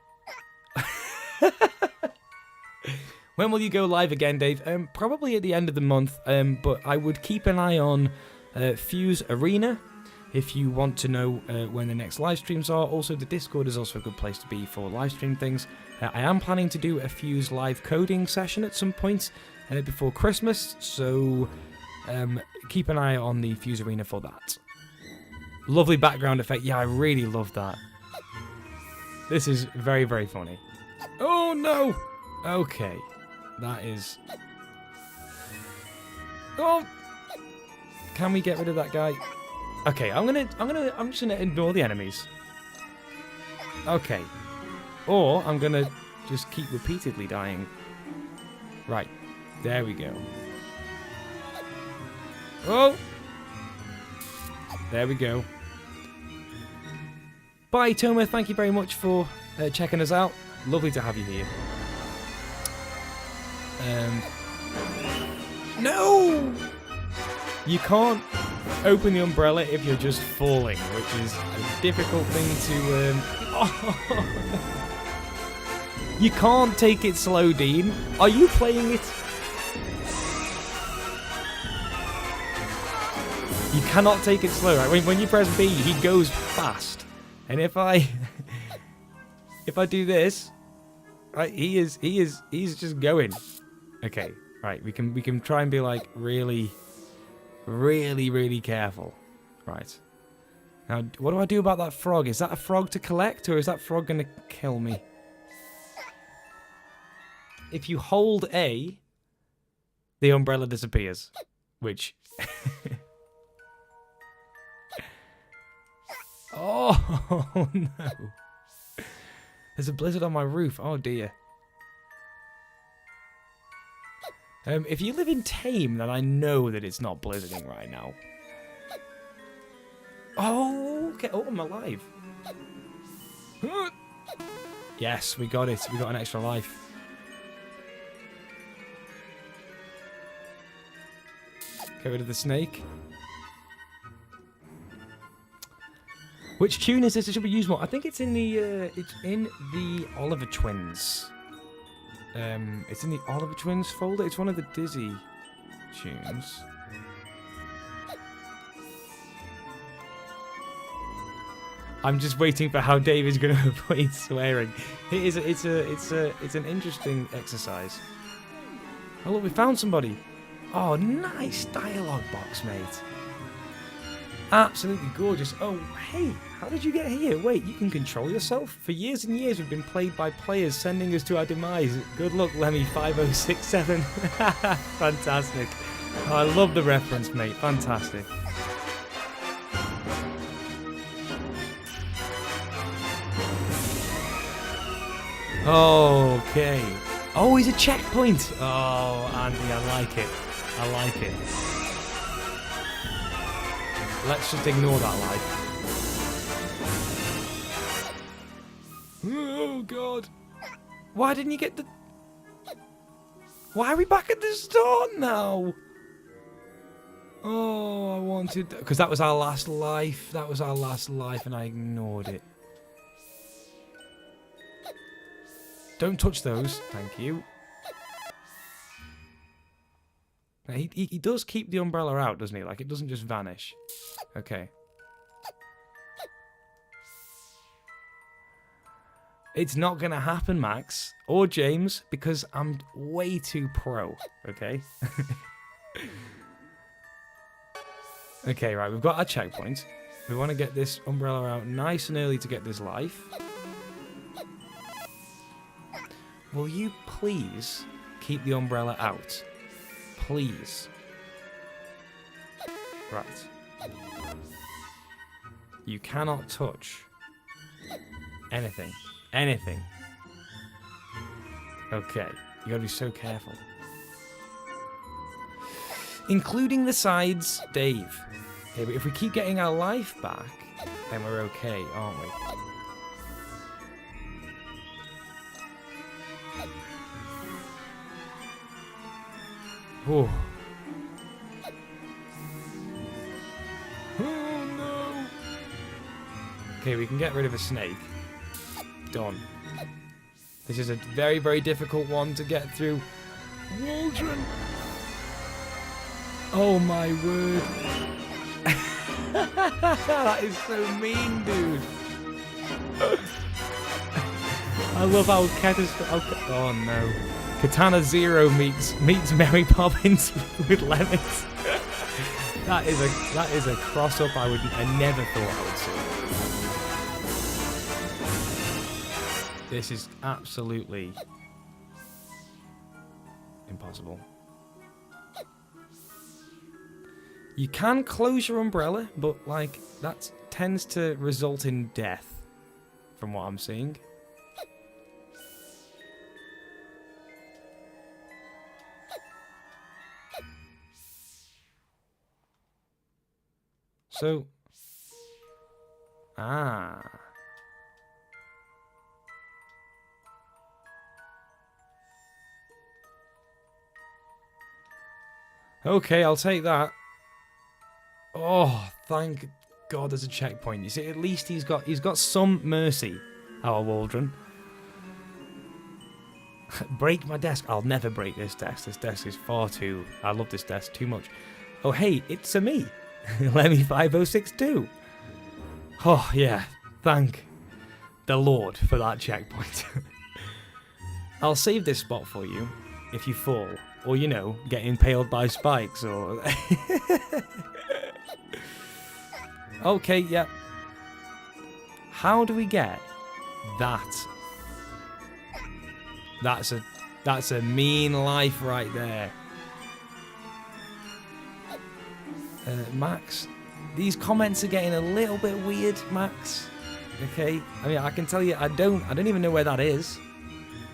When will you go live again, Dave? Probably at the end of the month, but I would keep an eye on Fuze Arena if you want to know when the next live streams are. Also, the Discord is also a good place to be for live stream things. I am planning to do a Fuze live coding session at some point before Christmas, so keep an eye on the Fuze Arena for that. Lovely background effect. Yeah, I really love that. This is very, very funny. Oh no! Okay. That is... Oh! Can we get rid of that guy? Okay, I'm just gonna ignore the enemies. Okay. Or I'm gonna just keep repeatedly dying. Right. There we go. Oh! There we go. Bye, Toma. Thank you very much for checking us out. Lovely to have you here. No! You can't open the umbrella if you're just falling, which is a difficult thing to... Oh. You can't take it slow, Dean. Are you playing it? You cannot take it slow, right? When you press B, he goes fast. And if I do this, right, he's just going. Okay, right, we can try and be like really careful. Right. Now, what do I do about that frog? Is that a frog to collect, or is that frog gonna kill me? If you hold A, the umbrella disappears, which... Oh, no. There's a blizzard on my roof. Oh, dear. If you live in Tame, then I know that it's not blizzarding right now. Oh, okay. Oh, I'm alive. Yes, we got it. We got an extra life. Get rid of the snake. Which tune is this? It should be used more. I think it's in the Oliver Twins. It's in the Oliver Twins folder. It's one of the Dizzy tunes. I'm just waiting for how Dave is going to avoid swearing. It's an interesting exercise. Oh look, we found somebody. Oh, nice dialogue box, mate. Absolutely gorgeous. Oh, hey, how did you get here? Wait, you can control yourself? For years and years, we've been played by players sending us to our demise. Good luck, Lemmy 5067. Fantastic. Oh, I love the reference, mate. Fantastic. Okay. Oh, he's a checkpoint. Oh, Andy, I like it. I like it. Let's just ignore that life. Oh, God. Why didn't you get the... Why are we back at the start now? Oh, I wanted... Because that was our last life. That was our last life and I ignored it. Don't touch those. Thank you. He does keep the umbrella out, doesn't he? Like, it doesn't just vanish. Okay. It's not going to happen, Max. Or James, because I'm way too pro. Okay? Okay, right. We've got our checkpoint. We want to get this umbrella out nice and early to get this life. Will you please keep the umbrella out? Please. Right. You cannot touch anything. Anything. Okay. You gotta be so careful. Including the sides, Dave. Okay, but if we keep getting our life back, then we're okay, aren't we? Oh. Oh no. Okay, we can get rid of a snake. Done. This is a very, very difficult one to get through. Waldron. Oh my word. That is so mean, dude. I love how oh no. Katana Zero meets Mary Poppins with lemons. That is a cross up I never thought I would see. This is absolutely impossible. You can close your umbrella, but like that tends to result in death, from what I'm seeing. So, okay, I'll take that. Oh, thank God there's a checkpoint. You see, at least he's got some mercy, our Waldron. Break my desk. I'll never break this desk. This desk is far too... I love this desk too much. Oh, hey, it's a me. Lemmy 5062. Oh, yeah. Thank the Lord for that checkpoint. I'll save this spot for you if you fall. Or, you know, get impaled by spikes or... Okay, yeah. How do we get that? That's a mean life right there. Max, these comments are getting a little bit weird, Max. Okay, I mean, I can tell you, I don't even know where that is.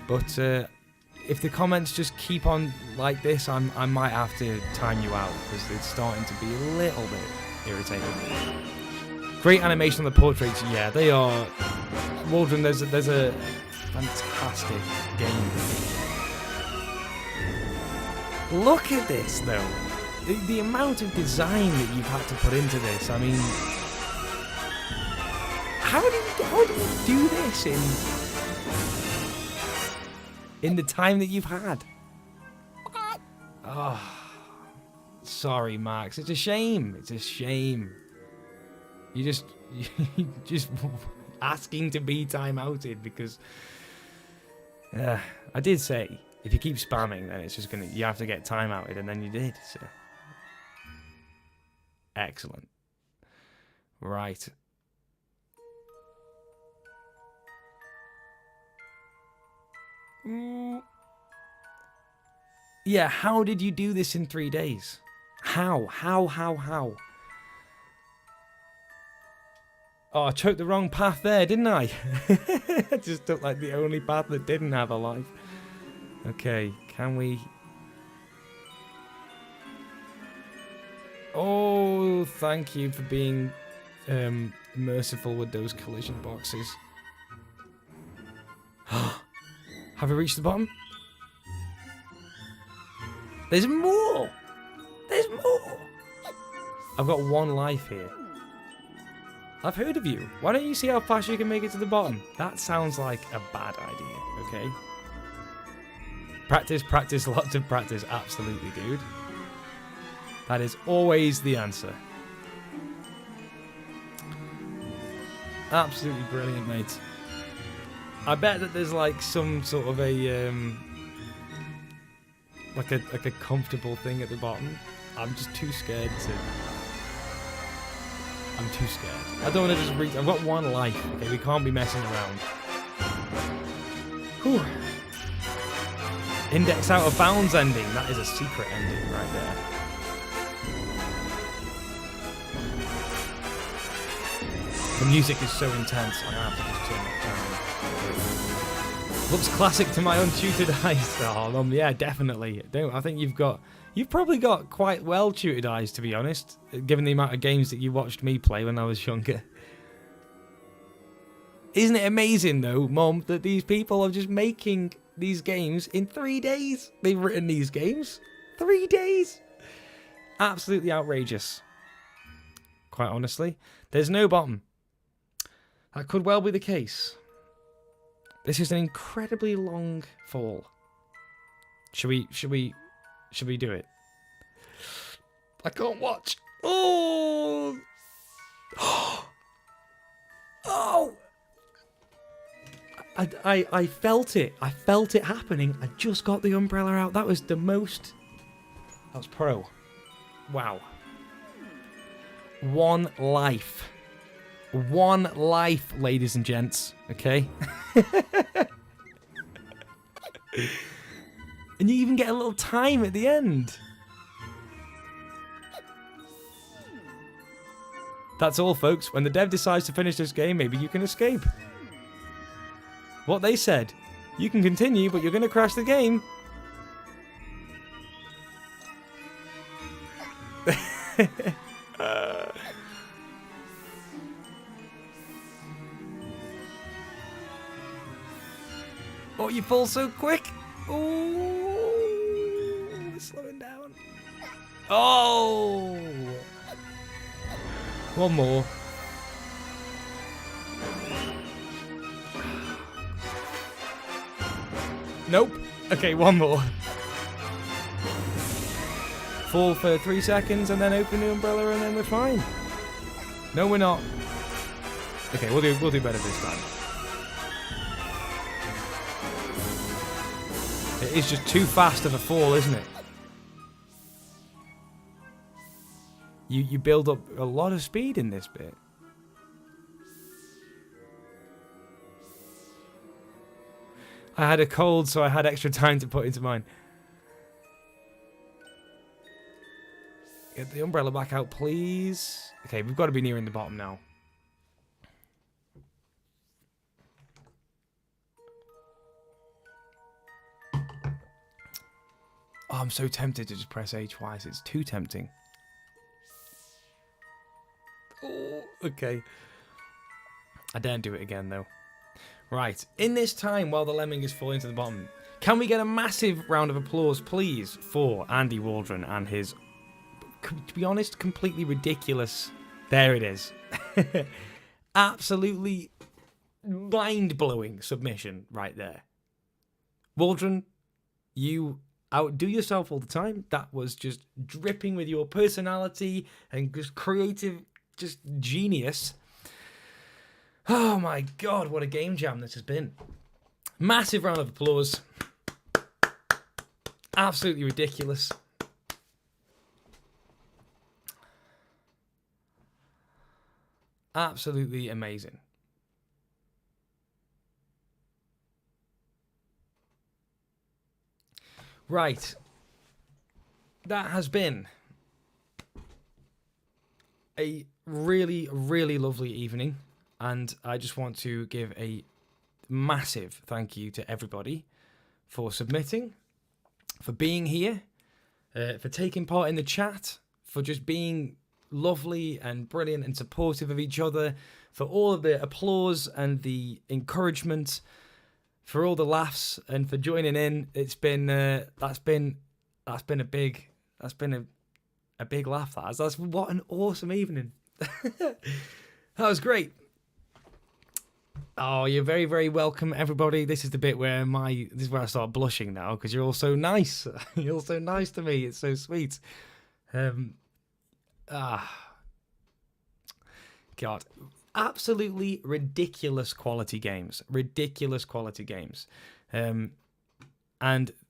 But if the comments just keep on like this, I might have to time you out because it's starting to be a little bit irritating. Great animation on the portraits, yeah, they are. Waldron, there's a fantastic game. Look at this, though. The amount of design that you've had to put into this. I mean, how do you do this in the time that you've had? Oh, sorry, Max. It's a shame. It's a shame. You just asking to be time-outed because I did say if you keep spamming, then it's just you have to get time-outed, and then you did. So excellent. Right. Yeah, how did you do this in 3 days? How? Oh, I chose the wrong path there, didn't I? I just took like the only path that didn't have a life. Okay, can we... Oh, thank you for being merciful with those collision boxes. Have we reached the bottom? There's more! There's more! I've got one life here. I've heard of you. Why don't you see how fast you can make it to the bottom? That sounds like a bad idea, okay? Practice, practice, lots of practice. Absolutely, dude. That is always the answer. Absolutely brilliant, mate. I bet that there's like some sort of a like a comfortable thing at the bottom. I'm just too scared to. I'm too scared. I don't want to just reach. I've got one life. Okay, we can't be messing around. Whew. Index out of bounds ending. That is a secret ending right there. The music is so intense. I'm gonna have to just turn it down. Looks classic to my untutored eyes. Oh, yeah, definitely. I think you've probably got quite well tutored eyes, to be honest, given the amount of games that you watched me play when I was younger. Isn't it amazing, though, Mom, that these people are just making these games in 3 days? They've written these games. 3 days. Absolutely outrageous. Quite honestly. There's no bottom. That could well be the case. This is an incredibly long fall. Should we do it? I can't watch. Oh! Oh! I felt it. I felt it happening. I just got the umbrella out. That was the most. That was pro. Wow. 1 life. 1 life, ladies and gents. Okay? And you even get a little time at the end. That's all, folks. When the dev decides to finish this game, maybe you can escape. What they said. You can continue, but you're going to crash the game. Oh, you fall so quick. Oh, slowing down. Oh. One more. Nope. Okay, one more. Fall for 3 seconds and then open the umbrella and then we're fine. No, we're not. Okay, we'll do better this time. It is just too fast of a fall, isn't it? You build up a lot of speed in this bit. I had a cold, so I had extra time to put into mine. Get the umbrella back out, please. Okay, we've got to be nearing the bottom now. Oh, I'm so tempted to just press A twice. It's too tempting. Oh, okay. I daren't do it again, though. Right. In this time, while the lemming is falling to the bottom, can we get a massive round of applause, please, for Andy Waldron and his, to be honest, completely ridiculous... There it is. Absolutely mind-blowing submission right there. Waldron, you... outdo yourself all the time. That was just dripping with your personality and just creative, just genius. Oh my god, what a game jam this has been. Massive round of applause. Absolutely ridiculous. Absolutely amazing. Right. That has been a really, really lovely evening. And I just want to give a massive thank you to everybody for submitting, for being here, for taking part in the chat, for just being lovely and brilliant and supportive of each other, for all of the applause and the encouragement, for all the laughs and for joining in. It's been that's been a big laugh. That's what an awesome evening. That was great. Oh, you're very, very welcome, everybody. This is the bit where I start blushing now because you're all so nice. You're all so nice to me. It's so sweet. God, absolutely ridiculous quality games. Ridiculous quality games. And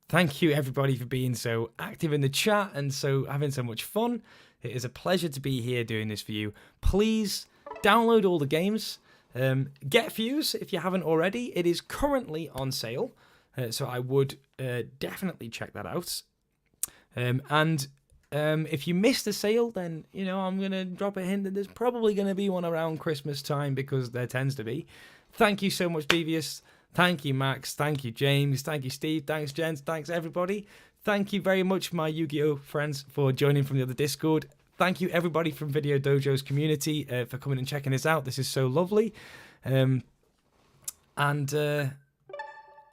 thank you, everybody, for being so active in the chat and so having so much fun. It is a pleasure to be here doing this for you. Please download all the games. Get Fuze if you haven't already. It is currently on sale, so I would definitely check that out. And if you missed the sale, then I'm gonna drop a hint that there's probably gonna be one around Christmas time because there tends to be. Thank you so much, Devious. Thank you, Max. Thank you, James. Thank you, Steve. Thanks, Jens. Thanks, everybody. Thank you very much, my Yu-Gi-Oh friends, for joining from the other Discord. Thank you, everybody from Video Dojo's community, for coming and checking us out. This is so lovely. Yeah,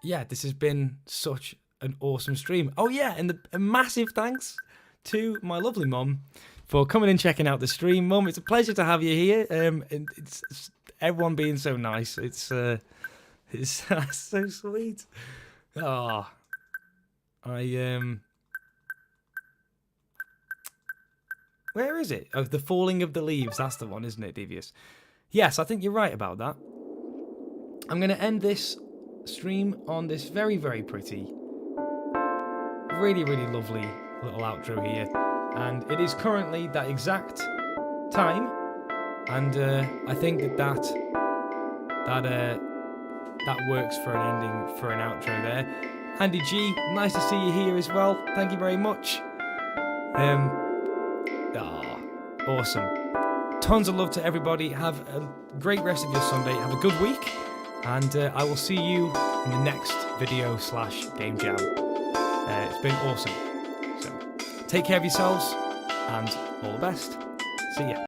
this has been such an awesome stream. Oh, yeah, and a massive thanks to my lovely mum for coming and checking out the stream. Mum, it's a pleasure to have you here. It's everyone being so nice. It's so sweet. Oh, where is it? Oh, the falling of the leaves. That's the one, isn't it, Devious? Yes, I think you're right about that. I'm going to end this stream on this very, very pretty, really, really lovely little outro here. And it is currently that exact time. And I think that works for an ending, for an outro there. Andy G, nice to see you here as well. Thank you very much. Awesome. Tons of love to everybody. Have a great rest of your Sunday. Have a good week. And I will see you in the next video / game jam. It's been awesome. So take care of yourselves and all the best. See ya.